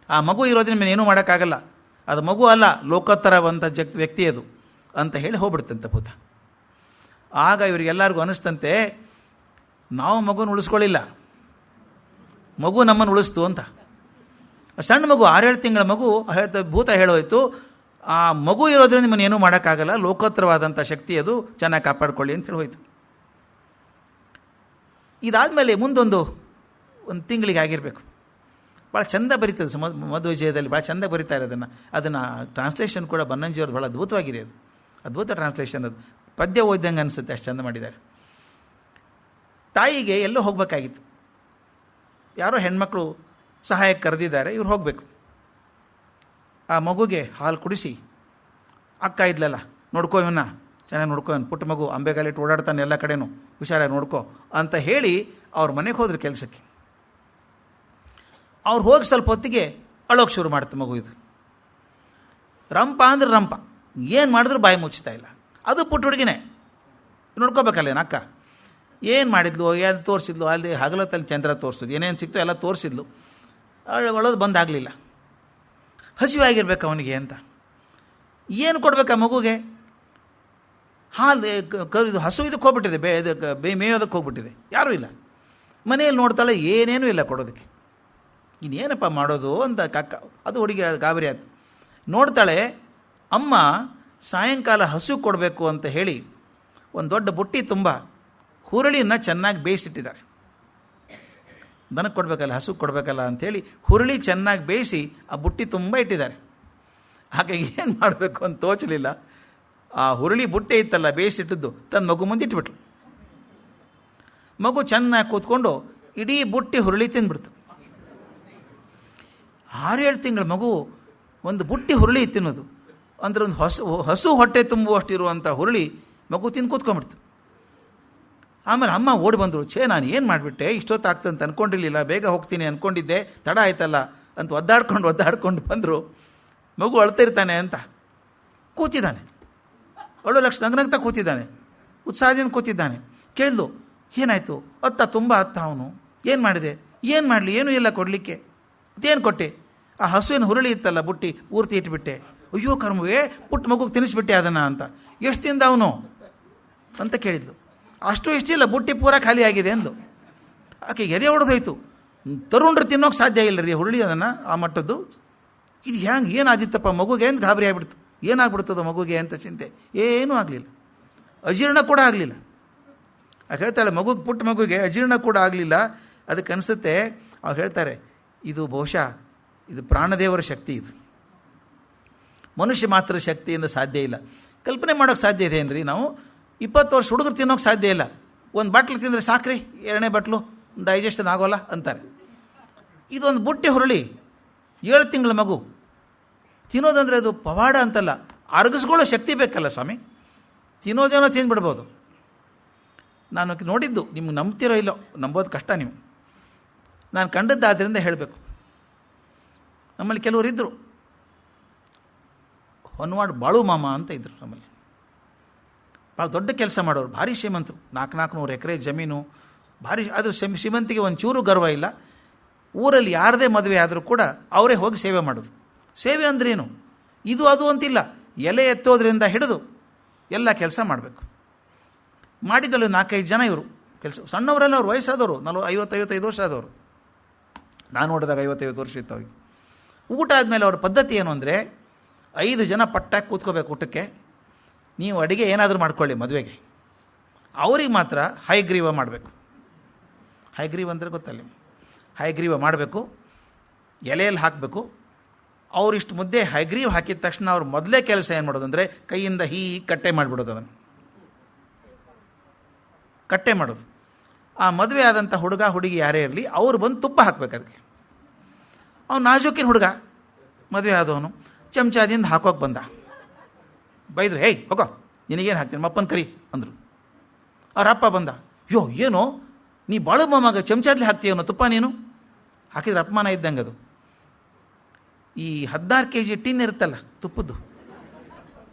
ಆ ಮಗು ಇರೋದ್ರಿಂದ ನಿಮ್ಮನ್ನು ಏನೂ ಮಾಡೋಕ್ಕಾಗಲ್ಲ, ಅದು ಮಗು ಅಲ್ಲ, ಲೋಕೋತ್ತರವಂಥ ವ್ಯಕ್ತಿ ಅದು ಅಂತ ಹೇಳಿ ಹೋಗ್ಬಿಡ್ತಂತೆ ಭೂತ. ಆಗ ಇವರಿಗೆಲ್ಲರಿಗೂ ಅನ್ನಿಸ್ತಂತೆ, ನಾವು ಮಗುನ ಉಳಿಸ್ಕೊಳ್ಳಿಲ್ಲ, ಮಗು ನಮ್ಮನ್ನು ಉಳಿಸ್ತು ಅಂತ. ಸಣ್ಣ ಮಗು, 6-7 ತಿಂಗಳ ಮಗು, ಭೂತ ಹೇಳೋಯ್ತು, ಆ ಮಗು ಇರೋದ್ರಿಂದ ನಿಮ್ಮನ್ನು ಏನೂ ಮಾಡೋಕ್ಕಾಗಲ್ಲ, ಲೋಕೋತ್ತರವಾದಂಥ ಶಕ್ತಿ ಅದು, ಚೆನ್ನಾಗಿ ಕಾಪಾಡ್ಕೊಳ್ಳಿ ಅಂತ ಹೇಳೋಯ್ತು. ಇದಾದಮೇಲೆ ಮುಂದೊಂದು ತಿಂಗಳಿಗೆ ಆಗಿರಬೇಕು. ಭಾಳ ಚೆಂದ ಬರೀತದೆ ಮಧ್ವವಿಜಯದಲ್ಲಿ, ಭಾಳ ಚೆಂದ ಬರೀತಾರೆ ಅದನ್ನು ಟ್ರಾನ್ಸ್ಲೇಷನ್ ಕೂಡ ಬನ್ನಂಜಿಯವ್ರು ಭಾಳ ಅದ್ಭುತವಾಗಿದೆ ಅದು. ಅದ್ಭುತ ಟ್ರಾನ್ಸ್ಲೇಷನ್ ಅದು, ಪದ್ಯ ಓದ್ದಂಗೆ ಅನಿಸುತ್ತೆ, ಅಷ್ಟು ಚಂದ ಮಾಡಿದ್ದಾರೆ. ತಾಯಿಗೆ ಎಲ್ಲೋ ಹೋಗಬೇಕಾಗಿತ್ತು, ಯಾರೋ ಹೆಣ್ಮಕ್ಳು ಸಹಾಯಕ್ಕೆ ಕರೆದಿದ್ದಾರೆ, ಇವ್ರು ಹೋಗಬೇಕು. ಆ ಮಗುಗೆ ಹಾಲು ಕುಡಿಸಿ, ಅಕ್ಕ ಇದ್ಲಲ್ಲ, ನೋಡ್ಕೋ ಇವನ್ನ, ಚೆನ್ನಾಗಿ ನೋಡ್ಕೋ, ಇವನು ಪುಟ್ಟ ಮಗು ಅಂಬೆಗಾಲಿಟ್ಟು ಓಡಾಡ್ತಾನೆ ಎಲ್ಲ ಕಡೆನೂ, ಹುಷಾರಾಗಿ ನೋಡ್ಕೋ ಅಂತ ಹೇಳಿ ಅವ್ರ ಮನೆಗೆ ಹೋದ್ರು ಕೆಲಸಕ್ಕೆ. ಅವ್ರು ಹೋಗಿ ಸ್ವಲ್ಪ ಹೊತ್ತಿಗೆ ಅಳೋಕೆ ಶುರು ಮಾಡುತ್ತೆ ಮಗು. ಇದು ರಂಪ ಅಂದ್ರೆ ರಂಪ, ಏನು ಮಾಡಿದ್ರು ಬಾಯಿ ಮುಚ್ತಾ ಇಲ್ಲ. ಅದು ಪುಟ್ಟ ಹುಡುಗಿನೇ, ನೋಡ್ಕೋಬೇಕಲ್ಲೇನು ಅಕ್ಕ. ಏನು ಮಾಡಿದ್ಲು, ಏನು ತೋರಿಸಿದ್ಲು, ಅಲ್ಲಿ ಹಗಲತ್ತಲ್ಲಿ ಚಂದ್ರ ತೋರಿಸಿದ್ಲು, ಏನೇನು ಸಿಕ್ತು ಎಲ್ಲ ತೋರಿಸಿದ್ಲು. ಅಳೋದು ಬಂದಾಗಲಿಲ್ಲ. ಹಸಿವಾಗಿರ್ಬೇಕು ಅವನಿಗೆ ಅಂತ. ಏನು ಕೊಡ್ಬೇಕಾ ಮಗುಗೆ? ಹಾಲು ಇದು ಹಸು ಇದಕ್ಕೆ ಹೋಗ್ಬಿಟ್ಟಿದೆ, ಮೇಯೋದಕ್ಕೆ ಹೋಗ್ಬಿಟ್ಟಿದೆ, ಯಾರೂ ಇಲ್ಲ. ಮನೆಯಲ್ಲಿ ನೋಡ್ತಾಳೆ, ಏನೇನೂ ಇಲ್ಲ ಕೊಡೋದಕ್ಕೆ. ಇನ್ನೇನಪ್ಪ ಮಾಡೋದು ಅಂತ ಕಕ್ಕ, ಅದು ಹುಡುಗಿ ಗಾಬರಿ ಆಯ್ತು. ನೋಡ್ತಾಳೆ, ಅಮ್ಮ ಸಾಯಂಕಾಲ ಹಸು ಕೊಡಬೇಕು ಅಂತ ಹೇಳಿ ಒಂದು ದೊಡ್ಡ ಬುಟ್ಟಿ ತುಂಬ ಹುರುಳಿಯನ್ನು ಚೆನ್ನಾಗಿ ಬೇಯಿಸಿಟ್ಟಿದ್ದಾರೆ. ದನಕ್ಕೆ ಕೊಡಬೇಕಲ್ಲ, ಹಸು ಕೊಡಬೇಕಲ್ಲ ಅಂಥೇಳಿ ಹುರುಳಿ ಚೆನ್ನಾಗಿ ಬೇಯಿಸಿ ಆ ಬುಟ್ಟಿ ತುಂಬ ಇಟ್ಟಿದ್ದಾರೆ. ಹಾಗೆ ಏನು ಮಾಡಬೇಕು ಅಂತ ತೋಚಲಿಲ್ಲ. ಆ ಹುರುಳಿ ಬುಟ್ಟೆ ಇತ್ತಲ್ಲ ಬೇಯಿಸಿಟ್ಟಿದ್ದು, ತನ್ನ ಮಗು ಮುಂದೆ ಇಟ್ಬಿಟ್ಲು. ಮಗು ಚೆನ್ನಾಗಿ ಕೂತ್ಕೊಂಡು ಇಡೀ ಬುಟ್ಟಿ ಹುರುಳಿ ತಿಂದ್ಬಿಡ್ತು. 6-7 ತಿಂಗಳ ಮಗು ಒಂದು ಬುಟ್ಟಿ ಹುರುಳಿ ತಿನ್ನೋದು ಅಂದರೆ ಒಂದು ಹಸು ಹೊಟ್ಟೆ ತುಂಬುವಷ್ಟಿರುವಂಥ ಹುರುಳಿ ಮಗು ತಿಂದು ಕೂತ್ಕೊಂಡ್ಬಿಡ್ತು. ಆಮೇಲೆ ಅಮ್ಮ ಓಡಿ ಬಂದರು. ನಾನು ಏನು ಮಾಡಿಬಿಟ್ಟೆ, ಇಷ್ಟೊತ್ತಾಗ್ತದೆ ಅಂತ ಅಂದ್ಕೊಂಡಿರಲಿಲ್ಲ, ಬೇಗ ಹೋಗ್ತೀನಿ ಅಂದ್ಕೊಂಡಿದ್ದೆ, ತಡ ಆಯ್ತಲ್ಲ ಅಂತ ಒದ್ದಾಡ್ಕೊಂಡು ಬಂದರು. ಮಗು ಅಳ್ತಿರ್ತಾನೆ ಅಂತ ಕೂತಿದ್ದಾನೆ, ಅಳು ಲಕ್ಷ ನಗ್ನಗ್ತಾ ಕೂತಿದ್ದಾನೆ, ಉತ್ಸಾಹದಿಂದ ಕೂತಿದ್ದಾನೆ. ಕೇಳಿದ್ಲು, ಏನಾಯಿತು ತುಂಬ ಅವನು, ಏನು ಮಾಡಿದೆ, ಏನು ಮಾಡಲಿ, ಏನೂ ಇಲ್ಲ ಕೊಡಲಿಕ್ಕೆ, ಅದೇನು ಕೊಟ್ಟೆ? ಆ ಹಸುವಿನ ಹುರುಳಿ ಇತ್ತಲ್ಲ ಬುಟ್ಟಿ ಪೂರ್ತಿ ಇಟ್ಬಿಟ್ಟೆ. ಅಯ್ಯೋ ಕರ್ಮವೇ, ಪುಟ್ಟ ಮಗುಗೆ ತಿನ್ನಿಸ್ಬಿಟ್ಟೆ ಅದನ್ನು ಅಂತ. ಎಷ್ಟು ತಿಂದ ಅವನು ಅಂತ ಕೇಳಿದ್ಲು. ಅಷ್ಟು ಇಷ್ಟಿಲ್ಲ, ಬುಟ್ಟಿ ಪೂರ ಖಾಲಿ ಆಗಿದೆ ಅಂದು. ಆಕೆ ಎದೆ ಹೊಡೆದೋಯ್ತು. ತರುಣ್ರು ತಿನ್ನೋಕೆ ಸಾಧ್ಯ ಇಲ್ಲ ರೀ ಹುರುಳಿ ಅದನ್ನು, ಆ ಮಟ್ಟದ್ದು. ಇದು ಹ್ಯಾಂಗೆ ಏನಾದಿತ್ತಪ್ಪ ಮಗುಗೆ ಅಂತ ಗಾಬರಿ ಆಗಿಬಿಡ್ತು. ಏನಾಗ್ಬಿಡ್ತದೋ ಮಗುಗೆ ಅಂತ ಚಿಂತೆ. ಏನೂ ಆಗಲಿಲ್ಲ, ಅಜೀರ್ಣ ಕೂಡ ಆಗಲಿಲ್ಲ. ಆಕೆ ಹೇಳ್ತಾಳೆ, ಪುಟ್ಟ ಮಗುಗೆ ಅಜೀರ್ಣ ಕೂಡ ಆಗಲಿಲ್ಲ. ಅದಕ್ಕೆ ಅನಿಸುತ್ತೆ, ಅವ್ರು ಹೇಳ್ತಾರೆ, ಇದು ಬಹುಶಃ ಇದು ಪ್ರಾಣದೇವರ ಶಕ್ತಿ, ಇದು ಮನುಷ್ಯ ಮಾತ್ರ ಶಕ್ತಿಯಿಂದ ಸಾಧ್ಯ ಇಲ್ಲ. ಕಲ್ಪನೆ ಮಾಡೋಕ್ಕೆ ಸಾಧ್ಯ ಇದೆ ಏನ್ರಿ? ನಾವು 20 ವರ್ಷ ಹುಡುಗರು ತಿನ್ನೋಕ್ಕೆ ಸಾಧ್ಯ ಇಲ್ಲ. ಒಂದು ಬಾಟ್ಲು ತಿಂದರೆ ಸಾಕ್ರಿ, 2ನೇ ಬಾಟ್ಲು ಡೈಜೆಷನ್ ಆಗೋಲ್ಲ ಅಂತಾರೆ. ಇದೊಂದು ಬುಟ್ಟಿ ಹುರುಳಿ 7 ತಿಂಗಳ ಮಗು ತಿನ್ನೋದಂದರೆ ಅದು ಪವಾಡ ಅಂತಲ್ಲ, ಅರಗಿಸ್ಕೊಳ್ಳೋ ಶಕ್ತಿ ಬೇಕಲ್ಲ ಸ್ವಾಮಿ. ತಿನ್ನೋದೇನೋ ತಿಂದ್ಬಿಡ್ಬೋದು. ನಾನು ನೋಡಿದ್ದು, ನಿಮ್ಗೆ ನಂಬ್ತಿರೋ ಇಲ್ಲೋ, ನಂಬೋದು ಕಷ್ಟ ನೀವು. ನಾನು ಕಂಡದ್ದಾದ್ದರಿಂದ ಹೇಳಬೇಕು. ನಮ್ಮಲ್ಲಿ ಕೆಲವರು ಇದ್ದರು, ಹೊನ್ವಾಡ್ ಬಾಳು ಮಾಮ ಅಂತ ಇದ್ದರು ನಮ್ಮಲ್ಲಿ. ಭಾಳ ದೊಡ್ಡ ಕೆಲಸ ಮಾಡೋರು, ಭಾರಿ ಶ್ರೀಮಂತರು, 400 ಎಕರೆ ಜಮೀನು, ಭಾರಿ. ಅದು ಶ್ರೀಮಂತಿಗೆ ಒಂದು ಚೂರು ಗರ್ವ ಇಲ್ಲ. ಊರಲ್ಲಿ ಯಾರದೇ ಮದುವೆ ಆದರೂ ಕೂಡ ಅವರೇ ಹೋಗಿ ಸೇವೆ ಮಾಡೋದು. ಸೇವೆ ಅಂದ್ರೇನು, ಇದು ಅದು ಅಂತಿಲ್ಲ, ಎಲೆ ಎತ್ತೋದ್ರಿಂದ ಹಿಡಿದು ಎಲ್ಲ ಕೆಲಸ ಮಾಡಬೇಕು. ಮಾಡಿದಲ್ಲಿ 4-5 ಜನ ಇವರು ಕೆಲಸ. ಸಣ್ಣವರೆಲ್ಲ ಅವ್ರು ವಯಸ್ಸಾದವರು, 50-55 ವರ್ಷ ಆದವರು. ನಾನು ನೋಡಿದಾಗ 55 ವರ್ಷ ಇತ್ತು ಅವ್ರಿಗೆ. ಊಟ ಆದಮೇಲೆ ಅವ್ರ ಪದ್ಧತಿ ಏನು ಅಂದರೆ, 5 ಜನ ಪಟ್ಟಾಗಿ ಕೂತ್ಕೋಬೇಕು ಊಟಕ್ಕೆ. ನೀವು ಅಡುಗೆ ಏನಾದರೂ ಮಾಡ್ಕೊಳ್ಳಿ ಮದುವೆಗೆ, ಅವ್ರಿಗೆ ಮಾತ್ರ ಹೈಗ್ರೀವ ಮಾಡಬೇಕು. ಹೈಗ್ರೀವ ಅಂದರೆ ಗೊತ್ತಲ್ಲ, ಹೈಗ್ರೀವ ಮಾಡಬೇಕು, ಎಲೆಯಲ್ಲಿ ಹಾಕಬೇಕು. ಅವರಿಷ್ಟು ಮುದ್ದೆ ಹೈಗ್ರೀವ್ ಹಾಕಿದ ತಕ್ಷಣ ಅವ್ರು ಮೊದಲೇ ಕೆಲಸ ಏನು ಮಾಡೋದು ಅಂದರೆ, ಕೈಯಿಂದ ಕಟ್ಟೆ ಮಾಡಿಬಿಡೋದು, ಅದನ್ನು ಕಟ್ಟೆ ಮಾಡೋದು. ಆ ಮದುವೆ ಆದಂಥ ಹುಡುಗ ಹುಡುಗಿ ಯಾರೇ ಇರಲಿ, ಅವ್ರು ಬಂದು ತುಪ್ಪ ಹಾಕಬೇಕು ಅದಕ್ಕೆ. ಅವ್ನು ನಾಜೂಕಿನ ಹುಡುಗ, ಮದುವೆ ಆದವನು, ಚಮಚಾದಿಂದ ಹಾಕೋಕೆ ಬಂದ. ಬೈದ್ರು, ಹೇಯ್ ಹೋಗೋ, ನಿನಗೇನು ಹಾಕ್ತೀನಿ, ಮಪ್ಪನ ಕರಿ ಅಂದರು. ಅವ್ರ ಅಪ್ಪ ಬಂದ, ಏನೋ ನೀ ಬಾಳು ಮಾಮಾಗ ಚಮಚಾದ್ಲಿ ಹಾಕ್ತೀವನೋ ತುಪ್ಪ, ನೀನು ಹಾಕಿದ್ರೆ ಅಪಮಾನ ಇದ್ದಂಗೆ. ಅದು ಈ 16 kg ಟಿನ್ ಇರುತ್ತಲ್ಲ ತುಪ್ಪದ್ದು,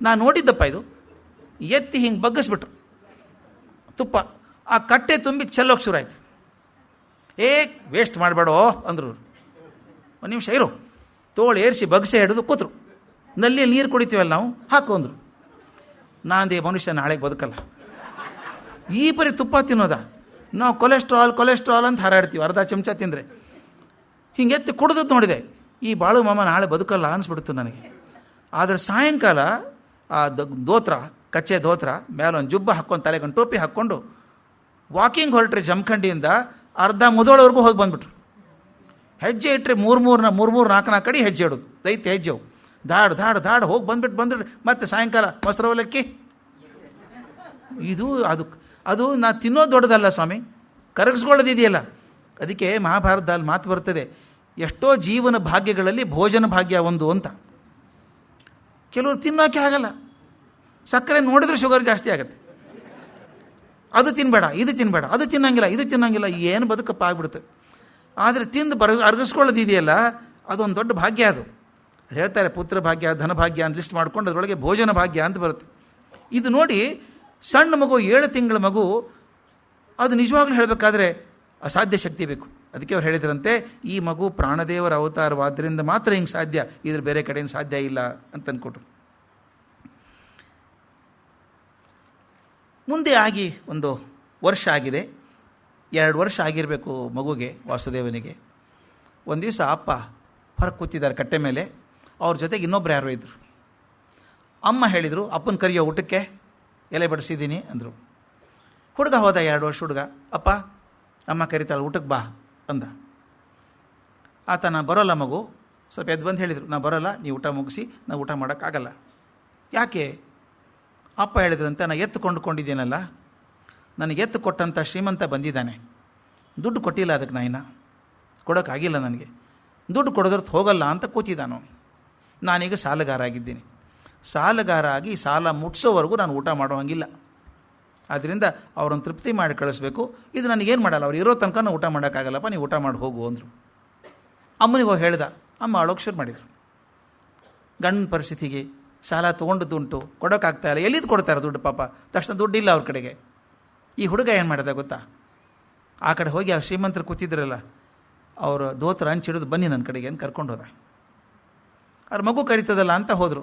ನಾನು ನೋಡಿದ್ದಪ್ಪ. ಇದು ಎತ್ತಿ ಹಿಂಗೆ ಬಗ್ಗಿಸ್ಬಿಟ್ರು ತುಪ್ಪ, ಆ ಕಟ್ಟೆ ತುಂಬಿ ಚೆಲ್ಲೋಕೆ ಶುರು ಆಯಿತು. ವೇಸ್ಟ್ ಮಾಡಬೇಡೋ ಅಂದರು. ಒಂದು ನಿಮಿಷ ಇರು, ತೋಳು ಏರಿಸಿ ಬಗ್ಸೆ ಹಿಡಿದು ಕೂತರು. ನಲ್ಲಿಯಲ್ಲಿ ನೀರು ಕುಡಿತೀವಲ್ಲ ನಾವು, ಹಾಕು ಅಂದರು. ನಾಂದೇ ಮನುಷ್ಯ ನಾಳೆಗೆ ಬದುಕಲ್ಲ, ಈ ಪರಿ ತುಪ್ಪ ತಿನ್ನೋದ? ನಾವು ಕೊಲೆಸ್ಟ್ರಾಲ್ ಅಂತ ಹಾರಾಡ್ತೀವಿ ಅರ್ಧ ಚಮಚ ತಿಂದರೆ. ಹಿಂಗೆ ಎತ್ತಿ ಕುಡಿದದ್ದು ನೋಡಿದೆ. ಈ ಬಾಳು ಮಾಮ ನಾಳೆ ಬದುಕಲ್ಲ ಅನಿಸ್ಬಿಡ್ತು ನನಗೆ. ಆದರೆ ಸಾಯಂಕಾಲ ಆ ದೋತ್ರ, ಕಚ್ಚೆ ದೋತ್ರ ಮೇಲೆ ಒಂದು ಜುಬ್ಬ ಹಾಕ್ಕೊಂಡು, ತಲೆಗೊಂದು ಟೋಪಿ ಹಾಕ್ಕೊಂಡು ವಾಕಿಂಗ್ ಹೊರಟ್ರೆ ಜಮಖಂಡಿಯಿಂದ ಅರ್ಧ ಮುದೋಳವರೆಗೂ ಹೋಗಿ ಬಂದುಬಿಟ್ರು. ಹೆಜ್ಜೆ ಇಟ್ಟರೆ 3-4 ಅಡಿ ಹೆಜ್ಜೆ ಇಡೋದು, ದೈತ್ಯ ಹೆಜ್ಜೆವು. ದಾಡ್ ದಾಡ್ ದಾಡ್ ಹೋಗಿ ಬಂದ್ಬಿಟ್ಟು ಮತ್ತೆ ಸಾಯಂಕಾಲ ಮೊಸರು ಅವಲಕ್ಕಿ. ಇದು ಅದು ನಾ ತಿನ್ನೋದು ದೊಡ್ಡದಲ್ಲ ಸ್ವಾಮಿ, ಕರಗಿಸ್ಕೊಳ್ಳೋದಿದೆಯಲ್ಲ. ಅದಕ್ಕೆ ಮಹಾಭಾರತದಲ್ಲಿ ಮಾತು ಬರ್ತದೆ, ಎಷ್ಟೋ ಜೀವನ ಭಾಗ್ಯಗಳಲ್ಲಿ ಭೋಜನ ಭಾಗ್ಯ ಒಂದು ಅಂತ. ಕೆಲವರು ತಿನ್ನೋಕೆ ಆಗಲ್ಲ, ಸಕ್ಕರೆ ನೋಡಿದ್ರೆ ಶುಗರ್ ಜಾಸ್ತಿ ಆಗುತ್ತೆ. ಅದು ತಿನ್ನಬೇಡ, ಇದು ತಿನ್ನಬೇಡ, ಅದು ತಿನ್ನಂಗಿಲ್ಲ, ಇದು ತಿನ್ನಂಗಿಲ್ಲ, ಏನು ಬದುಕಪ್ಪ ಆಗ್ಬಿಡುತ್ತೆ. ಆದರೆ ತಿಂದು ಅರಗಿಸ್ಕೊಳ್ಳೋದಿದೆಯಲ್ಲ, ಅದೊಂದು ದೊಡ್ಡ ಭಾಗ್ಯ. ಅದು ಹೇಳ್ತಾರೆ ಪುತ್ರ ಭಾಗ್ಯ, ಧನ ಭಾಗ್ಯ ಅಂತ ಲಿಸ್ಟ್ ಮಾಡ್ಕೊಂಡು ಅದರೊಳಗೆ ಭೋಜನ ಭಾಗ್ಯ ಅಂತ ಬರುತ್ತೆ. ಇದು ನೋಡಿ, ಸಣ್ಣ ಮಗು, 7 ತಿಂಗಳ ಮಗು, ಅದು ನಿಜವಾಗ್ಲೂ ಹೇಳಬೇಕಾದ್ರೆ ಅಸಾಧ್ಯ ಶಕ್ತಿ ಬೇಕು. ಅದಕ್ಕೆ ಅವ್ರು ಹೇಳಿದ್ರಂತೆ, ಈ ಮಗು ಪ್ರಾಣದೇವರ ಅವತಾರವಾದ್ದರಿಂದ ಮಾತ್ರ ಹಿಂಗೆ ಸಾಧ್ಯ, ಇದ್ರ ಬೇರೆ ಕಡೆಯಿಂದ ಸಾಧ್ಯ ಇಲ್ಲ ಅಂತ ಅಂದ್ಕೊಟ್ರು. ಮುಂದೆ ಆಗಿ ಒಂದು ವರ್ಷ ಆಗಿದೆ, 2 ವರ್ಷ ಆಗಿರಬೇಕು ಮಗುಗೆ, ವಾಸುದೇವನಿಗೆ. ಒಂದು ದಿವಸ ಅಪ್ಪ ಹೊರಗೆ ಕೂತಿದ್ದಾರೆ ಕಟ್ಟೆ ಮೇಲೆ, ಅವ್ರ ಜೊತೆಗೆ ಇನ್ನೊಬ್ರು ಯಾರೋ ಇದ್ದರು. ಅಮ್ಮ ಹೇಳಿದರು, ಅಪ್ಪನ ಕರಿಯೋ ಊಟಕ್ಕೆ, ಎಲೆ ಬಡಿಸಿದ್ದೀನಿ ಅಂದರು. ಹುಡುಗ ಹೋದ, 2 ವರ್ಷ ಹುಡುಗ, ಅಪ್ಪ ಅಮ್ಮ ಕರಿತಾಳೆ ಊಟಕ್ಕೆ ಬಾ ಅಂದ. ಆತ ನಾ ಬರೋಲ್ಲ ಮಗು, ಸ್ವಲ್ಪ ಎದ್ದು ಬಂದು ಹೇಳಿದರು, ನಾ ಬರೋಲ್ಲ, ನೀವು ಊಟ ಮುಗಿಸಿ, ನಾವು ಊಟ ಮಾಡೋಕ್ಕಾಗಲ್ಲ. ಯಾಕೆ? ಅಪ್ಪ ಹೇಳಿದ್ರಂತೆ, ನಾನು ಎತ್ತು ಕೊಂಡುಕೊಂಡಿದ್ದೀನಲ್ಲ, ನನಗೆ ಎತ್ತು ಕೊಟ್ಟಂಥ ಶ್ರೀಮಂತ ಬಂದಿದ್ದಾನೆ, ದುಡ್ಡು ಕೊಟ್ಟಿಲ್ಲ ಅದಕ್ಕೆ, ನಾಯಿನ ಕೊಡೋಕ್ಕಾಗಿಲ್ಲ ನನಗೆ, ದುಡ್ಡು ಕೊಡೋದ್ರದ್ದು ಹೋಗಲ್ಲ ಅಂತ ಕೂತಿದ್ದಾನು. ನಾನೀಗ ಸಾಲಗಾರ ಆಗಿದ್ದೀನಿ, ಸಾಲಗಾರ ಆಗಿ ಸಾಲ ಮುಟ್ಸೋವರೆಗೂ ನಾನು ಊಟ ಮಾಡೋ ಹಂಗಿಲ್ಲ. ಆದ್ದರಿಂದ ಅವ್ರನ್ನ ತೃಪ್ತಿ ಮಾಡಿ ಕಳಿಸ್ಬೇಕು. ಇದು ನನಗೇನು ಮಾಡಲ್ಲ, ಅವ್ರು ಇರೋ ತನಕ ಊಟ ಮಾಡೋಕ್ಕಾಗಲ್ಲಪ್ಪ, ನೀವು ಊಟ ಮಾಡಿ ಹೋಗು ಅಂದರು. ಅಮ್ಮನಿಗೆ ಹೋಗಿ ಹೇಳ್ದ, ಅಮ್ಮ ಅಳೋಕೆ ಶುರು ಮಾಡಿದರು. ಗಂಡನ ಪರಿಸ್ಥಿತಿಗೆ ಸಾಲ ತೊಗೊಂಡದ್ದುಂಟು, ಕೊಡೋಕ್ಕಾಗ್ತಾಯಿಲ್ಲ, ಎಲ್ಲಿದ್ದು ಕೊಡ್ತಾರೆ ದುಡ್ಡು, ಪಾಪ ತಕ್ಷಣ ದುಡ್ಡಿಲ್ಲ ಅವ್ರ ಕಡೆಗೆ. ಈ ಹುಡುಗ ಏನು ಮಾಡಿದ ಗೊತ್ತಾ, ಆ ಕಡೆ ಹೋಗಿ ಆ ಶ್ರೀಮಂತರು ಕೂತಿದ್ರಲ್ಲ, ಅವರು ದೋತ್ರ ಹಂಚಿಡಿದು ಬನ್ನಿ ನನ್ನ ಕಡೆಗೆ ಅಂತ ಕರ್ಕೊಂಡು ಹೋದ. ಅವ್ರ ಮಗು ಕರಿತದಲ್ಲ ಅಂತ ಹೋದರು.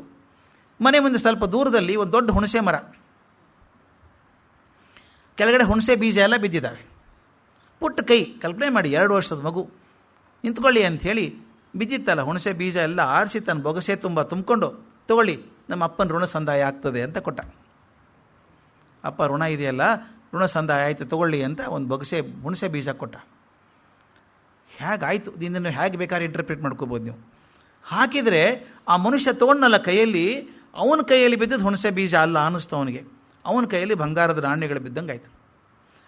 ಮನೆ ಮುಂದೆ ಸ್ವಲ್ಪ ದೂರದಲ್ಲಿ ಒಂದು ದೊಡ್ಡ ಹುಣಸೆ ಮರ, ಕೆಳಗಡೆ ಹುಣಸೆ ಬೀಜ ಎಲ್ಲ ಬಿದ್ದಿದ್ದಾವೆ. ಪುಟ್ಟ ಕೈ, ಕಲ್ಪನೆ ಮಾಡಿ 2 ವರ್ಷದ ಮಗು ನಿಂತ್ಕೊಳ್ಳಿ ಅಂಥೇಳಿ ಬಿದ್ದಿತ್ತಲ್ಲ ಹುಣಸೆ ಬೀಜ ಎಲ್ಲ ಆರಿಸಿ ತನ್ನ ಬೊಗಸೆ ತುಂಬ ತುಂಬಿಕೊಂಡು, ತೊಗೊಳ್ಳಿ ನಮ್ಮ ಅಪ್ಪನ ಋಣ ಸಂದಾಯ ಆಗ್ತದೆ ಅಂತ ಕೊಟ್ಟ. ಅಪ್ಪ ಋಣ ಇದೆಯಲ್ಲ, ಋಣ ಸಂದಾಯ ಆಯಿತು ತೊಗೊಳ್ಳಿ ಅಂತ ಒಂದು ಬೊಗಸೆ ಹುಣಸೆ ಬೀಜ ಕೊಟ್ಟ. ಹೇಗಾಯಿತು, ಇದನ್ನು ಹೇಗೆ ಬೇಕಾದ್ರೆ ಇಂಟರ್ಪ್ರಿಟ್ ಮಾಡ್ಕೋಬೋದು ನೀವು. ಹಾಕಿದರೆ ಆ ಮನುಷ್ಯ ತೊಗೊಂಡಲ್ಲ ಕೈಯಲ್ಲಿ, ಅವನ ಕೈಯಲ್ಲಿ ಬಿದ್ದದ್ದು ಹುಣಸೆ ಬೀಜ ಅಲ್ಲ ಅನ್ನಿಸ್ತು ಅವನಿಗೆ. ಅವನ ಕೈಯಲ್ಲಿ ಬಂಗಾರದ ನಾಣ್ಯಗಳು ಬಿದ್ದಂಗೆ ಆಯಿತು.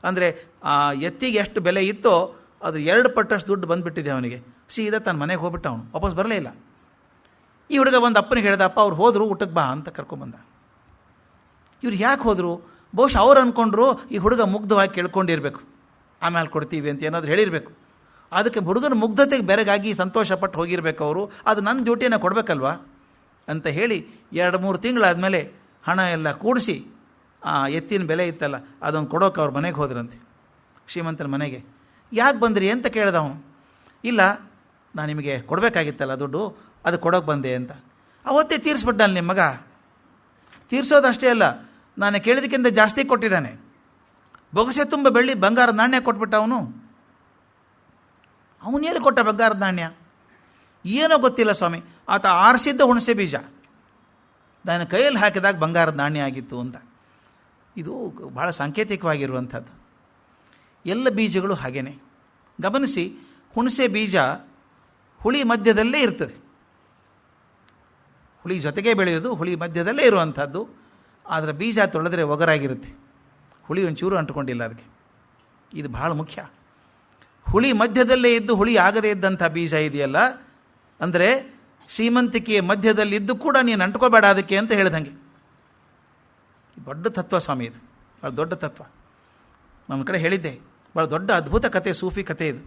ಅಂದರೆ ಆ ಎತ್ತಿಗೆ ಎಷ್ಟು ಬೆಲೆ ಇತ್ತೋ ಅದು 2 ಪಟ್ಟಷ್ಟು ದುಡ್ಡು ಬಂದುಬಿಟ್ಟಿದೆ ಅವನಿಗೆ. ಸೀದಾ ತನ್ನ ಮನೆಗೆ ಹೋಗ್ಬಿಟ್ಟ, ಅವನು ವಾಪಸ್ ಬರಲೇ ಇಲ್ಲ. ಈ ಹುಡುಗ ಬಂದು ಅಪ್ಪನಿಗೆ ಹೇಳ್ದ, ಅಪ್ಪ ಅವ್ರು ಹೋದರು ಊಟಕ್ಕೆ ಬಾ ಅಂತ ಕರ್ಕೊಂಬಂದ. ಇವ್ರು ಯಾಕೆ ಹೋದರು? ಬಹುಶಃ ಅವ್ರು ಅಂದ್ಕೊಂಡ್ರು ಈ ಹುಡುಗ ಮುಗ್ಧವಾಗಿ ಕೇಳ್ಕೊಂಡಿರ್ಬೇಕು, ಆಮೇಲೆ ಕೊಡ್ತೀವಿ ಅಂತ ಏನಾದರೂ ಹೇಳಿರಬೇಕು. ಅದಕ್ಕೆ ಹುಡುಗನ ಮುಗ್ಧತೆಗೆ ಬೆರಗಾಗಿ ಸಂತೋಷಪಟ್ಟು ಹೋಗಿರ್ಬೇಕು ಅವರು. ಅದು ನನ್ನ ಡ್ಯೂಟಿಯನ್ನು ಕೊಡಬೇಕಲ್ವಾ ಅಂತ ಹೇಳಿ 2-3 ತಿಂಗಳಾದಮೇಲೆ ಹಣ ಎಲ್ಲ ಕೂಡಿಸಿ ಆ ಎತ್ತಿನ ಬೆಲೆ ಇತ್ತಲ್ಲ ಅದನ್ನು ಕೊಡೋಕೆ ಅವ್ರ ಮನೆಗೆ ಹೋದ್ರಂತೆ, ಶ್ರೀಮಂತನ ಮನೆಗೆ. ಯಾಕೆ ಬಂದ್ರಿ ಅಂತ ಕೇಳ್ದ ಅವನು. ಇಲ್ಲ, ನಾನು ನಿಮಗೆ ಕೊಡಬೇಕಾಗಿತ್ತಲ್ಲ ದುಡ್ಡು, ಅದು ಕೊಡೋಕೆ ಬಂದೆ ಅಂತ. ಅವತ್ತೇ ತೀರಿಸ್ಬಿಟ್ಟಲ್ಲ ನಿಮ್ಮ ಮಗ. ತೀರಿಸೋದಷ್ಟೇ ಅಲ್ಲ, ನಾನು ಕೇಳಿದಕ್ಕಿಂತ ಜಾಸ್ತಿ ಕೊಟ್ಟಿದ್ದಾನೆ. ಬೊಗಸೆ ತುಂಬ ಬೆಳ್ಳಿ ಬಂಗಾರದ ನಾಣ್ಯ ಕೊಟ್ಬಿಟ್ಟ ಅವನು. ಎಲ್ಲಿ ಕೊಟ್ಟ ಬಂಗಾರದ ನಾಣ್ಯ? ಏನೋ ಗೊತ್ತಿಲ್ಲ ಸ್ವಾಮಿ, ಆತ ಆರಿಸಿದ್ದ ಹುಣಸೆ ಬೀಜ ನನ್ನ ಕೈಯಲ್ಲಿ ಹಾಕಿದಾಗ ಬಂಗಾರದ ನಾಣ್ಯ ಆಗಿತ್ತು ಅಂತ. ಇದು ಭಾಳ ಸಾಂಕೇತಿಕವಾಗಿರುವಂಥದ್ದು. ಎಲ್ಲ ಬೀಜಗಳು ಹಾಗೇನೆ ಗಮನಿಸಿ. ಹುಣಸೆ ಬೀಜ ಹುಳಿ ಮಧ್ಯದಲ್ಲೇ ಇರ್ತದೆ, ಹುಳಿ ಜೊತೆಗೆ ಬೆಳೆಯೋದು, ಹುಳಿ ಮಧ್ಯದಲ್ಲೇ ಇರುವಂಥದ್ದು. ಆದರೆ ಬೀಜ ತೊಳೆದ್ರೆ ಒಗರಾಗಿರುತ್ತೆ, ಹುಳಿ ಒಂಚೂರು ಅಂಟ್ಕೊಂಡಿಲ್ಲ ಅದಕ್ಕೆ. ಇದು ಭಾಳ ಮುಖ್ಯ. ಹುಳಿ ಮಧ್ಯದಲ್ಲೇ ಇದ್ದು ಹುಳಿ ಆಗದೇ ಇದ್ದಂಥ ಬೀಜ ಇದೆಯಲ್ಲ, ಅಂದರೆ ಶ್ರೀಮಂತಿಕೆಯ ಮಧ್ಯದಲ್ಲಿದ್ದು ಕೂಡ ನೀನು ಅಂಟ್ಕೋಬೇಡ ಅದಕ್ಕೆ ಅಂತ ಹೇಳ್ದಂಗೆ. ದೊಡ್ಡ ತತ್ವ ಸ್ವಾಮಿ, ಇದು ಭಾಳ ದೊಡ್ಡ ತತ್ವ. ನಮ್ಮ ಕಡೆ ಹೇಳಿದ್ದೆ, ಭಾಳ ದೊಡ್ಡ ಅದ್ಭುತ ಕತೆ, ಸೂಫಿ ಕತೆ ಇದು.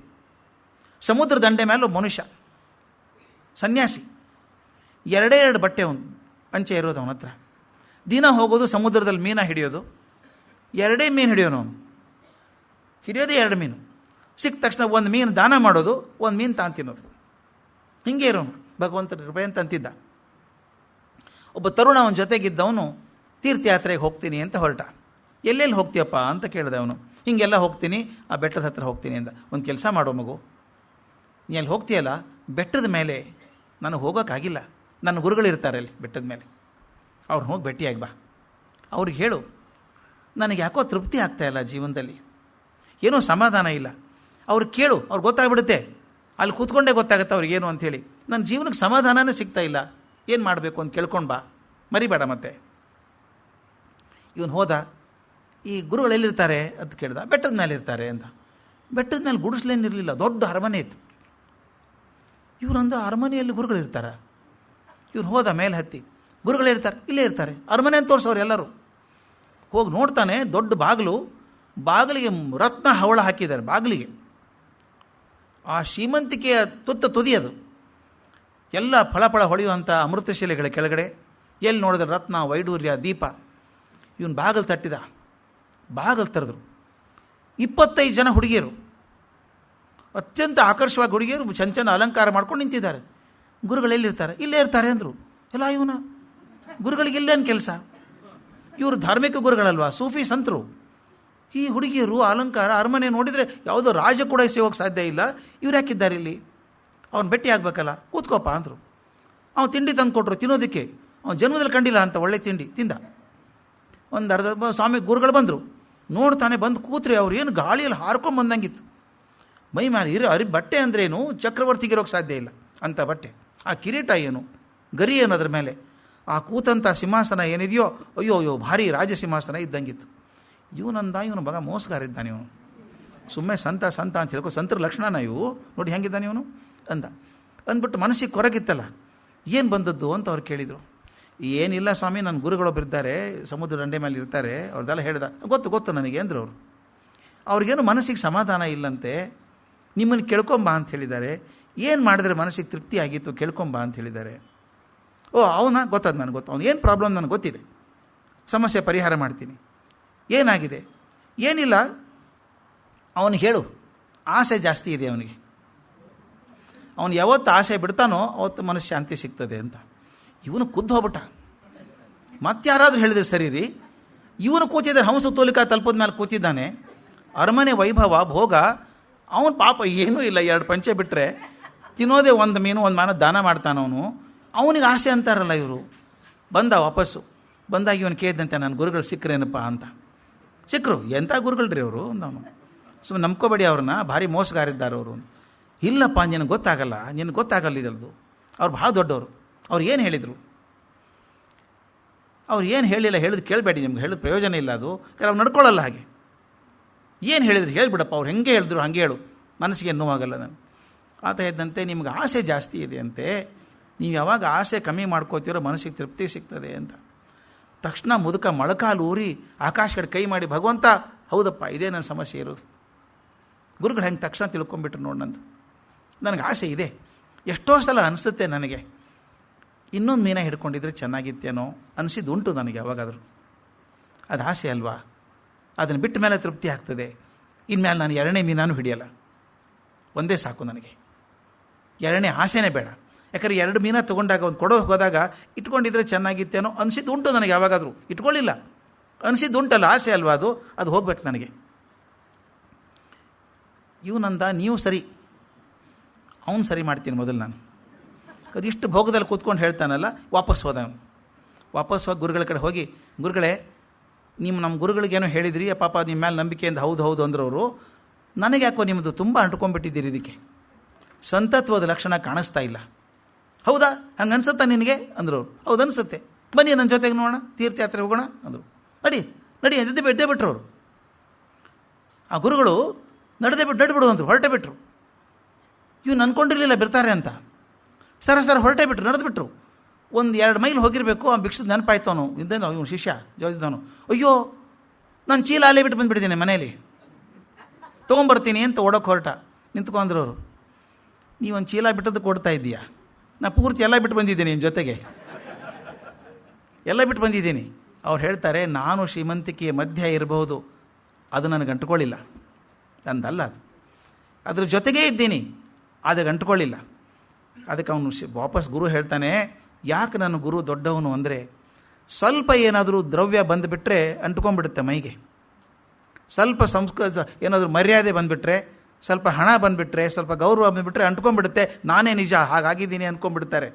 ಸಮುದ್ರ ದಂಡೆ ಮೇಲೆ ಒಬ್ಬ ಮನುಷ್ಯ ಸನ್ಯಾಸಿ, 2 ಬಟ್ಟೆ ಅವನು ಅಂಚೆ ಇರೋದು ಅವನ ಹತ್ರ. ದಿನ ಹೋಗೋದು ಸಮುದ್ರದಲ್ಲಿ ಮೀನ ಹಿಡಿಯೋದು, 2 ಮೀನು ಹಿಡಿಯೋನು ಅವನು. ಹಿಡಿಯೋದೇ 2 ಮೀನು. ಸಿಕ್ಕ ತಕ್ಷಣ ಒಂದು ಮೀನು ದಾನ ಮಾಡೋದು, ಒಂದು ಮೀನು ತಾನು ತಿನ್ನೋದು. ಹಿಂಗೆ ಇರೋನು, ಭಗವಂತನ ಕೃಪೆ ಅಂತ ಅಂತಿದ್ದ. ಒಬ್ಬ ತರುಣ ಅವನ ಜೊತೆಗಿದ್ದವನು ತೀರ್ಥಯಾತ್ರೆಗೆ ಹೋಗ್ತೀನಿ ಅಂತ ಹೊರಟ. ಎಲ್ಲೆಲ್ಲಿ ಹೋಗ್ತೀಯಪ್ಪ ಅಂತ ಕೇಳಿದೆ ಅವನು. ಹೀಗೆಲ್ಲ ಹೋಗ್ತೀನಿ, ಆ ಬೆಟ್ಟದ ಹತ್ರ ಹೋಗ್ತೀನಿ ಅಂದ. ಒಂದು ಕೆಲಸ ಮಾಡೋ ಮಗು, ನೀ ಅಲ್ಲಿ ಹೋಗ್ತೀಯಲ್ಲ, ಬೆಟ್ಟದ ಮೇಲೆ ನನಗೆ ಹೋಗೋಕ್ಕಾಗಿಲ್ಲ, ನನ್ನ ಗುರುಗಳಿರ್ತಾರೆ ಅಲ್ಲಿ ಬೆಟ್ಟದ ಮೇಲೆ, ಅವ್ರು ಹೋಗಿ ಭೇಟಿಯಾಗಿ ಬಾ. ಅವ್ರಿಗೆ ಹೇಳು, ನನಗೆ ಯಾಕೋ ತೃಪ್ತಿ ಆಗ್ತಾಯಿಲ್ಲ ಜೀವನದಲ್ಲಿ, ಏನೋ ಸಮಾಧಾನ ಇಲ್ಲ. ಅವ್ರು ಕೇಳು, ಅವ್ರಿಗೆ ಗೊತ್ತಾಗ್ಬಿಡುತ್ತೆ, ಅಲ್ಲಿ ಕೂತ್ಕೊಂಡೇ ಗೊತ್ತಾಗುತ್ತೆ ಅವ್ರಿಗೇನು ಅಂಥೇಳಿ. ನನ್ನ ಜೀವನಕ್ಕೆ ಸಮಾಧಾನನೇ ಸಿಗ್ತಾ ಇಲ್ಲ, ಏನು ಮಾಡಬೇಕು ಅಂತ ಕೇಳ್ಕೊಂಡು ಬಾ, ಮರಿಬೇಡ ಮತ್ತೆ. ಇವನು ಹೋದ. ಈ ಗುರುಗಳು ಎಲ್ಲಿರ್ತಾರೆ ಅಂತ ಕೇಳ್ದ. ಬೆಟ್ಟದ ಮೇಲೆ ಇರ್ತಾರೆ ಅಂತ. ಬೆಟ್ಟದ ಮೇಲೆ ಗುಡಿಸ್ಲೇನಿರಲಿಲ್ಲ, ದೊಡ್ಡ ಅರಮನೆ ಇತ್ತು. ಇವರಂದ ಅರಮನೆಯಲ್ಲಿ ಗುರುಗಳಿರ್ತಾರ? ಇವ್ರು ಹೋದ, ಮೇಲೆ ಹತ್ತಿ. ಗುರುಗಳಿರ್ತಾರೆ, ಇಲ್ಲೇ ಇರ್ತಾರೆ. ಅರಮನೆ ಅಂತ ತೋರಿಸೋರು ಎಲ್ಲರೂ. ಹೋಗಿ ನೋಡ್ತಾನೆ, ದೊಡ್ಡ ಬಾಗಿಲಿಗೆ ರತ್ನ ಹವಳ ಹಾಕಿದ್ದಾರೆ ಬಾಗಿಲಿಗೆ. ಆ ಶ್ರೀಮಂತಿಕೆಯ ತುದಿ ಅದು. ಎಲ್ಲ ಫಳಫಳ ಹೊಳೆಯುವಂಥ ಅಮೃತಶಿಲೆಗಳ ಕೆಳಗಡೆ ಎಲ್ಲಿ ನೋಡಿದ್ರೆ ರತ್ನ, ವೈಡೂರ್ಯ, ದೀಪ. ಇವನು ಬಾಗಿಲು ತಟ್ಟಿದ. ಬಾಗಿಲು ತೆರೆದ್ರು. 25 ಜನ ಹುಡುಗಿಯರು, ಅತ್ಯಂತ ಆಕರ್ಷವಾಗಿ ಹುಡುಗಿಯರು, ಚಂಚನ ಅಲಂಕಾರ ಮಾಡ್ಕೊಂಡು ನಿಂತಿದ್ದಾರೆ. ಗುರುಗಳೆಲ್ಲಿರ್ತಾರೆ? ಇಲ್ಲೇ ಇರ್ತಾರೆ ಅಂದರು. ಎಲ್ಲ ಇವನ ಗುರುಗಳಿಗೆ ಇಲ್ಲೇನು ಕೆಲಸ? ಇವರು ಧಾರ್ಮಿಕ ಗುರುಗಳಲ್ವಾ, ಸೂಫಿ ಸಂತರು. ಈ ಹುಡುಗಿಯರು ಅಲಂಕಾರ, ಅರಮನೆ ನೋಡಿದರೆ ಯಾವುದೋ ರಾಜ ಕೂಡ ಸಿಗೋಕ್ಕೆ ಸಾಧ್ಯ ಇಲ್ಲ. ಇವ್ರು ಯಾಕಿದ್ದಾರೆ ಇಲ್ಲಿ? ಅವ್ನು ಭೇಟಿ ಆಗಬೇಕಲ್ಲ, ಕೂತ್ಕೋಪ ಅಂದರು. ಅವ್ನು ತಿಂಡಿ ತಂದು ಕೊಟ್ಟರು ತಿನ್ನೋದಕ್ಕೆ. ಅವ್ನು ಜನ್ಮದಲ್ಲಿ ಕಂಡಿಲ್ಲ ಅಂತ ಒಳ್ಳೆ ತಿಂಡಿ ತಿಂದ. ಒಂದು ಅರ್ಧ ಸ್ವಾಮಿ ಗುರುಗಳು ಬಂದರು. ನೋಡ್ತಾನೆ, ಬಂದು ಕೂತ್ರೆ ಅವ್ರು ಏನು ಗಾಳಿಯಲ್ಲಿ ಹಾರ್ಕೊಂಡು ಬಂದಂಗಿತ್ತು. ಮೈ ಮೇಲೆ ಬಟ್ಟೆ ಅಂದ್ರೇನು, ಚಕ್ರವರ್ತಿಗಿರೋಕ್ಕೆ ಸಾಧ್ಯ ಇಲ್ಲ ಅಂಥ ಬಟ್ಟೆ. ಆ ಕಿರೀಟ ಏನು, ಗರಿ ಏನು ಅದ್ರ ಮೇಲೆ, ಆ ಕೂತಂಥ ಸಿಂಹಾಸನ ಏನಿದೆಯೋ, ಅಯ್ಯೋ ಭಾರಿ ರಾಜ ಸಿಂಹಾಸನ ಇದ್ದಂಗಿತ್ತು. ಇವನು ಮಗ ಮೋಸಗಾರ ಇದ್ದಾನೆ. ಇವನು ಸುಮ್ಮನೆ ಸಂತ ಅಂತ ಹೇಳ್ಕೊ, ಸಂತರ ಲಕ್ಷಣನ ಇವು, ನೋಡಿ ಹೆಂಗಿದ್ದಾನೆ ಇವನು ಅಂದ. ಅಂದ್ಬಿಟ್ಟು ಮನಸ್ಸಿಗೆ ಕೊರಗಿತ್ತಲ್ಲ, ಏನು ಬಂದದ್ದು ಅಂತ ಅವ್ರು ಕೇಳಿದರು. ಏನಿಲ್ಲ ಸ್ವಾಮಿ, ನನ್ನ ಗುರುಗಳೊಬ್ಬರಿದ್ದಾರೆ, ಸಮುದ್ರ ದಂಡೆ ಮೇಲೆ ಇರ್ತಾರೆ, ಅವ್ರದ್ದೆಲ್ಲ ಹೇಳ್ದ. ಗೊತ್ತು ನನಗೆ ಅಂದರು ಅವರು. ಅವ್ರಿಗೇನು ಮನಸ್ಸಿಗೆ ಸಮಾಧಾನ ಇಲ್ಲಂತೆ, ನಿಮ್ಮನ್ನು ಕೇಳ್ಕೊಂಬ ಅಂತ ಹೇಳಿದ್ದಾರೆ. ಏನು ಮಾಡಿದ್ರೆ ಮನಸ್ಸಿಗೆ ತೃಪ್ತಿ ಆಗಿತ್ತು, ಕೇಳ್ಕೊಂಬ ಅಂತ ಹೇಳಿದ್ದಾರೆ. ಓ ಅವನ ಗೊತ್ತದು, ನನಗೆ ಗೊತ್ತು. ಅವ್ನು ಏನು ಪ್ರಾಬ್ಲಮ್ ನನಗೆ ಗೊತ್ತಿದೆ, ಸಮಸ್ಯೆ ಪರಿಹಾರ ಮಾಡ್ತೀನಿ. ಏನಾಗಿದೆ? ಏನಿಲ್ಲ, ಅವನು ಹೇಳು. ಆಸೆ ಜಾಸ್ತಿ ಇದೆ ಅವನಿಗೆ. ಅವನು ಯಾವತ್ತು ಆಸೆ ಬಿಡ್ತಾನೋ ಅವತ್ತು ಮನಃಶಾಂತಿ ಸಿಗ್ತದೆ ಅಂತ. ಇವನು ಖುದ್ದು ಹೋಗ್ಬಿಟ್ಟ. ಮತ್ತಾರಾದರೂ ಹೇಳಿದ್ರೆ ಸರಿ ರೀ, ಇವನು ಕೂತಿದ್ದಾರೆ, ಹಂಸ ತೋಲಿಕಾ ತಲುಪದ ಮೇಲೆ ಕೂತಿದ್ದಾನೆ. ಅರಮನೆ ವೈಭವ ಭೋಗ, ಅವನು ಪಾಪ ಏನೂ ಇಲ್ಲ, 2 ಪಂಚೆ ಬಿಟ್ಟರೆ ತಿನ್ನೋದೇ 1 ಮೀನು 1 ಮಾನ ದಾನ ಮಾಡ್ತಾನವನು. ಅವನಿಗೆ ಆಸೆ ಅಂತಾರಲ್ಲ ಇವರು. ಬಂದ ವಾಪಸ್ಸು. ಬಂದಾಗ ಇವನು ಕೇಳಿದಂತೆ, ನನ್ನ ಗುರುಗಳು ಸಿಕ್ಕರೇನಪ್ಪ ಅಂತ. ಸಿಕ್ಕರು. ಎಂಥ ಗುರುಗಳ್ರಿ ಅವರು ಅಂದವನು. ಸುಮ್ಮನೆ ನಂಬ್ಕೋಬೇಡಿ ಅವ್ರನ್ನ, ಭಾರಿ ಮೋಸಗಾರಿದ್ದಾರೆ ಅವರು. ಇಲ್ಲಪ್ಪ, ನಿನಗೆ ಗೊತ್ತಾಗಲ್ಲ ಇದರದು. ಅವ್ರು ಭಾಳ ದೊಡ್ಡವರು. ಅವ್ರು ಏನು ಹೇಳಿದರು? ಅವ್ರು ಏನು ಹೇಳಿಲ್ಲ, ಹೇಳಿದ್ರು ಕೇಳಬೇಡಿ, ನಿಮ್ಗೆ ಹೇಳಿದ ಪ್ರಯೋಜನ ಇಲ್ಲ ಅದು. ಅವ್ರು ನಡ್ಕೊಳ್ಳಲ್ಲ ಹಾಗೆ. ಏನು ಹೇಳಿದ್ರು ಹೇಳಿಬಿಡಪ್ಪ, ಅವ್ರು ಹೆಂಗೆ ಹೇಳಿದ್ರು ಹಾಗೆ ಹೇಳು, ಮನಸ್ಸಿಗೆ ನೋವಾಗಲ್ಲ. ನಾನು ಆತ ಇದ್ದಂತೆ, ನಿಮ್ಗೆ ಆಸೆ ಜಾಸ್ತಿ ಇದೆ ಅಂತೆ, ನೀವು ಯಾವಾಗ ಆಸೆ ಕಮ್ಮಿ ಮಾಡ್ಕೋತೀರೋ ಮನಸ್ಸಿಗೆ ತೃಪ್ತಿ ಸಿಗ್ತದೆ ಅಂತ. ತಕ್ಷಣ ಮುದುಕ ಮೊಳಕಾಲು ಊರಿ ಆಕಾಶ ಕಡೆ ಕೈ ಮಾಡಿ, ಭಗವಂತ ಹೌದಪ್ಪ, ಇದೇ ನನ್ನ ಸಮಸ್ಯೆ ಇರೋದು. ಗುರುಗಳು ಹೆಂಗೆ ತಕ್ಷಣ ತಿಳ್ಕೊಂಬಿಟ್ರು ನೋಡಂತ. ನನಗೆ ಆಸೆ ಇದೆ. ಎಷ್ಟೋ ಸಲ ಅನಿಸುತ್ತೆ ನನಗೆ, ಇನ್ನೊಂದು ಮೀನ ಹಿಡ್ಕೊಂಡಿದ್ರೆ ಚೆನ್ನಾಗಿತ್ತೇನೋ ಅನಿಸಿದ್ದುಂಟು ನನಗೆ ಯಾವಾಗಾದರೂ. ಅದು ಆಸೆ ಅಲ್ವಾ? ಅದನ್ನು ಬಿಟ್ಟ ಮೇಲೆ ತೃಪ್ತಿ ಆಗ್ತದೆ. ಇನ್ಮೇಲೆ ನಾನು 2ನೇ ಮೀನಾನು ಹಿಡಿಯಲ್ಲ, ಒಂದೇ ಸಾಕು ನನಗೆ. 2ನೇ ಆಸೆನೇ ಬೇಡ. ಯಾಕಂದರೆ 2 ಮೀನ ತೊಗೊಂಡಾಗ ಒಂದು ಕೊಡೋ ಹೋದಾಗ ಇಟ್ಕೊಂಡಿದ್ರೆ ಚೆನ್ನಾಗಿತ್ತೇನೋ ಅನಿಸಿದ್ದುಂಟು ನನಗೆ ಯಾವಾಗಾದರೂ. ಇಟ್ಕೊಳ್ಳಿಲ್ಲ, ಅನಿಸಿದ್ದುಂಟಲ್ಲ, ಆಸೆ ಅಲ್ವಾ ಅದು ಹೋಗ್ಬೇಕು ನನಗೆ. ಇವನಂದ, ನೀವು ಸರಿ, ಅವನು ಸರಿ ಮಾಡ್ತೀನಿ ಮೊದಲು ನಾನು. ಇಷ್ಟು ಭೋಗದಲ್ಲಿ ಕೂತ್ಕೊಂಡು ಹೇಳ್ತಾನಲ್ಲ. ವಾಪಸ್ ಹೋದ ಅವನು. ವಾಪಸ್ ಹೋಗಿ ಗುರುಗಳ ಕಡೆ ಹೋಗಿ, ಗುರುಗಳೇ, ನಮ್ಮ ಗುರುಗಳಿಗೇನೋ ಹೇಳಿದ್ರಿ, ಪಾಪ ನಿಮ್ಮ ಮೇಲೆ ನಂಬಿಕೆಯಿಂದ ಹೌದು ಅಂದರು ಅವರು. ನನಗೆ ಯಾಕೋ ನಿಮ್ಮದು ತುಂಬ ಅಂಟ್ಕೊಂಡ್ಬಿಟ್ಟಿದ್ದೀರಿ, ಇದಕ್ಕೆ ಸಂತತ್ವದ ಲಕ್ಷಣ ಕಾಣಿಸ್ತಾ ಇಲ್ಲ. ಹೌದಾ, ಹಂಗೆ ಅನ್ಸುತ್ತಾ ನಿನಗೆ ಅಂದರು. ಹೌದು ಅನಿಸುತ್ತೆ, ಬನ್ನಿ ನನ್ನ ಜೊತೆಗೆ ನೋಡೋಣ, ತೀರ್ಥಯಾತ್ರೆ ಹೋಗೋಣ ಅಂದರು. ನಡಿ ಎದ್ದೇ ಬಿಟ್ಟರು ಅವರು. ಆ ಗುರುಗಳು ನಡ್ಬಿಡು ಅಂದರು, ಹೊರಟೇ ಬಿಟ್ಟರು. ಇವ್ನು ಅಂದ್ಕೊಂಡಿರಲಿಲ್ಲ ಬಿಡ್ತಾರೆ ಅಂತ. ಸರ ಹೊರಟೇ ಬಿಟ್ರು, ನಡೆದುಬಿಟ್ರು. 1-2 ಮೈಲ್ ಹೋಗಿರಬೇಕು. ಆ ಭಿಕ್ಷದ ನೆನಪಾಯ್ತು ಅವನು ಇದ್ದೇನೋ, ಇವನು ಶಿಷ್ಯ ಜೋದಿದ್ದವನು. ಅಯ್ಯೋ, ನಾನು ಚೀಲ ಅಲ್ಲೇ ಬಿಟ್ಟು ಬಂದುಬಿಟ್ಟಿದ್ದೇನೆ ಮನೇಲಿ, ತೊಗೊಂಬರ್ತೀನಿ ಅಂತ ಓಡೋಕೆ ಹೊರಟ. ನಿಂತ್ಕೊಂಡ್ರು ಅವರು. ನೀವೊಂದು ಚೀಲ ಬಿಟ್ಟದ್ದು ಕೊಡ್ತಾ ಇದ್ದೀಯಾ? ನಾ ಪೂರ್ತಿ ಎಲ್ಲ ಬಿಟ್ಟು ಬಂದಿದ್ದೀನಿ, ನಿನ್ನ ಜೊತೆಗೆ ಎಲ್ಲ ಬಿಟ್ಟು ಬಂದಿದ್ದೀನಿ. ಅವ್ರು ಹೇಳ್ತಾರೆ, ನಾನು ಶ್ರೀಮಂತಿಕೆಯ ಮಧ್ಯ ಇರಬಹುದು, ಅದು ನನಗೆ ಅಂಟ್ಕೊಳ್ಳಿಲ್ಲ, ಅಂದಲ್ಲ ಅದು. ಅದ್ರ ಜೊತೆಗೇ ಇದ್ದೀನಿ, ಆದರೆ ಅಂಟ್ಕೊಳ್ಳಿಲ್ಲ. ಅದಕ್ಕೆ ಅವನು ವಾಪಸ್ ಗುರು ಹೇಳ್ತಾನೆ, ಯಾಕೆ ನನ್ನ ಗುರು ದೊಡ್ಡವನು ಅಂದರೆ, ಸ್ವಲ್ಪ ಏನಾದರೂ ದ್ರವ್ಯ ಬಂದುಬಿಟ್ರೆ ಅಂಟ್ಕೊಂಡ್ಬಿಡುತ್ತೆ ಮೈಗೆ. ಸ್ವಲ್ಪ ಏನಾದರೂ ಮರ್ಯಾದೆ ಬಂದುಬಿಟ್ರೆ, ಸ್ವಲ್ಪ ಹಣ ಬಂದುಬಿಟ್ರೆ, ಸ್ವಲ್ಪ ಗೌರವ ಬಂದುಬಿಟ್ರೆ ಅಂಟ್ಕೊಂಡ್ಬಿಡುತ್ತೆ. ನಾನೇ ನಿಜ ಹಾಗಾಗಿದ್ದೀನಿ ಅಂದ್ಕೊಂಡ್ಬಿಡ್ತಾರೆ.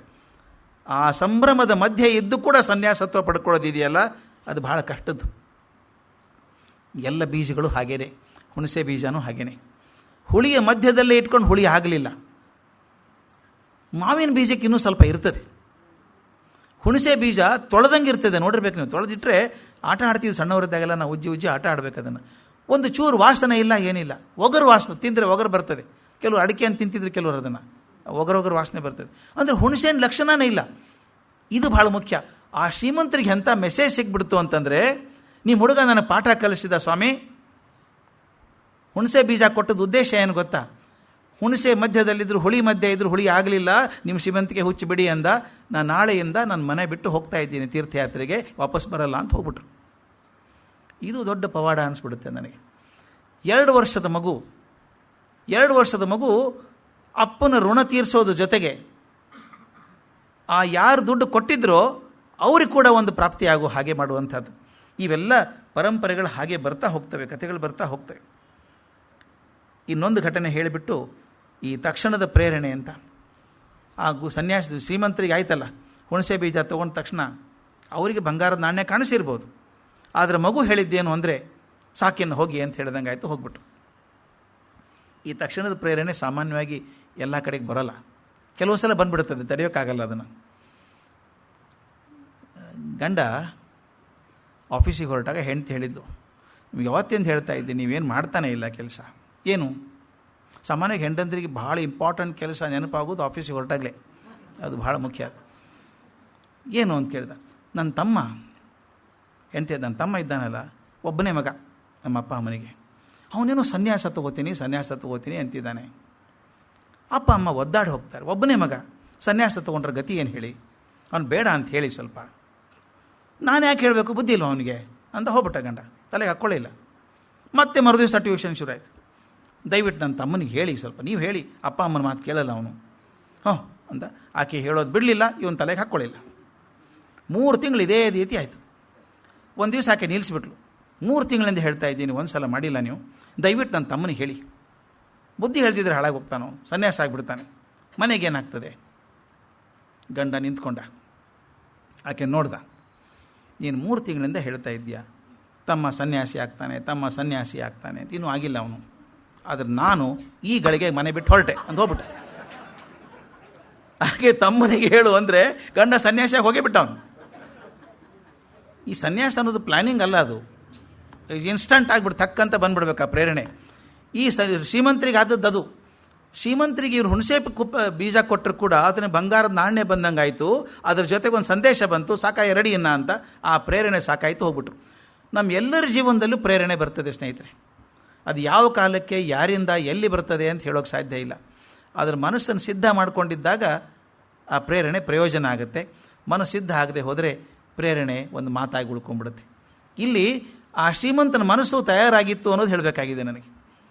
ಆ ಸಂಭ್ರಮದ ಮಧ್ಯೆ ಇದ್ದು ಕೂಡ ಸನ್ಯಾಸತ್ವ ಪಡ್ಕೊಳ್ಳೋದಿದೆಯಲ್ಲ, ಅದು ಬಹಳ ಕಷ್ಟದ್ದು. ಎಲ್ಲ ಬೀಜಗಳು ಹಾಗೇನೆ, ಹುಣಸೆ ಬೀಜನೂ ಹಾಗೇನೆ. ಹುಳಿಯ ಮಧ್ಯದಲ್ಲೇ ಇಟ್ಕೊಂಡು ಹುಳಿ ಆಗಲಿಲ್ಲ. ಮಾವಿನ ಬೀಜಕ್ಕೆ ಇನ್ನೂ ಸ್ವಲ್ಪ ಇರ್ತದೆ, ಹುಣಸೆ ಬೀಜ ತೊಳೆದಂಗೆ ಇರ್ತದೆ, ನೋಡಿರ್ಬೇಕು ನೀವು. ತೊಳೆದಿಟ್ಟರೆ ಆಟ ಆಡ್ತೀವಿ ಸಣ್ಣವರಿದ್ದಾಗೆಲ್ಲ, ನಾವು ಉಜ್ಜಿ ಆಟ ಆಡಬೇಕು ಅದನ್ನು. ಒಂದು ಚೂರು ವಾಸನೆ ಇಲ್ಲ, ಏನಿಲ್ಲ. ಒಗರು ವಾಸನೆ, ತಿಂದರೆ ಒಗರು ಬರ್ತದೆ. ಕೆಲವರು ಅಡಿಕೆಯನ್ನು ತಿಂತಿದ್ರು, ಕೆಲವರು ಅದನ್ನು ಒಗರು ವಾಸನೆ ಬರ್ತದೆ. ಅಂದರೆ ಹುಣಸೆನ ಲಕ್ಷಣನೇ ಇಲ್ಲ. ಇದು ಭಾಳ ಮುಖ್ಯ. ಆ ಶ್ರೀಮಂತರಿಗೆ ಎಂಥ ಮೆಸೇಜ್ ಸಿಕ್ಬಿಡ್ತು ಅಂತಂದರೆ, ನಿಮ್ಮ ಹುಡುಗ ನನಗೆ ಪಾಠ ಕಲಿಸಿದ ಸ್ವಾಮಿ. ಹುಣಸೆ ಬೀಜ ಕೊಟ್ಟದ ಉದ್ದೇಶ ಏನು ಗೊತ್ತಾ? ಹುಣಸೆ ಮಧ್ಯದಲ್ಲಿದ್ದರೂ ಹುಳಿ ಮಧ್ಯೆ ಇದ್ದರೂ ಹುಳಿ ಆಗಲಿಲ್ಲ, ನಿಮ್ಮ ಶ್ರೀಮಂತಿಗೆ ಹುಚ್ಚಿ ಬಿಡಿ ಅಂದ. ನಾನು ನಾಳೆಯಿಂದ ನನ್ನ ಮನೆ ಬಿಟ್ಟು ಹೋಗ್ತಾ ಇದ್ದೀನಿ ತೀರ್ಥಯಾತ್ರೆಗೆ, ವಾಪಸ್ ಬರಲ್ಲ ಅಂತ ಹೋಗ್ಬಿಟ್ರು. ಇದು ದೊಡ್ಡ ಪವಾಡ ಅನಿಸ್ಬಿಡುತ್ತೆ ನನಗೆ. 2 ವರ್ಷದ ಮಗು ಅಪ್ಪನ ಋಣ ತೀರಿಸೋದ್ರ ಜೊತೆಗೆ ಆ ಯಾರು ದುಡ್ಡು ಕೊಟ್ಟಿದ್ರೋ ಅವ್ರಿಗೆ ಕೂಡ ಒಂದು ಪ್ರಾಪ್ತಿಯಾಗೋ ಹಾಗೆ ಮಾಡುವಂಥದ್ದು. ಇವೆಲ್ಲ ಪರಂಪರೆಗಳು ಹಾಗೆ ಬರ್ತಾ ಹೋಗ್ತವೆ, ಕಥೆಗಳು ಬರ್ತಾ ಹೋಗ್ತವೆ. ಇನ್ನೊಂದು ಘಟನೆ ಹೇಳಿಬಿಟ್ಟು, ಈ ತಕ್ಷಣದ ಪ್ರೇರಣೆ ಅಂತ. ಆ ಸನ್ಯಾಸಿ ಶ್ರೀಮಂತರಿಗೆ ಆಯ್ತಲ್ಲ, ಹುಣಸೆ ಬೀಜ ತೊಗೊಂಡ ತಕ್ಷಣ ಅವರಿಗೆ ಬಂಗಾರದ ನಾಣ್ಯ ಕಾಣಿಸಿರ್ಬೋದು. ಆದರೆ ಮಗು ಹೇಳಿದ್ದೇನು ಅಂದರೆ, ಸಾಕಿನ್ನು ಹೋಗಿ ಅಂತ ಹೇಳ್ದಂಗೆ ಆಯಿತು, ಹೋಗ್ಬಿಟ್ಟು. ಈ ತಕ್ಷಣದ ಪ್ರೇರಣೆ ಸಾಮಾನ್ಯವಾಗಿ ಎಲ್ಲ ಕಡೆಗೆ ಬರೋಲ್ಲ, ಕೆಲವು ಸಲ ಬಂದುಬಿಡುತ್ತದೆ, ತಡೆಯೋಕ್ಕಾಗಲ್ಲ ಅದನ್ನು. ಗಂಡ ಆಫೀಸಿಗೆ ಹೊರಟಾಗ ಹೆಂಡ್ತಿ ಹೇಳಿದ್ದು, ನಿಮ್ಗೆ ಯಾವತ್ತಿಂದ ಹೇಳ್ತಾ ಇದ್ದೀನಿ, ನೀವೇನು ಮಾಡ್ತಾನೇ ಇಲ್ಲ ಕೆಲಸ. ಏನು? ಸಾಮಾನ್ಯವಾಗಿ ಹೆಂಡಂದ್ರಿಗೆ ಭಾಳ ಇಂಪಾರ್ಟೆಂಟ್ ಕೆಲಸ ನೆನಪಾಗೋದು ಆಫೀಸಿಗೆ ಹೊರಟಾಗಲೇ, ಅದು ಭಾಳ ಮುಖ್ಯ. ಏನು ಅಂತ ಕೇಳ್ದ. ನನ್ನ ತಮ್ಮ, ಹೆಂಡ್ತಿ, ನನ್ನ ತಮ್ಮ ಇದ್ದಾನಲ್ಲ, ಒಬ್ಬನೇ ಮಗ ನಮ್ಮ ಅಪ್ಪ ಅಮ್ಮನಿಗೆ, ಅವನೇನೋ ಸನ್ಯಾಸ ತಗೋತೀನಿ ಅಂತಿದ್ದಾನೆ. ಅಪ್ಪ ಅಮ್ಮ ಒದ್ದಾಡಿ ಹೋಗ್ತಾರೆ. ಒಬ್ಬನೇ ಮಗ ಸನ್ಯಾಸ ತೊಗೊಂಡ್ರೆ ಗತಿ ಏನು ಹೇಳಿ? ಅವ್ನು ಬೇಡ ಅಂತ ಹೇಳಿ ಸ್ವಲ್ಪ. ನಾನು ಯಾಕೆ ಹೇಳಬೇಕು, ಬುದ್ಧಿ ಇಲ್ವ ಅವನಿಗೆ ಅಂತ ಹೋಗ್ಬಿಟ್ಟ ಗಂಡ, ತಲೆಗೆ ಹಾಕ್ಕೊಳ್ಳಿಲ್ಲ. ಮತ್ತೆ ಮರುದಿವಸ ಟ್ಯೂಷನ್ ಶುರು ಆಯಿತು. ದಯವಿಟ್ಟು ನನ್ನ ತಮ್ಮನಿಗೆ ಹೇಳಿ ಸ್ವಲ್ಪ, ನೀವು ಹೇಳಿ, ಅಪ್ಪ ಅಮ್ಮನ ಮಾತು ಕೇಳಲ್ಲ ಅವನು. ಅಂತ ಆಕೆ ಹೇಳೋದು ಬಿಡಲಿಲ್ಲ, ಇವನು ತಲೆಗೆ ಹಾಕ್ಕೊಳ್ಳಿಲ್ಲ. 3 ತಿಂಗಳು ಇದೇ ರೀತಿ ಆಯಿತು. ಒಂದು ದಿವಸ ಆಕೆ ನಿಲ್ಲಿಸ್ಬಿಟ್ಲು. 3 ತಿಂಗಳಿಂದ ಹೇಳ್ತಾ ಇದ್ದೀನಿ, ಒಂದು ಸಲ ಮಾಡಿಲ್ಲ ನೀವು, ದಯವಿಟ್ಟು ನನ್ನ ತಮ್ಮನಿಗೆ ಹೇಳಿ. ಬುದ್ಧಿ ಹೇಳ್ತಿದ್ರೆ ಹಾಳಾಗಿ ಹೋಗ್ತಾನೋ, ಸನ್ಯಾಸ ಆಗಿಬಿಡ್ತಾನೆ, ಮನೆಗೇನಾಗ್ತದೆ. ಗಂಡ ನಿಂತ್ಕೊಂಡ. ಆಕೆ ನೋಡ್ದ, ನೀನು 3 ತಿಂಗಳಿಂದ ಹೇಳ್ತಾ ಇದ್ದೀಯ ತಮ್ಮ ಸನ್ಯಾಸಿ ಆಗ್ತಾನೆ ಅಂತ, ಇನ್ನೂ ಆಗಿಲ್ಲ ಅವನು. ಆದರೆ ನಾನು ಈ ಗಳಿಗೆ ಮನೆ ಬಿಟ್ಟು ಹೊರಟೆ ಅಂತ ಹೋಗ್ಬಿಟ್ಟೆ. ಹಾಗೆ ತಮ್ಮನಿಗೆ ಹೇಳು ಅಂದರೆ ಗಂಡ ಸನ್ಯಾಸಿಯಾಗಿ ಹೋಗೇ ಬಿಟ್ಟ ಅವನು. ಈ ಸನ್ಯಾಸ ಅನ್ನೋದು ಪ್ಲ್ಯಾನಿಂಗ್ ಅಲ್ಲ, ಅದು ಇನ್ಸ್ಟಂಟ್ ಆಗಿಬಿಟ್ಟು ತಕ್ಕಂತ ಬಂದುಬಿಡ್ಬೇಕು ಆ ಪ್ರೇರಣೆ. ಈ ಶ್ರೀಮಂತರಿಗೆ ಆದದ್ದು ಅದು. ಶ್ರೀಮಂತರಿಗೆ ಇವರು ಹುಣಸೆ ಬೀಜ ಕೊಟ್ಟರು ಕೂಡ ಅದನ್ನು ಬಂಗಾರದ ನಾಣ್ಯ ಬಂದಂಗೆ ಆಯಿತು. ಅದ್ರ ಜೊತೆಗೆ ಒಂದು ಸಂದೇಶ ಬಂತು, ಸಾಕಾಯ ರೆಡಿಯನ್ನ ಅಂತ. ಆ ಪ್ರೇರಣೆ ಸಾಕಾಯಿತು, ಹೋಗ್ಬಿಟ್ರು. ನಮ್ಮ ಎಲ್ಲರ ಜೀವನದಲ್ಲೂ ಪ್ರೇರಣೆ ಬರ್ತದೆ ಸ್ನೇಹಿತರೆ. ಅದು ಯಾವ ಕಾಲಕ್ಕೆ ಯಾರಿಂದ ಎಲ್ಲಿ ಬರ್ತದೆ ಅಂತ ಹೇಳೋಕ್ಕೆ ಸಾಧ್ಯ ಇಲ್ಲ. ಅದರ ಮನಸ್ಸನ್ನು ಸಿದ್ಧ ಮಾಡಿಕೊಂಡಿದ್ದಾಗ ಆ ಪ್ರೇರಣೆ ಪ್ರಯೋಜನ ಆಗುತ್ತೆ. ಮನಸ್ಸು ಸಿದ್ಧ ಆಗದೆ ಹೋದರೆ ಪ್ರೇರಣೆ ಒಂದು ಮಾತಾಗಿ ಉಳ್ಕೊಂಡ್ಬಿಡುತ್ತೆ. ಇಲ್ಲಿ ಆ ಶ್ರೀಮಂತನ ಮನಸ್ಸು ತಯಾರಾಗಿತ್ತು ಅನ್ನೋದು ಹೇಳಬೇಕಾಗಿದೆ ನನಗೆ.